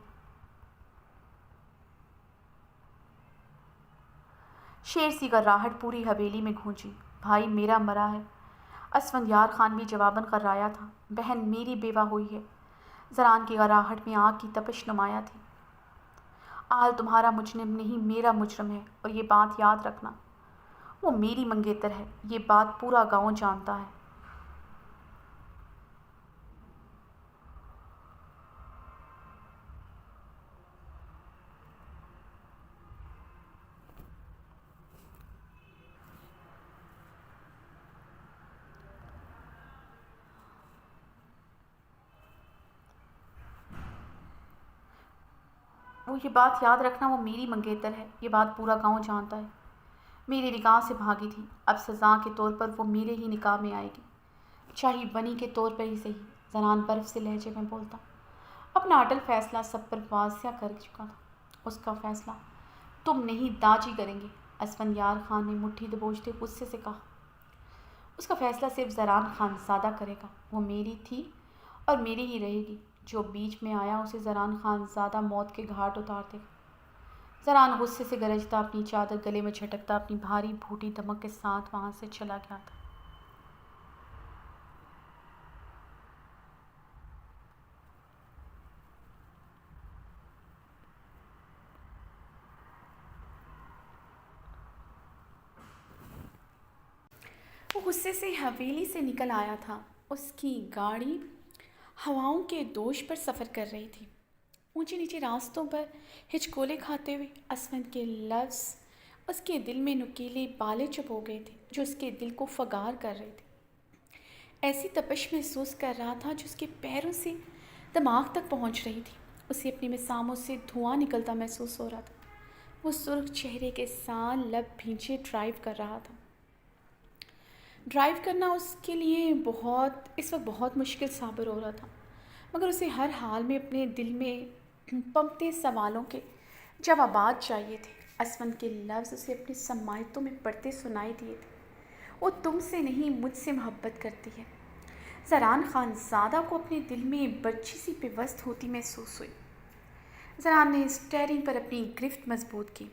شیر سی گراہٹ پوری حویلی میں گونجی۔ بھائی میرا مرا ہے، اسفند یار خان بھی جواباً کرایا تھا۔ بہن میری بیوہ ہوئی ہے۔ زران کی گراہٹ میں آگ کی تپش نمایاں تھی۔ آل تمہارا مجرم نہیں، میرا مجرم ہے، اور یہ بات یاد رکھنا۔ وہ میری منگیتر ہے، یہ بات پورا گاؤں جانتا ہے۔ وہ یہ بات یاد رکھنا، وہ میری منگیتر ہے، یہ بات پورا گاؤں جانتا ہے۔ میری نکاح سے بھاگی تھی، اب سزا کے طور پر وہ میرے ہی نکاح میں آئے گی، چاہے بنی کے طور پر ہی صحیح۔ زنان برف سے لہجے میں بولتا، اپنا اٹل فیصلہ سب پر واضح کر چکا تھا۔ اس کا فیصلہ تم نہیں داجی کریں گے، اسفندیار خان نے مٹھی دبوچتے غصے سے کہا۔ اس کا فیصلہ صرف زران خان زادہ کرے گا، وہ میری تھی اور میری ہی رہے گی۔ جو بیچ میں آیا اسے زران خان زادہ موت کے گھاٹ اتار دے گا۔ زران غصے سے گرجتا، اپنی چادر گلے میں جھٹکتا، اپنی بھاری بھوٹی دمک کے ساتھ وہاں سے چلا گیا تھا۔ وہ غصے سے حویلی سے نکل آیا تھا۔ اس کی گاڑی ہواؤں کے دوش پر سفر کر رہی تھی۔ اونچے نیچے راستوں پر ہچکولے کھاتے ہوئے اسفند کے لفظ اس کے دل میں نکیلے بالے چپ ہو گئے تھے، جو اس کے دل کو فگار کر رہے تھے۔ ایسی تپش محسوس کر رہا تھا جو اس کے پیروں سے دماغ تک پہنچ رہی تھی۔ اسے اپنی مساموں سے دھواں نکلتا محسوس ہو رہا تھا۔ وہ سرخ چہرے کے ساتھ لب بھینچے ڈرائیو کر رہا تھا۔ ڈرائیو کرنا اس کے لیے اس وقت بہت مشکل ثابت ہو رہا تھا، مگر اسے ہر حال میں اپنے دل میں پنپتے سوالوں کے جوابات چاہیے تھے۔ اسفند کے لفظ اسے اپنی سماعتوں میں پڑھتے سنائی دیے تھے۔ وہ تم سے نہیں، مجھ سے محبت کرتی ہے۔ زران خان زادہ کو اپنے دل میں برچی سی پیوست ہوتی محسوس ہوئی۔ زران نے اسٹیئرنگ پر اپنی گرفت مضبوط کی۔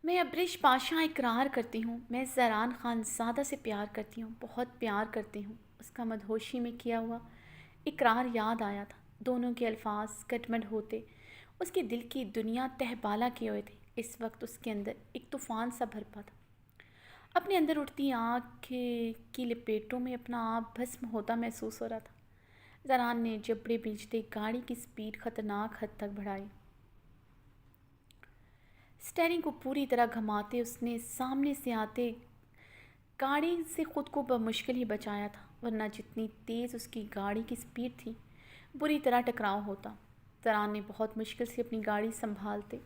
میں ابریش پاشا اقرار کرتی ہوں، میں زران خان زادہ سے پیار کرتی ہوں، بہت پیار کرتی ہوں۔ اس کا مدہوشی میں کیا ہوا اقرار یاد آیا تھا۔ دونوں کے الفاظ کٹمٹ ہوتے اس کے دل کی دنیا تہبالہ کیے ہوئے تھے۔ اس وقت اس کے اندر ایک طوفان سا بھرپا تھا۔ اپنے اندر اٹھتی آنکھ کی لپیٹوں میں اپنا آپ بھسم ہوتا محسوس ہو رہا تھا۔ زران نے جبڑے بھیجتے گاڑی کی سپیڈ خطرناک حد تک بڑھائی۔ اسٹیئرنگ کو پوری طرح گھماتے اس نے سامنے سے آتے گاڑی سے خود کو بمشکل ہی بچایا تھا، ورنہ جتنی تیز اس کی گاڑی کی سپیڈ تھی بری طرح ٹکراؤ ہوتا۔ زران نے بہت مشکل سے اپنی گاڑی سنبھالتے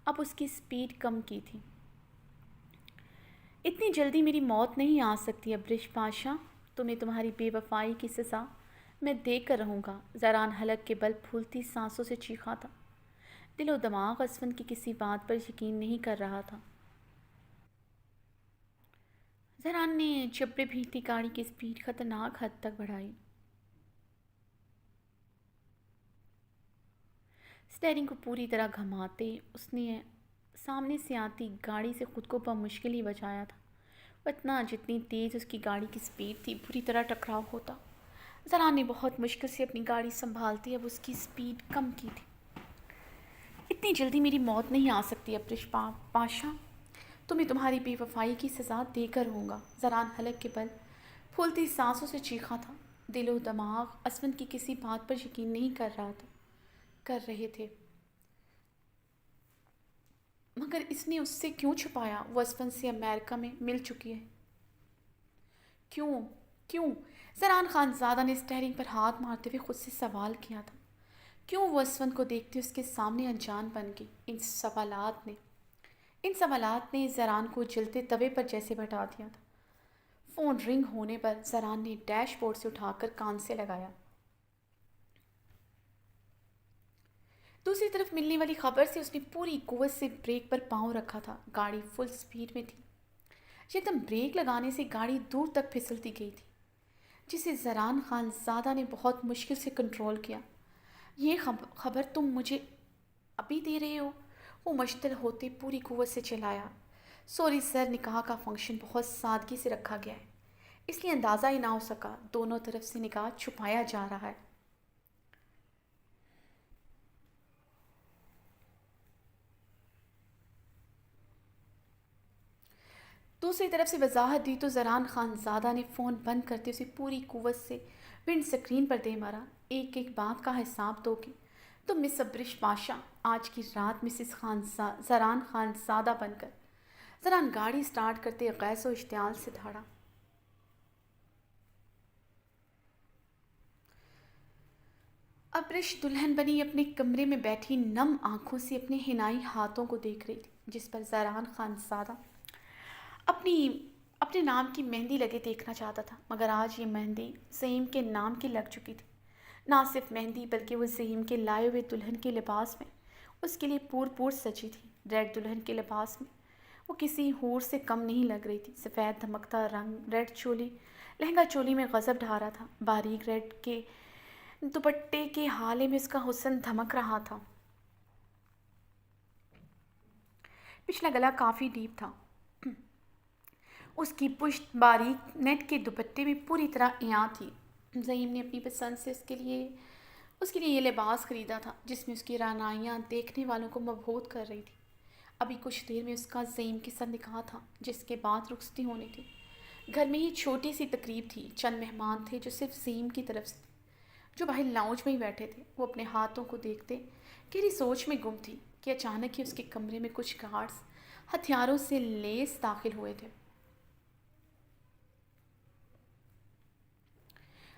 اب اس کی سپیڈ کم کی تھی۔ اتنی جلدی میری موت نہیں آ سکتی ابریش پاشا، تمہیں تمہاری بے وفائی کی سزا میں دے کر رہوں گا۔ زران حلق کے بل پھولتی سانسوں سے چیخا تھا۔ دل و دماغ اسفند کی کسی بات پر یقین نہیں کر رہا تھا۔ زران نے جبڑے بھیجتی گاڑی کی سپیڈ خطرناک حد تک بڑھائی۔ اسٹیئرنگ کو پوری طرح گھماتے اس نے سامنے سے آتی گاڑی سے خود کو بمشکل ہی بچایا تھا، ورنہ جتنی تیز اس کی گاڑی کی سپیڈ تھی بری طرح ٹکراؤ ہوتا۔ زران نے بہت مشکل سے اپنی گاڑی سنبھالتی اب اس کی سپیڈ کم کی تھی۔ اتنی جلدی میری موت نہیں آ سکتی ابریش پاشا، تمہیں تمہاری بے وفائی کی سزا دے کر رہوں گا۔ زران حلق کے بل پھولتی سانسوں سے چیخا تھا۔ دل و دماغ اسفند کی کسی بات پر یقین نہیں کر رہے تھے، مگر اس نے اس سے کیوں چھپایا؟ وہ اسفند سے امریکہ میں مل چکی ہے۔ کیوں؟ زران خان زادہ نے اسٹیئرنگ پر ہاتھ مارتے ہوئے خود سے سوال کیا تھا۔ کیوں وہ اسفند کو دیکھتے اس کے سامنے انجان بن گئی؟ ان سوالات نے زران کو جلتے توے پر جیسے بٹھا دیا تھا۔ فون رنگ ہونے پر زران نے ڈیش بورڈ سے اٹھا کر کان سے لگایا۔ دوسری طرف ملنے والی خبر سے اس نے پوری قوت سے بریک پر پاؤں رکھا تھا۔ گاڑی فل سپیڈ میں تھی۔ یکدم بریک لگانے سے گاڑی دور تک پھسلتی گئی تھی، جسے زران خان زادہ نے بہت مشکل سے کنٹرول کیا۔ یہ خبر تم مجھے ابھی دے رہے ہو؟ وہ مشتعل ہوتے پوری قوت سے چلایا۔ سوری سر، نکاح کا فنکشن بہت سادگی سے رکھا گیا ہے، اس لیے اندازہ ہی نہ ہو سکا، دونوں طرف سے نگاہ چھپایا جا رہا ہے۔ دوسری طرف سے وضاحت دی تو زران خان زادہ نے فون بند کرتے اسے پوری قوت سے ونڈ سکرین پر دے مارا۔ ایک ایک بات کا حساب دو گی تو مس ابرش پاشا آج کی رات مسز زران خان زادہ بن کر۔ زران گاڑی سٹارٹ کرتے غیظ و اشتعال سے دھاڑا۔ ابرش دلہن بنی اپنے کمرے میں بیٹھی نم آنکھوں سے اپنے حنائی ہاتھوں کو دیکھ رہی تھی، جس پر زران خان زادہ اپنے نام کی مہندی لگے دیکھنا چاہتا تھا، مگر آج یہ مہندی زعیم کے نام کی لگ چکی تھی۔ نہ صرف مہندی بلکہ وہ زعیم کے لائے ہوئے دلہن کے لباس میں اس کے لیے پور پور سجی تھی۔ ریڈ دلہن کے لباس میں وہ کسی حور سے کم نہیں لگ رہی تھی۔ سفید دھمکتا رنگ ریڈ چولی لہنگا چولی میں غضب ڈھا رہا تھا، باریک ریڈ کے دوپٹے کے حالے میں اس کا حسن دھمک رہا تھا۔ پچھلا گلا کافی ڈیپ تھا، اس کی پشت باریک نیٹ کے دوپٹے میں پوری طرح عیاں تھی۔ زعیم نے اپنی پسند سے اس کے لیے یہ لباس خریدا تھا جس میں اس کی رعنائیاں دیکھنے والوں کو مبہوت کر رہی تھی۔ ابھی کچھ دیر میں اس کا زعیم کے ساتھ نکاح تھا، جس کے بعد رخصتی ہونی تھی۔ گھر میں ہی چھوٹی سی تقریب تھی، چند مہمان تھے جو صرف زعیم کی طرف سے تھے، جو باہر لاؤنج میں ہی بیٹھے تھے۔ وہ اپنے ہاتھوں کو دیکھتے گہری سوچ میں گم تھی کہ اچانک ہی اس کے کمرے میں کچھ گارڈز ہتھیاروں سے لیس داخل ہوئے تھے،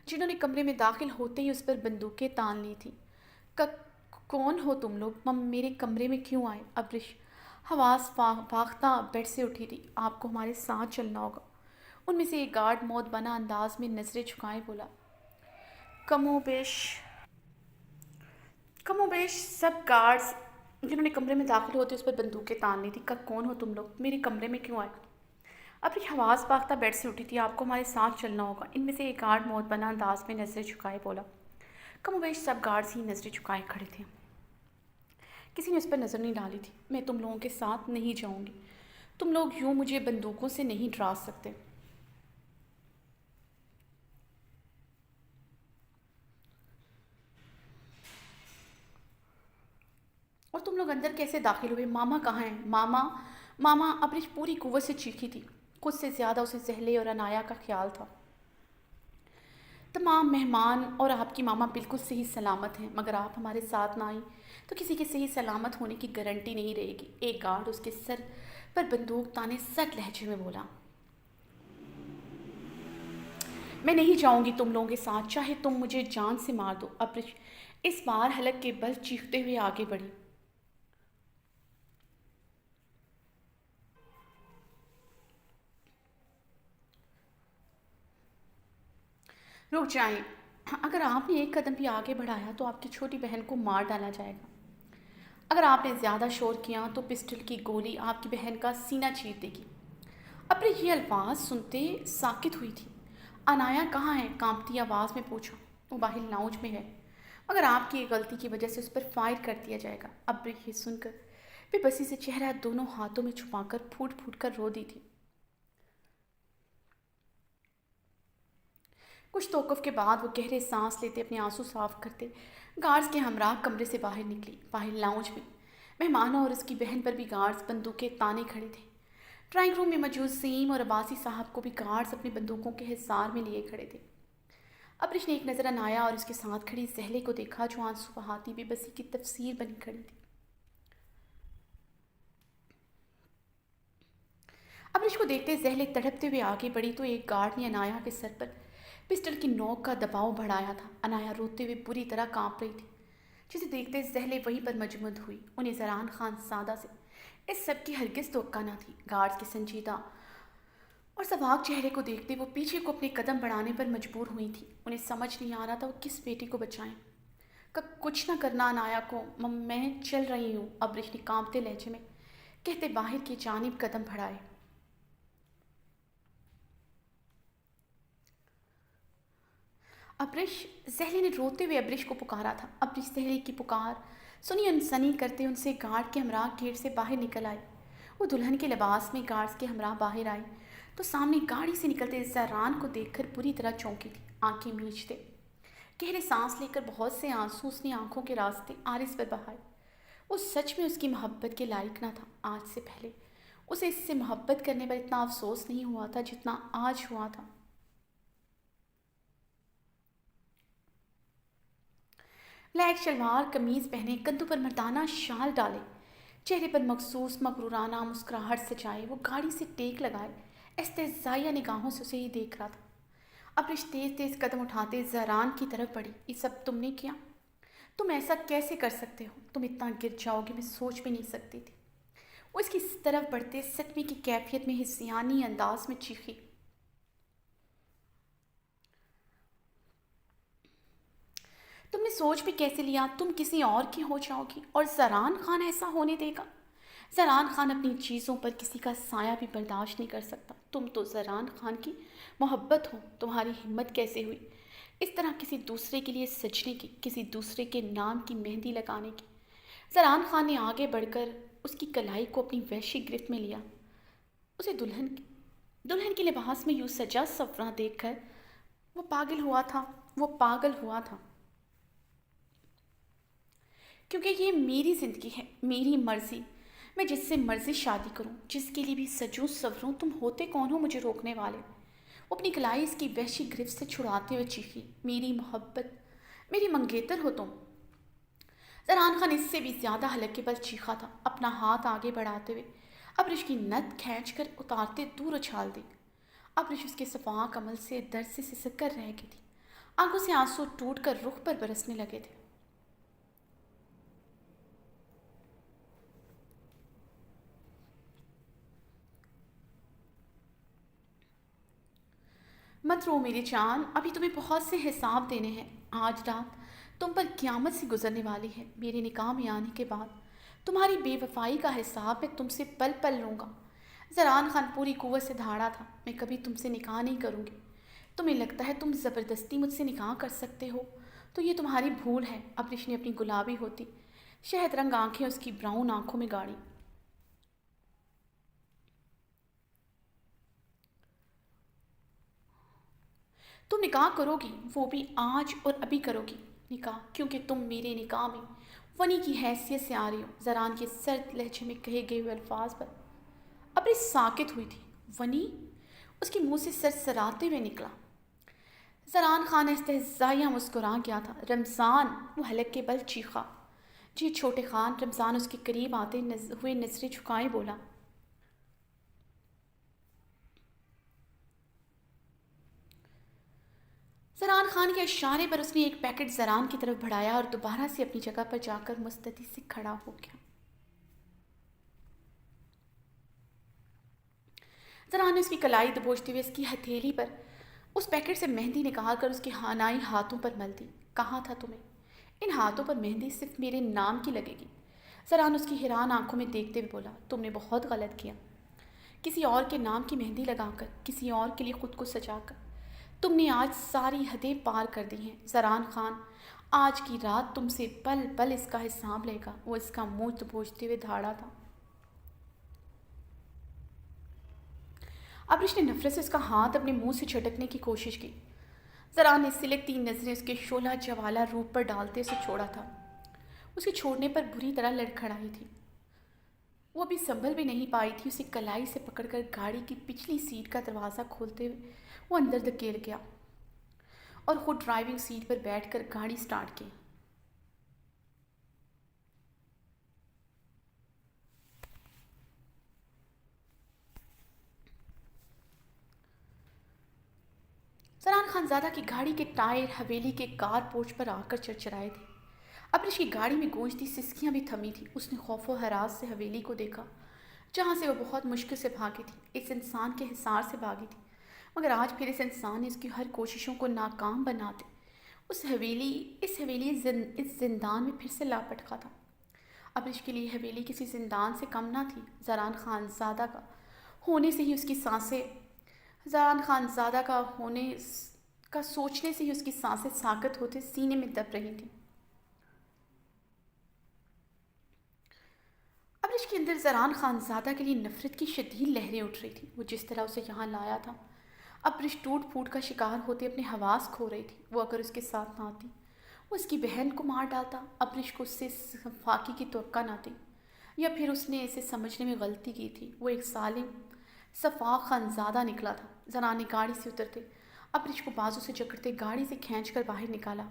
جنہوں نے کمرے میں داخل ہوتے ہی اس پر بندوقیں تان لی تھیں۔ کون ہو تم لوگ؟ میرے کمرے میں کیوں آئے؟ ابرش حواس باختہ بیڈ سے اٹھی تھی۔ آپ کو ہمارے ساتھ چلنا ہوگا، ان میں سے ایک گارڈ موت بنا انداز میں نظریں جھکائے بولا۔ کم و بیش سب گارڈز جنہوں نے کمرے میں داخل ہوتے اس پر بندوقیں تان لی تھی۔ کون ہو تم لوگ؟ میرے کمرے میں کیوں آئے؟ اپنی حواس باختہ بیڈ سے اٹھی تھی۔ آپ کو ہمارے ساتھ چلنا ہوگا، ان میں سے ایک گارڈ موت بنا انداز میں نظریں جھکائے بولا۔ کم و بیش سب گارڈز ہی نظریں جھکائے کھڑے تھے، کسی نے اس پر نظر نہیں ڈالی تھی۔ میں تم لوگوں کے ساتھ نہیں جاؤں گی، تم لوگ یوں مجھے بندوقوں سے نہیں ڈرا سکتے۔ اور تم لوگ اندر کیسے داخل ہوئے؟ ماما کہاں ہیں؟ ماما ابرش پوری قوت سے چیخی تھی۔ خود سے زیادہ اسے زہلے اور عنایا کا خیال تھا۔ تمام مہمان اور آپ کی ماما بالکل صحیح سلامت ہیں، مگر آپ ہمارے ساتھ نہ آئیں تو کسی کے صحیح سلامت ہونے کی گارنٹی نہیں رہے گی۔ ایک گارڈ اس کے سر پر بندوق تانے سخت لہجے میں بولا۔ میں نہیں جاؤں گی تم لوگوں کے ساتھ، چاہے تم مجھے جان سے مار دو۔ ابرش اس بار حلق کے بل چیختے ہوئے آگے بڑھی۔ رک جائیں، اگر آپ نے ایک قدم بھی آگے بڑھایا تو آپ کی چھوٹی بہن کو مار ڈالا جائے گا۔ اگر آپ نے زیادہ شور کیا تو پسٹل کی گولی آپ کی بہن کا سینہ چیر دے گی۔ اپنے یہ الفاظ سنتے ساکت ہوئی تھی۔ عنایا کہاں ہے؟ کانپتی آواز میں پوچھا۔ وہ باہر لاؤنج میں ہے، مگر آپ کی ایک غلطی کی وجہ سے اس پر فائر کر دیا جائے گا۔ اب یہ سن کر بے بسی سے چہرہ دونوں ہاتھوں میں چھپا کر پھوٹ پھوٹ کر رو دی تھی۔ کچھ توقف کے بعد وہ گہرے سانس لیتے اپنے آنسو صاف کرتے گارڈز کے ہمراہ کمرے سے باہر نکلی۔ باہر لاؤنج میں مہمانوں اور اس کی بہن پر بھی گارڈز بندوقیں تانے کھڑے تھے۔ ڈرائنگ روم میں موجود زعیم اور عباسی صاحب کو بھی گارڈز اپنی بندوقوں کے حصار میں لیے کھڑے تھے۔ ابرش نے ایک نظر عنایا اور اس کے ساتھ کھڑی زہلے کو دیکھا، جو آنسو بہاتی بے بسی کی تفسیر بنی کھڑی تھی۔ ابرش کو دیکھتے زہلے تڑپتے ہوئے آگے بڑھی تو ایک گارڈ نے عنایا کے سر پر پسٹل کی نوک کا دباؤ بڑھایا تھا۔ عنایا روتے ہوئے بری طرح کانپ رہی تھی، جسے دیکھتے زہلے وہیں پر مجمد ہوئی۔ انہیں زران خان زادہ سے اس سب کی ہرگز توقع نہ تھی۔ گارڈز کے سنجیدہ اور سباک چہرے کو دیکھتے وہ پیچھے کو اپنے قدم بڑھانے پر مجبور ہوئی تھی۔ انہیں سمجھ نہیں آ رہا تھا وہ کس بیٹی کو بچائیں۔ کچھ نہ کرنا عنایا کو، میں چل رہی ہوں، ابرش نے کانپتے لہجے میں کہتے باہر کی جانب قدم بڑھائے۔ ابرش، زہلے نے روتے ہوئے ابرش کو پکارا تھا۔ ابرش زہلے کی پکار سنی انسنی کرتے ان سے گارڈ کے ہمراہ گیٹ سے باہر نکل آئی۔ وہ دلہن کے لباس میں گارڈز کے ہمراہ باہر آئی تو سامنے گاڑی سے نکلتے زہران کو دیکھ کر بری طرح چونکی تھی، آنکھیں میچتے گہرے سانس لے کر بہت سے آنسو اس نے آنکھوں کے راستے آرز پر بہائے۔ وہ سچ میں اس کی محبت کے لائق نہ تھا۔ آج سے پہلے اسے اس سے محبت کرنے پر اتنا افسوس نہیں ہوا تھا جتنا آج ہوا تھا۔ بلیک شلوار قمیض پہنے، کندھوں پر مردانہ شال ڈالے، چہرے پر مخصوص مغرورانہ مسکراہٹ سجائے، وہ گاڑی سے ٹیک لگائے استہزائیہ نگاہوں سے اسے ہی دیکھ رہا تھا۔ ابرش تیز تیز قدم اٹھاتے زہران کی طرف بڑھی۔ یہ سب تم نے کیا؟ تم ایسا کیسے کر سکتے ہو؟ تم اتنا گر جاؤ گے میں سوچ بھی نہیں سکتی تھی۔ وہ اس کی طرف بڑھتے صدمے کی کیفیت میں ہسیانی انداز میں چیخی، تم نے سوچ بھی کیسے لیا؟ تم کسی اور کی ہو جاؤ گی اور زہران خان ایسا ہونے دے گا؟ زہران خان اپنی چیزوں پر کسی کا سایہ بھی برداشت نہیں کر سکتا۔ تم تو زہران خان کی محبت ہو، تمہاری ہمت کیسے ہوئی اس طرح کسی دوسرے کے لیے سجنے کی، کسی دوسرے کے نام کی مہندی لگانے کی؟ زہران خان نے آگے بڑھ کر اس کی کلائی کو اپنی وحشی گرفت میں لیا۔ اسے دلہن کے لباس میں یوں سجا سفراں دیکھ کر وہ پاگل ہوا تھا۔ کیونکہ یہ میری زندگی ہے، میری مرضی، میں جس سے مرضی شادی کروں، جس کے لیے بھی سجوں سوروں، تم ہوتے کون ہو مجھے روکنے والے؟ وہ اپنی کلائی اس کی وحشی گرفت سے چھڑاتے ہوئے چیخی، میری محبت، میری منگیتر ہو تم۔ زہران خان اس سے بھی زیادہ حلق کے بل چیخا تھا، اپنا ہاتھ آگے بڑھاتے ہوئے ابرش کی نت کھینچ کر اتارتے دور اچھال دی۔ ابرش اس کے صفاق عمل سے درد سے سسک کر رہ گئی تھی، آنکھوں سے آنسو ٹوٹ کر رخ پر برسنے لگے تھے۔ مت رو میری جان، ابھی تمہیں بہت سے حساب دینے ہیں۔ آج رات تم پر قیامت سی گزرنے والی ہے۔ میرے نکاح میں آنے کے بعد تمہاری بے وفائی کا حساب میں تم سے پل پل لوں گا۔ زہران خان پوری قوت سے دھاڑا تھا، میں کبھی تم سے نکاح نہیں کروں گی۔ تمہیں لگتا ہے تم زبردستی مجھ سے نکاح کر سکتے ہو تو یہ تمہاری بھول ہے۔ ابرش نے اپنی گلابی ہوتی شہد رنگ آنکھیں اس کی براؤن آنکھوں میں گاڑی۔ تم نکاح کرو گی، وہ بھی آج اور ابھی کرو گی نکاح، کیونکہ تم میرے نکاح میں ونی کی حیثیت سے آ رہی ہو۔ زہران کے سرد لہجے میں کہے گئے ہوئے الفاظ پر ابری ساکت ہوئی تھی۔ ونی اس کے منہ سے سرسراتے ہوئے نکلا۔ زہران خان استہزائیہ مسکرا گیا تھا۔ رمضان، وہ حلق کے بل چیخا۔ جی چھوٹے خان۔ رمضان اس کے قریب آتے ہوئے نظریں جھکائے بولا، زہران خان کے اشارے پر اس نے ایک پیکٹ زہران کی طرف بڑھایا اور دوبارہ سے اپنی جگہ پر جا کر مستعدی سے کھڑا ہو گیا۔ زہران نے اس کی کلائی دبوچتے ہوئے اس کی ہتھیلی پر اس پیکٹ سے مہندی نکال کر اس کے ہانائی ہاتھوں پر مل دی۔ کہا تھا تمہیں ان ہاتھوں پر مہندی صرف میرے نام کی لگے گی؟ زہران اس کی حیران آنکھوں میں دیکھتے ہوئے بولا، تم نے بہت غلط کیا، کسی اور کے نام کی مہندی لگا کر، کسی اور کے لیے خود کو سجا کر تم نے آج ساری حدیں پار کر دی ہیں۔ زہران خان آج کی رات تم سے پل پل اس کا حساب لے گا۔ وہ اس کا منہ دبوچتے ہوئے دھاڑا تھا۔ ابرش نے نفرت سے اس کا ہاتھ اپنے منہ سے جھٹکنے کی کوشش کی۔ زہران نے سلگتی نظریں اس کے شعلہ جوالا روپ پر ڈالتے اسے چھوڑا تھا۔ اس کے چھوڑنے پر بری طرح لڑکھڑائی تھی، وہ ابھی سنبھل بھی نہیں پائی تھی۔ اسے کلائی سے پکڑ کر گاڑی کی پچھلی سیٹ کا دروازہ کھولتے ہوئے وہ اندر دھکیل گیا اور خود ڈرائیونگ سیٹ پر بیٹھ کر گاڑی سٹارٹ کی۔ زہران خانزادہ کی گاڑی کے ٹائر حویلی کے کار پورچ پر آ کر چرچرائے تھے۔ ابرش کی گاڑی میں گونجتی سسکیاں بھی تھمی تھیں۔ اس نے خوف و ہراس سے حویلی کو دیکھا جہاں سے وہ بہت مشکل سے بھاگی تھی، اس انسان کے حصار سے بھاگی تھی، مگر آج پھر اس انسان نے اس کی ہر کوششوں کو ناکام بنا دے۔ اس زندان میں پھر سے لاپٹکا تھا۔ ابرش کے لیے حویلی کسی زندان سے کم نہ تھی۔ زہران خانزادہ کا ہونے سے ہی اس کی سانسیں سوچنے سے ہی اس کی سانسیں ساکت ہوتے سینے میں دب رہی تھیں۔ ابرش ابرش کے اندر زران خانزادہ کے لیے نفرت کی شدید لہریں اٹھ رہی تھیں۔ وہ جس طرح اسے یہاں لایا تھا، ابرش ٹوٹ پھوٹ کا شکار ہوتے اپنے حواس کھو رہی تھی۔ وہ اگر اس کے ساتھ نہ آتی، وہ اس کی بہن کو مار ڈالتا۔ ابرش کو اس سے صفاقی کی توقع نہ تھی، یا پھر اس نے اسے سمجھنے میں غلطی کی تھی۔ وہ ایک ظالم صفاق خانزادہ نکلا تھا۔ زران نے گاڑی سے اترتے ابرش کو بازو سے جکڑتے گاڑی سے کھینچ کر باہر نکالا۔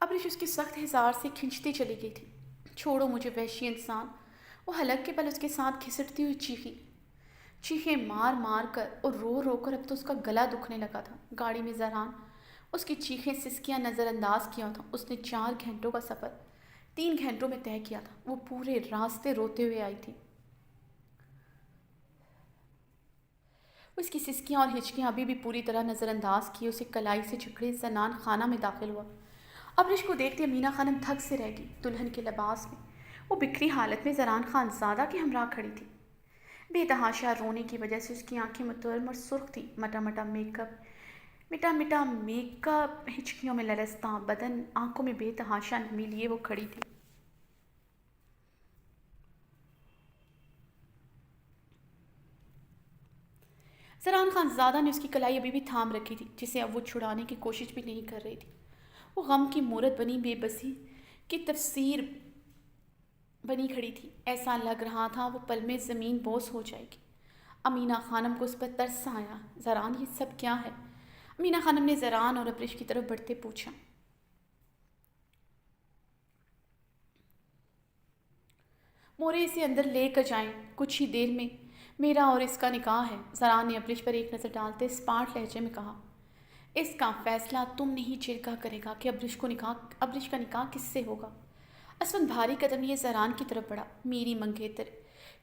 ابرش اس کی سخت ہزار سے کھنچتی چلی گئی تھی۔ چھوڑو مجھے وحشی انسان! وہ حلق کے پل اس کے ساتھ کھسٹتی ہوئی چیخیں مار مار کر اور رو رو کر اب تو اس کا گلا دکھنے لگا تھا۔ گاڑی میں زران اس کی چیخیں سسکیاں نظر انداز کیا تھا۔ اس نے 4 گھنٹوں کا سفر 3 گھنٹوں میں طے کیا تھا۔ وہ پورے راستے روتے ہوئے آئی تھی۔ اس کی سسکیاں اور ہچکیاں ابھی بھی پوری طرح نظر انداز کیے اسے کلائی سے جکڑے زنان خانہ میں داخل ہوا۔ ابرش کو دیکھتے امینا خانم تھک سے رہ گئی۔ دلہن کے لباس میں وہ بکھری حالت میں زران خانزادہ کے ہمراہ کھڑی تھی۔ بے تحاشا رونے کی وجہ سے اس کی آنکھیں متورم اور سرخ تھیں۔ مٹا میک اپ ہچکیوں میں لرزتا بدن، آنکھوں میں بے تحاشا نمی لیے وہ کھڑی تھی۔ زران خانزادہ نے اس کی کلائی ابھی بھی تھام رکھی تھی، جسے اب وہ چھڑانے کی کوشش بھی نہیں کر رہی تھی۔ وہ غم کی مورت بنی بے بسی کی تفسیر بنی کھڑی تھی۔ ایسا لگ رہا تھا وہ پل میں زمین بوس ہو جائے گی۔ امینا خانم کو اس پر ترس آیا۔ زران، یہ سب کیا ہے؟ امینا خانم نے زران اور ابرش کی طرف بڑھتے پوچھا۔ مورے اسے اندر لے کر جائیں، کچھ ہی دیر میں میرا اور اس کا نکاح ہے۔ زران نے ابرش پر ایک نظر ڈالتے اسپاٹ لہجے میں کہا۔ اس کا فیصلہ تم نہیں جرگہ کرے گا کہ ابرش کا نکاح کس سے ہوگا۔ اسفن بھاری قدم لیے زران کی طرف بڑھا۔ میری منگیتر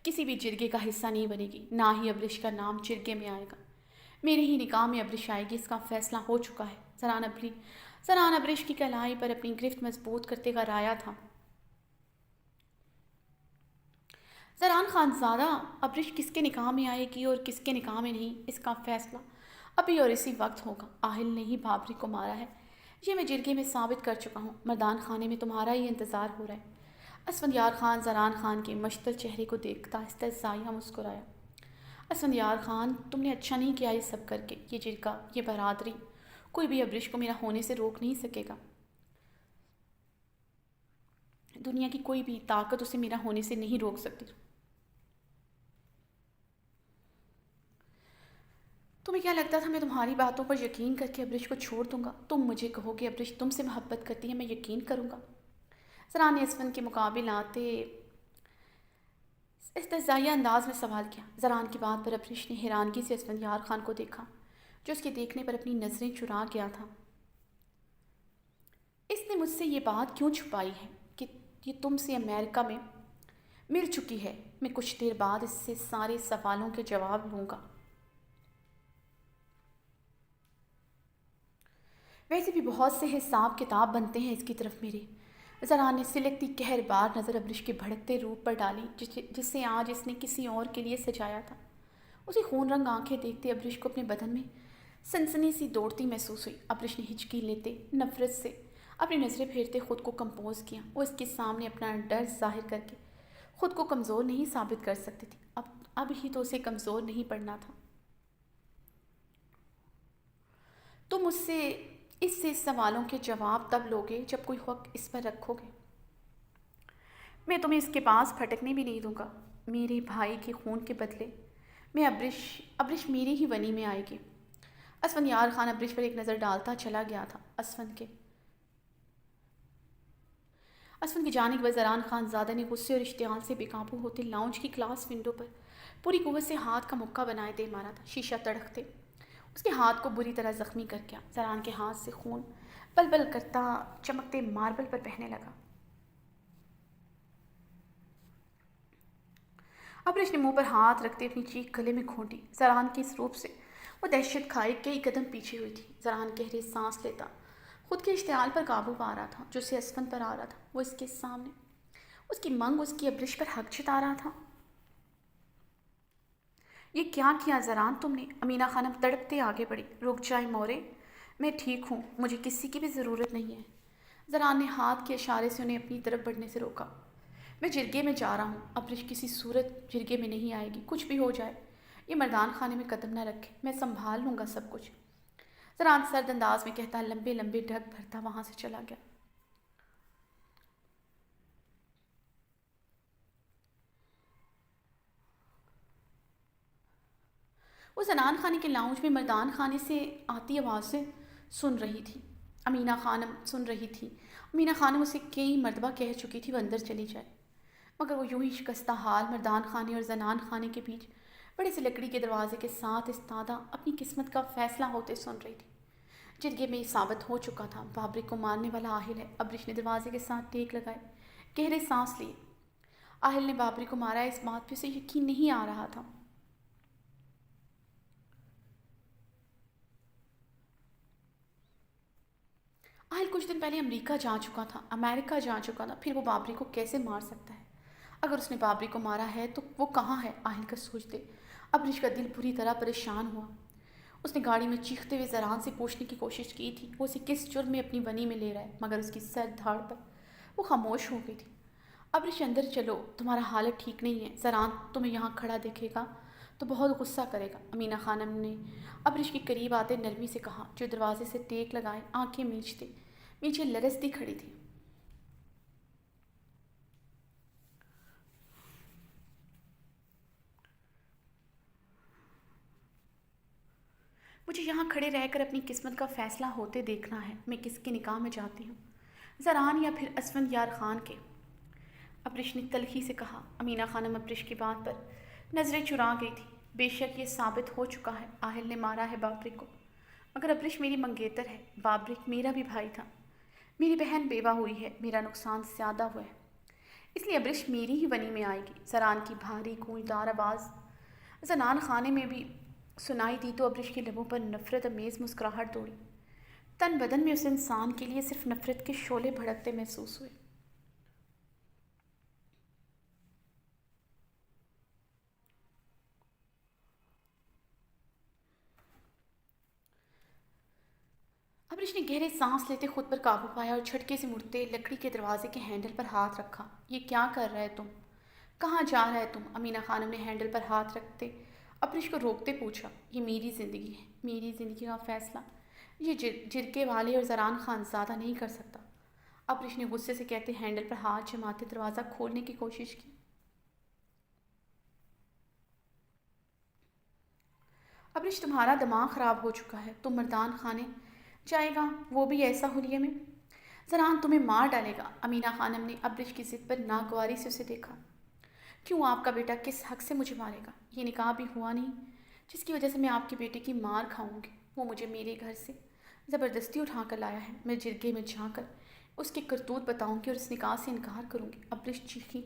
کسی بھی جرگے کا حصہ نہیں بنے گی، نہ ہی ابرش کا نام جرگے میں آئے گا۔ میرے ہی نکاح میں ابرش آئے گی، اس کا فیصلہ ہو چکا ہے۔ زران ابرش کی کلائی پر اپنی گرفت مضبوط کرتے گرایا تھا۔ زران خانزادہ، ابرش کس کے نکاح میں آئے گی اور کس کے نکاح میں نہیں، اس کا فیصلہ ابھی اور اسی وقت ہوگا۔ آہل نے ہی بابری کو مارا ہے، یہ میں جرگے میں ثابت کر چکا ہوں۔ مردان خانے میں تمہارا ہی انتظار ہو رہا ہے۔ اسفندیار خان زران خان کے مشتعل چہرے کو دیکھتا استہزائیہ مسکرایا۔ اسفندیار خان، تم نے اچھا نہیں کیا یہ سب کر کے۔ یہ جرگہ، یہ برادری، کوئی بھی ابرش کو میرا ہونے سے روک نہیں سکے گا۔ دنیا کی کوئی بھی طاقت اسے میرا ہونے سے نہیں روک سکتی۔ تمہیں کیا لگتا تھا میں تمہاری باتوں پر یقین کر کے ابرش کو چھوڑ دوں گا؟ تم مجھے کہو کہ ابرش تم سے محبت کرتی ہے، میں یقین کروں گا؟ زران نے اسفن کے مقابل آتے استہزائیہ انداز میں سوال کیا۔ زران کی بات پر ابرش نے حیرانگی سے اسفندیار خان کو دیکھا، جو اس کے دیکھنے پر اپنی نظریں چرا گیا تھا۔ اس نے مجھ سے یہ بات کیوں چھپائی ہے کہ یہ تم سے امریکہ میں مل چکی ہے؟ میں کچھ دیر بعد اس سے سارے سوالوں کے جواب لوں گا۔ ویسے بھی بہت سے حساب کتاب بنتے ہیں اس کی طرف میرے۔ زران نے سلکتی قہر بار نظر ابرش کے بھڑکتے روپ پر ڈالی، جسے آج اس نے کسی اور کے لیے سجایا تھا۔ اسے خون رنگ آنکھیں دیکھتے ابرش کو اپنے بدن میں سنسنی سی دوڑتی محسوس ہوئی۔ ابرش نے ہچکی لیتے نفرت سے اپنی نظریں پھیرتے خود کو کمپوز کیا۔ وہ اس کے سامنے اپنا ڈر ظاہر کر کے خود کو کمزور نہیں ثابت کر سکتی تھی۔ اب ہی تو اسے کمزور نہیں پڑنا تھا۔ تم اس سے سوالوں کے جواب تب لوگے جب کوئی حق اس پر رکھو گے۔ میں تمہیں اس کے پاس پھٹکنے بھی نہیں دوں گا۔ میرے بھائی کے خون کے بدلے میں ابرش میری ہی ونی میں آئے گی۔ اسفندیار خان ابرش پر ایک نظر ڈالتا چلا گیا تھا۔ اسفن کی جانب زران خانزادہ نے غصے اور اشتعال سے بے قابو ہوتے لاؤنج کی گلاس ونڈو پر پوری قوت سے ہاتھ کا مکہ بنائے دے مارا تھا۔ شیشہ تڑکتے اس کے ہاتھ کو بری طرح زخمی کر گیا۔ زران کے ہاتھ سے خون بل بل کرتا چمکتے ماربل پر بہنے لگا۔ ابرش نے منہ پر ہاتھ رکھتے اپنی چیخ گلے میں گھونٹی۔ زران کے اس روپ سے وہ دہشت کھائے کئی قدم پیچھے ہوئی تھی۔ زران گہری سانس لیتا خود کے اشتعال پر قابو پا رہا تھا جو اسے اسفن پر آ رہا تھا۔ وہ اس کے سامنے اس کی منگ اس کی ابرش پر حق جتا رہا تھا۔ یہ کیا کیا زران تم نے؟ امینا خانم تڑپتے آگے بڑھی۔ رک جائیں مورے، میں ٹھیک ہوں، مجھے کسی کی بھی ضرورت نہیں ہے۔ زران نے ہاتھ کے اشارے سے انہیں اپنی طرف بڑھنے سے روکا۔ میں جرگے میں جا رہا ہوں، ابرش کسی صورت جرگے میں نہیں آئے گی، کچھ بھی ہو جائے۔ یہ مردان خانے میں قدم نہ رکھے، میں سنبھال لوں گا سب کچھ۔ زران سرد انداز میں کہتا لمبے لمبے ڈھک بھرتا وہاں سے چلا گیا۔ وہ زنان خانے کے لاؤنج میں مردان خانے سے آتی آوازیں سن رہی تھی۔ امینہ خانم سن رہی تھی۔ امینہ خانم اسے کئی مرتبہ کہہ چکی تھی وہ اندر چلی جائے، مگر وہ یوں ہی شکستہ حال مردان خانے اور زنان خانے کے بیچ بڑے سے لکڑی کے دروازے کے ساتھ استادہ اپنی قسمت کا فیصلہ ہوتے سن رہی تھی۔ جرگے میں یہ ثابت ہو چکا تھا بابرک کو مارنے والا آہل ہے۔ ابرش نے دروازے کے ساتھ ٹیک لگائے، گہرے سانس لیے۔ آہل نے بابرک کو مارا ہے، اس بات پہ اسے یقین نہیں آ رہا تھا۔ آہل کچھ دن پہلے امریکہ جا چکا تھا، امریکہ جا چکا تھا، پھر وہ بابری کو کیسے مار سکتا ہے؟ اگر اس نے بابری کو مارا ہے تو وہ کہاں ہے؟ آہل کا سوچتے ابرش کا دل بری طرح پریشان ہوا۔ اس نے گاڑی میں چیختے ہوئے زران سے پوچھنے کی کوشش کی تھی وہ اسے کس جرم میں اپنی بنی میں لے رہا ہے، مگر اس کی سر دھاڑ پر وہ خاموش ہو گئی تھی۔ ابرش اندر چلو، تمہارا حالت ٹھیک نہیں ہے، زران تمہیں یہاں کھڑا دیکھے گا تو بہت غصہ کرے گا۔ امینہ خانم نے ابرش کے قریب آتے نرمی سے کہا، جو دروازے سے ٹیک لگائے آنکھیں میچتے نیچے لرزتی کھڑی تھی۔ مجھے یہاں کھڑے رہ کر اپنی قسمت کا فیصلہ ہوتے دیکھنا ہے، میں کس کے نکاح میں جاتی ہوں، زران یا پھر اسفند یار خان کے؟ ابرش نے تلخی سے کہا۔ امینہ خانم ابرش کی بات پر نظریں چرا گئی تھی۔ بے شک یہ ثابت ہو چکا ہے آہل نے مارا ہے بابرک کو، مگر ابرش میری منگیتر ہے، بابرک میرا بھی بھائی تھا، میری بہن بیوہ ہوئی ہے، میرا نقصان زیادہ ہوا ہے، اس لیے ابرش میری ہی بنی میں آئے گی۔ زران کی بھاری گونجدار آواز زنان خانے میں بھی سنائی دی تو ابرش کے لبوں پر نفرت امیز مسکراہٹ دوڑی۔ تن بدن میں اس انسان کے لیے صرف نفرت کے شعلے بھڑکتے محسوس ہوئے۔ ابرش نے گہرے سانس لیتے خود پر قابو پایا اور جھٹکے سے مڑتے لکڑی کے دروازے کے ہینڈل پر ہاتھ رکھا۔ یہ کیا کر رہے تم؟ کہاں جا رہے تم؟ امینہ خانم نے ہینڈل پر ہاتھ رکھتے ابرش کو روکتے پوچھا۔ یہ میری زندگی ہے، میری زندگی کا فیصلہ یہ جرگے والے اور زران خان زیادہ نہیں کر سکتا۔ ابرش نے غصے سے کہتے ہینڈل پر ہاتھ جماتے دروازہ کھولنے کی کوشش کی۔ ابرش تمہارا دماغ خراب ہو چکا ہے، تم مردان خانے جائے گا، وہ بھی ایسا حلیے میں؟ زران تمہیں مار ڈالے گا۔ امینہ خانم نے ابرش کی ضد پر ناگواری سے اسے دیکھا۔ کیوں؟ آپ کا بیٹا کس حق سے مجھے مارے گا؟ یہ نکاح بھی ہوا نہیں جس کی وجہ سے میں آپ کے بیٹے کی مار کھاؤں گی۔ وہ مجھے میرے گھر سے زبردستی اٹھا کر لایا ہے، میں جرگے میں جا کر اس کے کرتوت بتاؤں گی اور اس نکاح سے انکار کروں گی۔ ابرش چیخی۔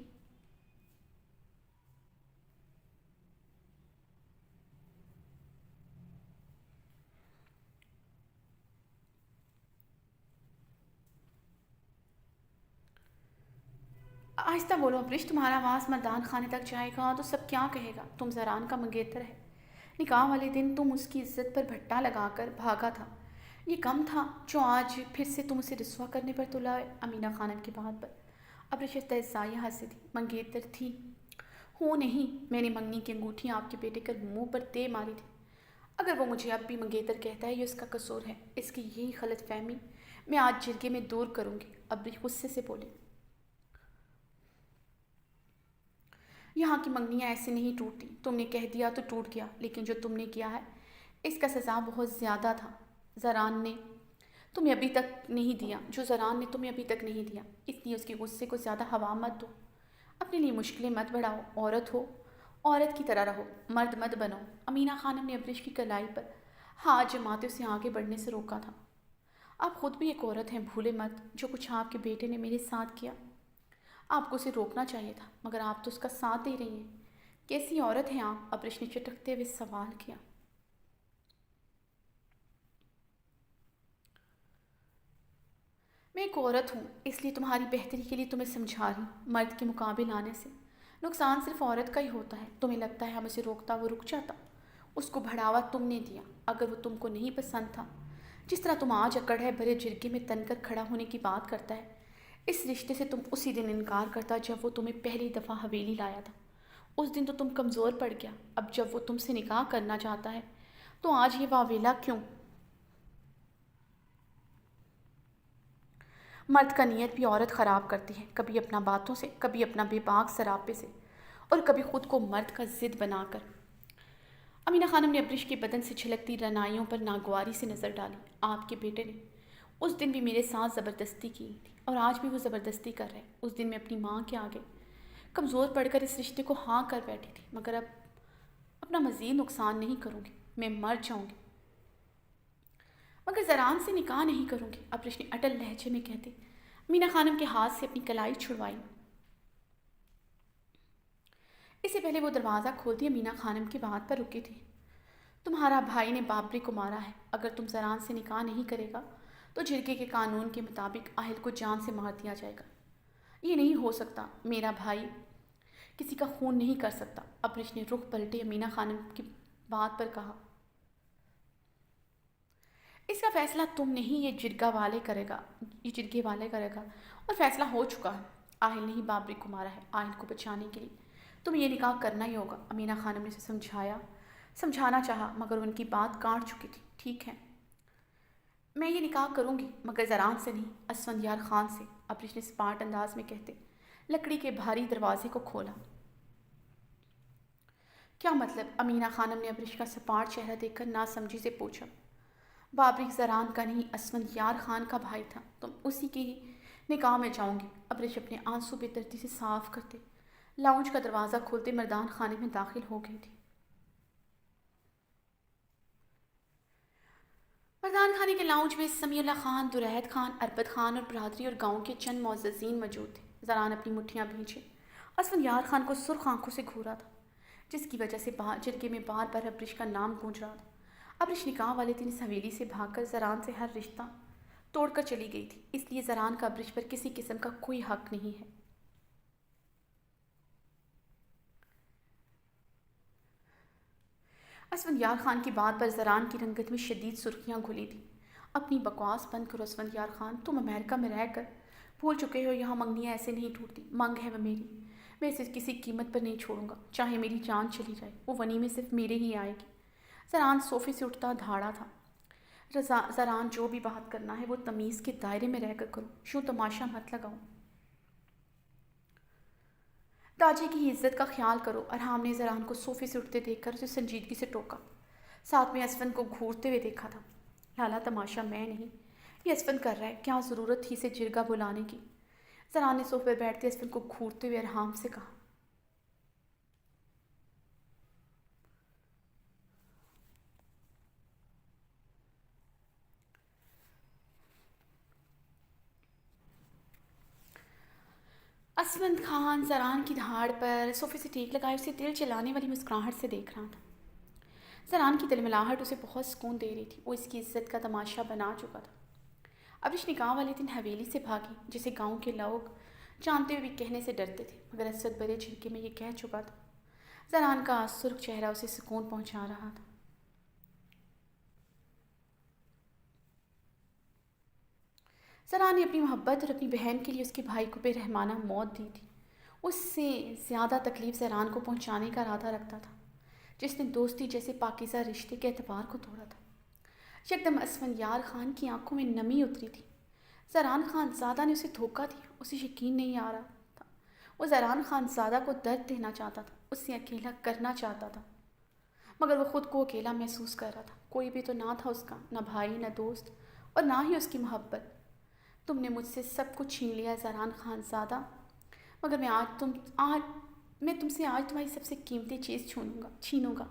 آہستہ بولو ابرش، تمہارا آواز مردان خانے تک جائے گا تو سب کیا کہے گا؟ تم زران کا منگیتر ہے، نکاح والے دن تم اس کی عزت پر بھٹا لگا کر بھاگا تھا، یہ کم تھا جو آج پھر سے تم اسے رسوا کرنے پر تلا ہے؟ امینہ خانم کی بات پر ابرش استہزائیہ ہنسی تھی۔ منگیتر تھی ہوں نہیں، میں نے منگنی کی انگوٹھی آپ کے بیٹے کے منہ پر دے ماری تھی۔ اگر وہ مجھے اب بھی منگیتر کہتا ہے یہ اس کا قصور ہے، اس کی یہی غلط فہمی میں آج جرگے میں دور کروں گی۔ ابرش غصے سے بولے۔ یہاں کی منگنیاں ایسے نہیں ٹوٹتی، تم نے کہہ دیا تو ٹوٹ گیا، لیکن جو تم نے کیا ہے اس کا سزا بہت زیادہ تھا۔ زران نے تمہیں ابھی تک نہیں دیا، جو زران نے تمہیں ابھی تک نہیں دیا، اس لیے اس کے غصے کو زیادہ ہوا مت دو، اپنے لیے مشکلیں مت بڑھاؤ، عورت ہو عورت کی طرح رہو، مرد مت بنو۔ امینہ خانم نے ابرش کی کلائی پر ہاتھ جماتے اسے آگے بڑھنے سے روکا تھا۔ آپ خود بھی ایک عورت ہیں، بھولے مت، جو کچھ آپ کے بیٹے نے میرے ساتھ کیا آپ کو اسے روکنا چاہیے تھا، مگر آپ تو اس کا ساتھ دے رہی ہیں۔ کیسی عورت ہیں آپ؟ ابرش نے چٹکتے ہوئے سوال کیا۔ میں ایک عورت ہوں، اس لیے تمہاری بہتری کے لیے تمہیں سمجھا رہی ہوں، مرد کے مقابل آنے سے نقصان صرف عورت کا ہی ہوتا ہے۔ تمہیں لگتا ہے ہم اسے روکتا وہ رک جاتا، اس کو بڑھاوا تم نے دیا، اگر وہ تم کو نہیں پسند تھا جس طرح تم آج اکڑ ہے بھرے جرگے میں تن کر کھڑا ہونے کی بات کرتا ہے، اس رشتے سے تم اسی دن انکار کرتا جب وہ تمہیں پہلی دفعہ حویلی لایا تھا۔ اس دن تو تم کمزور پڑ گیا، اب جب وہ تم سے نکاح کرنا چاہتا ہے تو آج یہ واویلا کیوں؟ مرد کا نیت بھی عورت خراب کرتی ہے، کبھی اپنا باتوں سے، کبھی اپنا بے باک سراپے سے، اور کبھی خود کو مرد کا ضد بنا کر۔ امینہ خانم نے ابریش کے بدن سے چھلکتی رنائیوں پر ناگواری سے نظر ڈالی۔ آپ کے بیٹے نے اس دن بھی میرے ساتھ زبردستی کی تھی اور آج بھی وہ زبردستی کر رہے۔ اس دن میں اپنی ماں کے آگے کمزور پڑ کر اس رشتے کو ہاں کر بیٹھی تھی، مگر اب اپنا مزید نقصان نہیں کروں گی، میں مر جاؤں گی، مگر زران سے نکاح نہیں کروں گی، ابریش نے اٹل لہجے میں کہتے امینہ خانم کے ہاتھ سے اپنی کلائی چھڑوائی۔ اس سے پہلے وہ دروازہ کھولتی امینہ خانم کی بات پر رکی تھی۔ تمہارا بھائی نے بابری کو مارا ہے، اگر تم زران سے نکاح نہیں کرے گا تو جرگے کے قانون کے مطابق اہل کو جان سے مار دیا جائے گا۔ یہ نہیں ہو سکتا، میرا بھائی کسی کا خون نہیں کر سکتا، ابریش نے رخ پلٹے امینہ خانم کی بات پر کہا۔ اس کا فیصلہ تم نہیں، یہ جرگے والے کرے گا، اور فیصلہ ہو چکا ہے۔ آہل نے ہی بابری کو مارا ہے، آہل کو بچانے کے لیے تمہیں یہ نکاح کرنا ہی ہوگا۔ امینہ خانم نے اسے سمجھانا چاہا، مگر ان کی بات کاٹ چکی تھی۔ ٹھیک ہے، میں یہ نکاح کروں گی، مگر زران سے نہیں، اسفندیار خان سے، ابریش نے سپاٹ انداز میں کہتے لکڑی کے بھاری دروازے کو کھولا۔ کیا مطلب؟ امینہ خانم نے ابریش کا سپاٹ چہرہ دیکھ کر ناسمجھی سے پوچھا۔ بابری زران کا نہیں، اسفندیار خان کا بھائی تھا، تم اسی کی ہی نکاح میں جاؤں گی، ابریش اپنے آنسو بے دردی سے صاف کرتے لاؤنج کا دروازہ کھولتے مردان خانے میں داخل ہو گئی تھی۔ مردان خانے کے لاؤنج میں سمیع اللہ خان، درید خان، اربد خان اور برادری اور گاؤں کے چند معززین موجود تھے۔ زران اپنی مٹھیاں بھیجے اسفندیار خان کو سرخ آنکھوں سے گھورا تھا، جس کی وجہ سے جرگے میں بار بار ابریش کا نام گونج رہا تھا۔ ابریش نکاح والے دن اس حویلی سے بھاگ کر زران سے ہر رشتہ توڑ کر چلی گئی تھی، اس لیے زران کا ابریش پر کسی قسم کا کوئی حق نہیں ہے۔ اسفندیار خان کی بات پر زران کی رنگت میں شدید سرخیاں گھلی تھیں۔ اپنی بکواس بند کرو اسفندیار خان، تم امریکہ میں رہ کر بھول چکے ہو یہاں منگنیاں ایسے نہیں ٹوٹتی، منگ ہے وہ میری، میں اسے کسی قیمت پر نہیں چھوڑوں گا، چاہے میری جان چلی جائے، وہ ونیمے صرف میرے ہی آئے گی۔ زران صوفے سے اٹھتا دھاڑا تھا۔ زران، جو بھی بات کرنا ہے وہ تمیز کے دائرے میں رہ کر کرو، یوں تماشا مت لگاؤ۔ داجی کی عزت کا خیال کرو۔ ارحام نے زران کو صوفے سے اٹھتے دیکھ کر اسے سنجیدگی سے ٹوکا، ساتھ میں اسفند کو گھورتے ہوئے دیکھا تھا۔ لالا، تماشا میں نہیں، یہ اسفند کر رہا ہے، کیا ضرورت تھی اسے جرگہ بلانے کی؟ زران نے صوفے پر بیٹھتے اسفند کو گھورتے ہوئے ارحام سے کہا۔ اسفند خان زران کی دھاڑ پر صوفے سے ٹیک لگائے اسے دل چلانے والی مسکراہٹ سے دیکھ رہا تھا۔ زران کی تلملاہٹ اسے بہت سکون دے رہی تھی، وہ اس کی عزت کا تماشا بنا چکا تھا۔ ابریش نکاح والے دن حویلی سے بھاگی، جسے گاؤں کے لوگ جانتے ہوئے بھی کہنے سے ڈرتے تھے، مگر اسد برے جھرکے میں یہ کہہ چکا تھا۔ زران کا سرخ چہرہ اسے سکون پہنچا رہا تھا۔ زران نے اپنی محبت اور اپنی بہن کے لیے اس کے بھائی کو بے رحمانہ موت دی تھی۔ اس سے زیادہ تکلیف زران کو پہنچانے کا ارادہ رکھتا تھا، جس نے دوستی جیسے پاکیزہ رشتے کے اعتبار کو توڑا تھا۔ یکدم اسفندیار خان کی آنکھوں میں نمی اتری تھی۔ زران خان زادہ نے اسے دھوکہ دیا، اسے یقین نہیں آ رہا تھا۔ وہ زران خان زادہ کو درد دینا چاہتا تھا، اسے اکیلا کرنا چاہتا تھا، مگر وہ خود کو اکیلا محسوس کر رہا تھا۔ کوئی بھی تو نہ تھا اس کا، نہ بھائی، نہ دوست، اور نہ ہی اس کی محبت۔ تم نے مجھ سے سب کچھ چھین لیا زران خان زادہ، مگر میں تم سے آج تمہاری سب سے قیمتی چیز چھینوں گا۔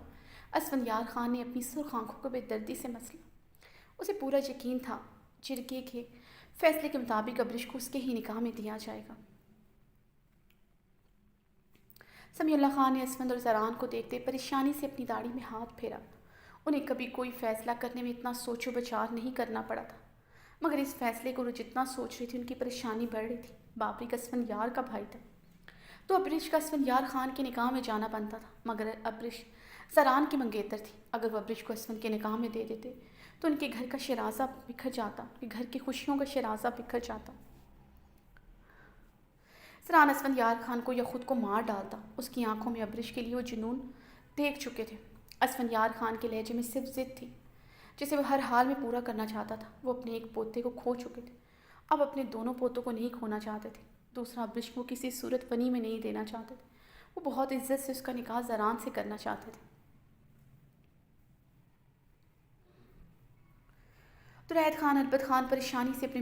اسفندیار خان نے اپنی سرخ آنکھوں کو بے دردی سے مسلا۔ اسے پورا یقین تھا جرگے کے فیصلے کے مطابق ابریش کو اس کے ہی نکاح میں دیا جائے گا۔ سمیع اللہ خان نے اسفند اور زران کو دیکھتے پریشانی سے اپنی داڑھی میں ہاتھ پھیرا۔ انہیں کبھی کوئی فیصلہ کرنے میں اتنا سوچ و بچار نہیں کرنا پڑا تھا، مگر اس فیصلے کو وہ جتنا سوچ رہی تھی ان کی پریشانی بڑھ رہی تھی۔ بابری کا اسفندیار کا بھائی تھا تو ابریش کا اسفندیار خان کے نکاح میں جانا بنتا تھا، مگر ابریش زران کی منگیتر تھی۔ اگر وہ ابریش کو اسفند کے نکاح میں دے دیتے تو ان کے گھر کا شرازہ بکھر جاتا، ان کے گھر کی خوشیوں کا شرازہ بکھر جاتا۔ سران اسفند یار خان کو یا خود کو مار ڈالتا۔ اس کی آنکھوں میں ابرش کے لیے وہ جنون دیکھ چکے تھے۔ اسفند یار خان کے لہجے میں صرف ضد تھی جسے وہ ہر حال میں پورا کرنا چاہتا تھا۔ وہ اپنے ایک پوتے کو کھو چکے تھے، اب اپنے دونوں پوتوں کو نہیں کھونا چاہتے تھے۔ دوسرا ابرش کو کسی صورت فنی میں نہیں دینا چاہتے تھے۔ وہ بہت عزت سے اس کا نکاح زران سے کرنا چاہتے تھے۔ درید خان البت خان پریشانی سے اپنے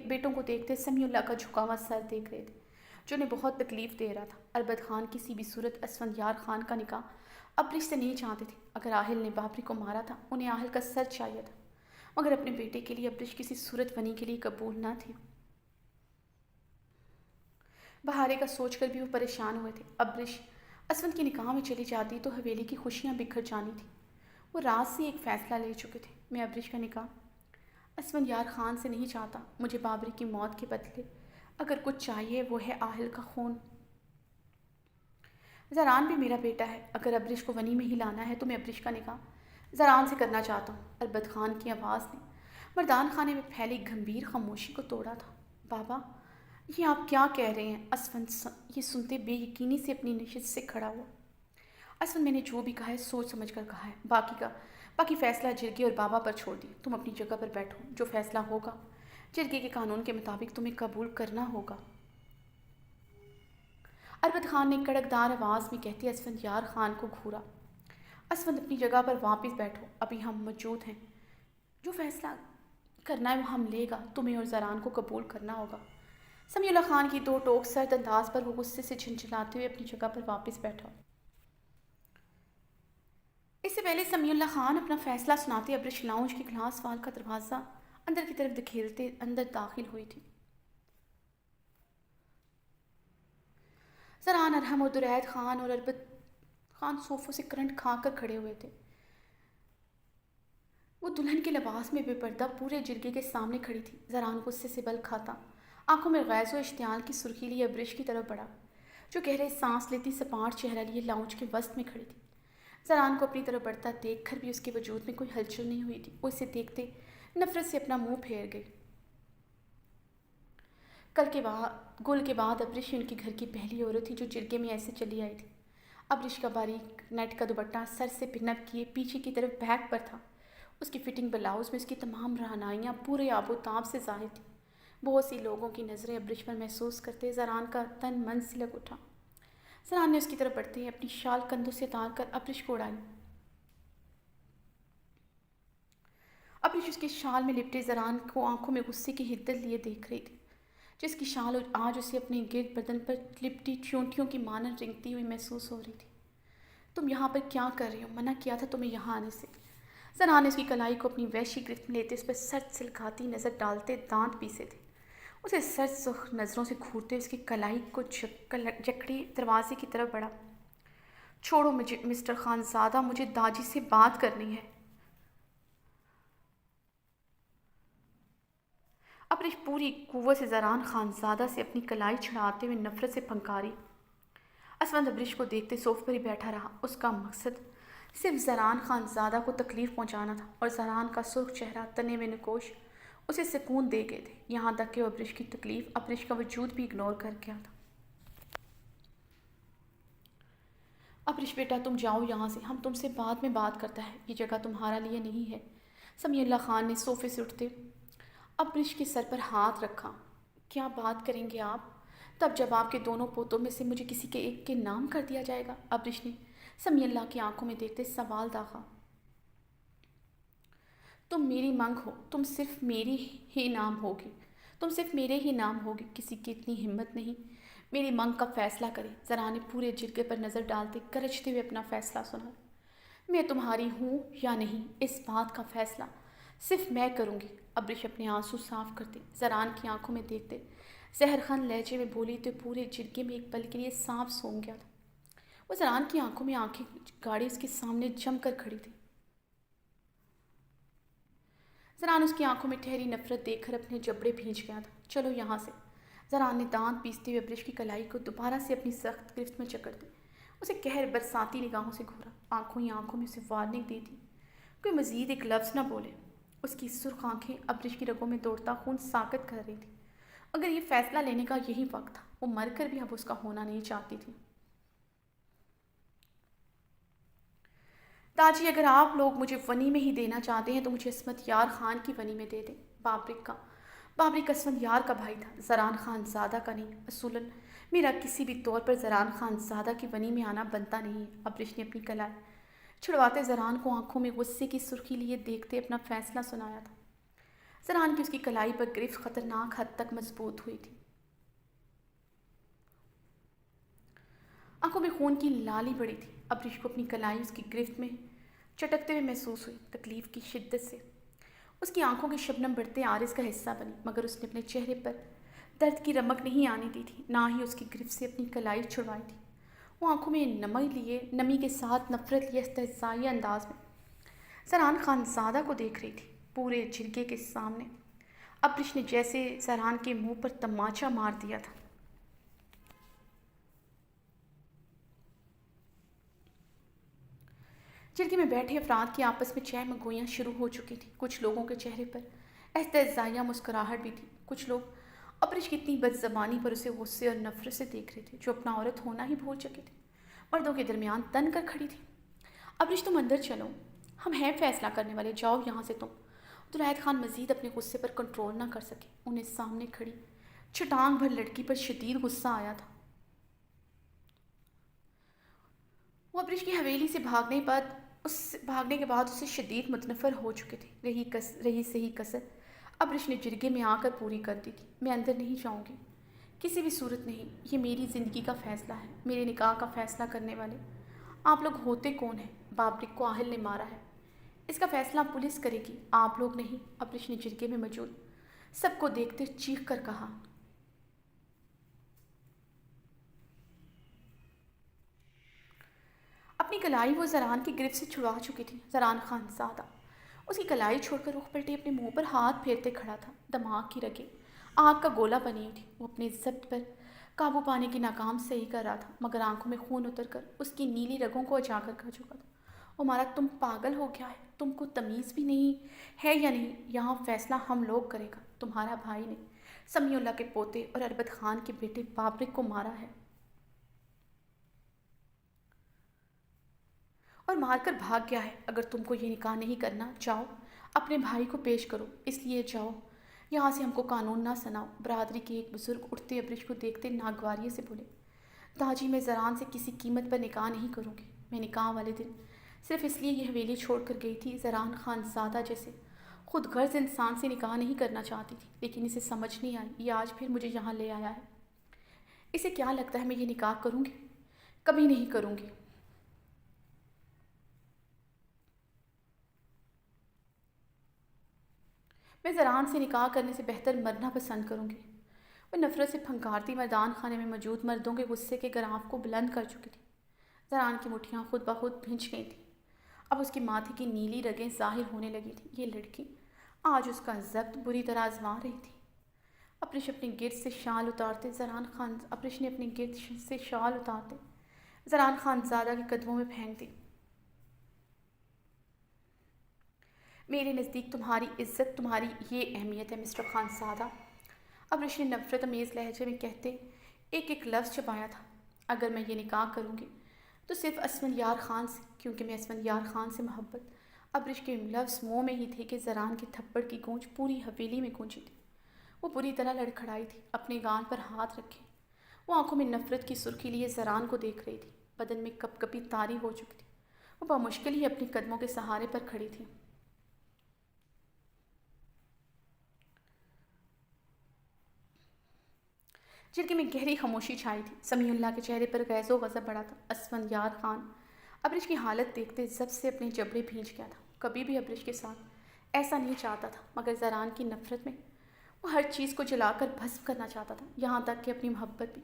بیٹوں کو دیکھتے سمیع اللہ کا جھکا ہوا سر دیکھ رہے تھے جو انہیں بہت تکلیف دے رہا تھا۔ البت خان کسی بھی صورت اسفند یار خان کا نکاح ابرش سے نہیں چاہتے تھے۔ اگر آہل نے بابری کو مارا تھا انہیں آہل کا سر چاہیے تھا، مگر اپنے بیٹے کے لیے ابرش کسی صورت فنی کے لیے قبول نہ تھی۔ بہارے کا سوچ کر بھی وہ پریشان ہوئے تھے۔ ابرش اسفند کے نکاح میں چلی جاتی تو حویلی کی خوشیاں بکھر جانی تھی۔ وہ رات سے ایک فیصلہ لے چکے تھے، میں ابرش کا نکاح اسفند یار خان سے نہیں چاہتا۔ مجھے بابری کی موت کے بدلے اگر کچھ چاہیے وہ ہے آہل کا خون۔ زران بھی میرا بیٹا ہے، اگر ابرش کو ونی میں ہی لانا ہے تو میں ابرش کا نکاح زران سے کرنا چاہتا ہوں۔ البت خان کی آواز نے مردان خانے میں پھیلی گھمبیر خاموشی کو توڑا تھا۔ بابا، یہ آپ کیا کہہ رہے ہیں؟ اسفند یہ سنتے بے یقینی سے اپنی نشست سے کھڑا ہوا۔ اسفند، میں نے جو بھی کہا ہے سوچ سمجھ کر کہا ہے، باقی فیصلہ جرگے اور بابا پر چھوڑ دیا۔ تم اپنی جگہ پر بیٹھو، جو فیصلہ ہوگا جرگے کے قانون کے مطابق تمہیں قبول کرنا ہوگا۔ البت خان نے کڑکدار آواز میں کہتے اسفند یار خان کو گھورا۔ اسفند، اپنی جگہ پر واپس بیٹھو، ابھی ہم موجود ہیں، جو فیصلہ کرنا ہے وہ ہم لے گا، تمہیں اور زران کو قبول کرنا ہوگا۔ سمیع اللہ خان کی دو ٹوک سرد انداز پر وہ غصے سے جھنجھلاتے ہوئے اپنی جگہ پر واپس بیٹھا۔ اس سے پہلے سمیع اللہ خان اپنا فیصلہ سناتے ابرش لاؤنج کے گلاس وال کا دروازہ اندر کی طرف دھکیلتے اندر داخل ہوئی تھی۔ زران، ارحم اور درید خان اور البت خان صوفوں سے کرنٹ کھا کر کھڑے ہوئے تھے۔ وہ دلہن کے لباس میں بے پردہ پورے جرگے کے سامنے کھڑی تھی۔ زران غصے سے بل کھاتا آنکھوں میں غیظ و اشتعال کی سرخی لیے ابرش کی طرف بڑھا، جو گہرے سانس لیتی سپاٹ چہرہ لیے لاؤنج کے وسط میں کھڑی تھی۔ زران کو اپنی طرف بڑھتا دیکھ کر بھی اس کے وجود میں کوئی ہلچل نہیں ہوئی تھی۔ وہ اسے دیکھتے نفرت سے اپنا منہ پھیر گئی۔ گل کے بعد ابرش ان کے گھر کی پہلی عورت تھی جو جرگے میں ایسے چلی آئی تھی۔ ابرش کا باریک نیٹ کا دوپٹہ سر سے پن اپ کیے پیچھے کی طرف بیک پر تھا۔ اس کی فٹنگ بلاؤز میں اس کی تمام رہنائیاں پورے آب و تاب سے ظاہر تھیں۔ بہت سی لوگوں کی نظریں ابرش پر محسوس کرتے زران کا تن من سلک اٹھا۔ زران نے اس کی طرف بڑھتے اپنی شال کندھوں سے اتار کر ابرش کو اڑائی۔ ابرش اس کی شال میں لپٹے زران کو آنکھوں میں غصے کی حدت لیے دیکھ رہی تھی، جس کی شال آج اسے اپنے گرد بدن پر لپٹی چونٹیوں کی مانند رنگتی ہوئی محسوس ہو رہی تھی۔ تم یہاں پر کیا کر رہی ہو؟ منع کیا تھا تمہیں یہاں آنے سے۔ زران نے اس کی کلائی کو اپنی وحشی گرفت میں لیتے اس پر سرد سلکھاتی نظر ڈالتے دانت پیسے تھے۔ اسے سرد سرخ نظروں سے گھورتے اس کی کلائی کو جکڑے دروازے کی طرف بڑھا۔ چھوڑو مسٹر خان زادہ، مجھے داجی سے بات کرنی ہے۔ ابرش پوری قوت سے زران خانزادہ سے اپنی کلائی چھڑاتے ہوئے نفرت سے پھنکاری۔ اسفند ابرش کو دیکھتے صوف پر ہی بیٹھا رہا۔ اس کا مقصد صرف زران خانزادہ کو تکلیف پہنچانا تھا، اور زران کا سرخ چہرہ، تنے میں نکوش اسے سکون دے گئے تھے، یہاں تک کہ ابرش کی تکلیف ابرش کا وجود بھی اگنور کر گیا تھا۔ ابرش بیٹا، تم جاؤ یہاں سے، ہم تم سے بعد میں بات کرتا ہے، یہ جگہ تمہارا لیے نہیں ہے۔ سمیع اللہ خان نے صوفے سے اٹھتے ابرش کے سر پر ہاتھ رکھا۔ کیا بات کریں گے آپ؟ تب جب آپ کے دونوں پوتوں میں سے مجھے کسی کے ایک کے نام کر دیا جائے گا؟ ابرش نے سمیع اللہ کی آنکھوں میں دیکھتے سوال داغا۔ تم میری منگ ہو، تم صرف میرے ہی نام ہوگی، کسی کی اتنی ہمت نہیں میری منگ کا فیصلہ کرے۔ زرا نے پورے جرگے پر نظر ڈالتے گرجتے ہوئے اپنا فیصلہ سنا۔ میں تمہاری ہوں یا نہیں، اس بات کا فیصلہ صرف میں کروں گی۔ ابرش اپنے آنسو صاف کرتے زران کی آنکھوں میں دیکھتے زہرخند لہجے میں بولی تو پورے جرگے میں ایک پل کے لیے سانپ سونگ گیا تھا۔ وہ زران کی آنکھوں میں آنکھیں گاڑی اس کے سامنے جم کر کھڑی تھی۔ زران اس کی آنکھوں میں ٹھہری نفرت دیکھ کر اپنے جبڑے بھیج گیا تھا۔ چلو یہاں سے۔ زران نے دانت پیستے ہوئے ابرش کی کلائی کو دوبارہ سے اپنی سخت گرفت میں جکڑ دی، اسے قہر برساتی نگاہوں سے گھورا، آنکھوں ہی آنکھوں میں اسے وارننگ دی تھی۔ کوئی مزید ایک لفظ نہ بولے۔ اس کی سرخ آنکھیں ابرش کی رگوں میں دوڑتا خون ساکت کر رہی تھی۔ اگر یہ فیصلہ لینے کا یہی وقت تھا، وہ مر کر بھی اب اس کا ہونا نہیں چاہتی تھی۔ تاجی، اگر آپ لوگ مجھے ونی میں ہی دینا چاہتے ہیں تو مجھے عصمت یار خان کی ونی میں دے دیں۔ بابرک عصمت یار کا بھائی تھا، زران خان زادہ کا نہیں۔ اصولاً میرا کسی بھی طور پر زران خان زادہ کی ونی میں آنا بنتا نہیں ہے۔ ابرش نے اپنی کلائی چھڑواتے زران کو آنکھوں میں غصے کی سرخی لیے دیکھتے اپنا فیصلہ سنایا تھا۔ زران کی اس کی کلائی پر گرفت خطرناک حد تک مضبوط ہوئی تھی۔ آنکھوں میں خون کی لالی بڑی تھی۔ ابرش کو اپنی کلائی اس کی گرفت میں چٹکتے ہوئے محسوس ہوئی، تکلیف کی شدت سے۔ اس کی آنکھوں کی شبنم بڑھتے عارض کا حصہ بنی، مگر اس نے اپنے چہرے پر درد کی رمق نہیں آنے دی تھی، نہ ہی اس کی گرفت سے اپنی کلائی چھڑوائی تھی۔ وہ آنکھوں میں نمی کے ساتھ نفرت لیے استہزائی انداز میں زران خان زادہ کو دیکھ رہی تھی، پورے جرگے کے سامنے۔ ابرش نے جیسے زران کے منہ پر تماچا مار دیا تھا۔ جرگے میں بیٹھے افراد کی آپس میں چہ مگوئیاں شروع ہو چکی تھیں۔ کچھ لوگوں کے چہرے پر استہزائیہ مسکراہٹ بھی تھی۔ کچھ لوگ ابرش کی اتنی بد زبانی پر اسے غصے اور نفرت سے دیکھ رہے تھے جو اپنا عورت ہونا ہی بھول چکے تھے۔ مردوں کے درمیان تن کر کھڑی تھی۔ ابرش، تم اندر چلو، ہم ہیں فیصلہ کرنے والے، جاؤ یہاں سے تم۔ دلائد خان مزید اپنے غصے پر کنٹرول نہ کر سکے۔ انہیں سامنے کھڑی چھٹانگ بھر لڑکی پر شدید غصہ آیا تھا۔ وہ ابرش کی حویلی سے بھاگنے کے بعد اسے شدید متنفر ہو چکے تھے۔ رہی صحیح کسر ابرش نے جرگے میں آ کر پوری کر دی تھی۔ میں اندر نہیں جاؤں گی، کسی بھی صورت نہیں۔ یہ میری زندگی کا فیصلہ ہے، میرے نکاح کا فیصلہ کرنے والے آپ لوگ ہوتے کون ہیں؟ بابرک کو آہل نے مارا ہے، اس کا فیصلہ پولیس کرے گی، آپ لوگ نہیں۔ ابرش نے جرگے میں موجود سب کو دیکھتے چیخ کر کہا۔ اپنی کلائی وہ زران کی گرفت سے چھڑوا چکی تھی۔ زران خان زادہ اس کی کلائی چھوڑ کر رخ پلٹے اپنے منہ پر ہاتھ پھیرتے کھڑا تھا۔ دماغ کی رگیں آگ کا گولا بنی تھی۔ وہ اپنے ضبط پر قابو پانے کی ناکام صحیح کر رہا تھا، مگر آنکھوں میں خون اتر کر اس کی نیلی رگوں کو اجاگر کر چکا تھا۔ عمارہ، تم پاگل ہو گیا ہے؟ تم کو تمیز بھی نہیں ہے یا نہیں؟ یہاں فیصلہ ہم لوگ کرے گا، تمہارا بھائی نے سمیع اللہ کے پوتے اور اربد خان کے بیٹے بابرک کو مارا ہے اور مار کر بھاگ گیا ہے۔ اگر تم کو یہ نکاح نہیں کرنا، جاؤ اپنے بھائی کو پیش کرو، اس لیے جاؤ یہاں سے، ہم کو قانون نہ سناؤ۔ برادری کے ایک بزرگ اٹھتے ابرش کو دیکھتے ناگواری سے بولے، داجی، میں زران سے کسی قیمت پر نکاح نہیں کروں گی۔ میں نکاح والے دن صرف اس لیے یہ حویلی چھوڑ کر گئی تھی، زران خان زادہ جیسے خود غرض انسان سے نکاح نہیں کرنا چاہتی تھی، لیکن اسے سمجھ نہیں آئی، یہ آج پھر مجھے یہاں لے آیا ہے۔ اسے کیا لگتا ہے میں یہ نکاح کروں گی؟ کبھی نہیں کروں گی۔ میں زران سے نکاح کرنے سے بہتر مرنا پسند کروں گی۔ وہ نفرت سے پھنکارتی میدان خانے میں موجود مردوں کے غصے کے گراف کو بلند کر چکی تھی۔ زران کی مٹھیاں خود بخود بھنج گئی تھیں۔ اب اس کے ماتھے کی نیلی رگیں ظاہر ہونے لگی تھیں۔ یہ لڑکی آج اس کا ضبط بری طرح آزما رہی تھی۔ ابرش نے اپنے گرد سے شال اتارتے زران خان زادہ کے قدموں میں پھینک دی۔ میرے نزدیک تمہاری عزت، تمہاری یہ اہمیت ہے مسٹر خان زادہ، ابرش نے نفرت امیز لہجے میں کہتے ایک ایک لفظ چبایا تھا۔ اگر میں یہ نکاح کروں گی تو صرف اسفندیار خان سے، کیونکہ میں اسفندیار خان سے محبت۔ ابرش کے لفظ منہ میں ہی تھے کہ زران کے تھپڑ کی گونج پوری حویلی میں گونجی تھی۔ وہ بری طرح لڑکھڑائی تھی، اپنے گان پر ہاتھ رکھے وہ آنکھوں میں نفرت کی سرخی لیے زران کو دیکھ رہی تھی۔ بدن میں کپ کپی طاری ہو چکی تھی۔ وہ بمشکل ہی اپنے قدموں کے سہارے پر کھڑی تھی۔ جرگے میں گہری خاموشی چھائی تھی۔ سمیع اللہ کے چہرے پر غیظ و غضب بڑا تھا۔ اسفندیار خان ابرش کی حالت دیکھتے ضبط سے اپنے جبڑے بھینچ گیا تھا۔ کبھی بھی ابرش کے ساتھ ایسا نہیں چاہتا تھا، مگر زران کی نفرت میں وہ ہر چیز کو جلا کر بھسم کرنا چاہتا تھا، یہاں تک کہ اپنی محبت بھی۔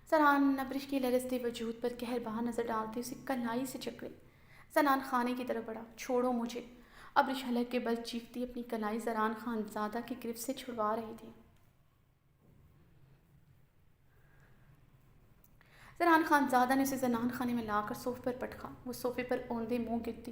زران ابرش کے لرزتے وجود پر قہر بہا نظر ڈالتے اسے کلائی سے جکڑے زنان خانے کی طرف بڑھا۔ چھوڑو مجھے! ابرش حلق کے بل چیختی اپنی کلائی زران خان زادہ کی گرفت سے چھڑوا رہی تھی۔ زران خان زادہ نے اسے زنان خانے میں لا کر صوفے پر پٹکا۔ وہ صوفے پر اوندے منہ گرتی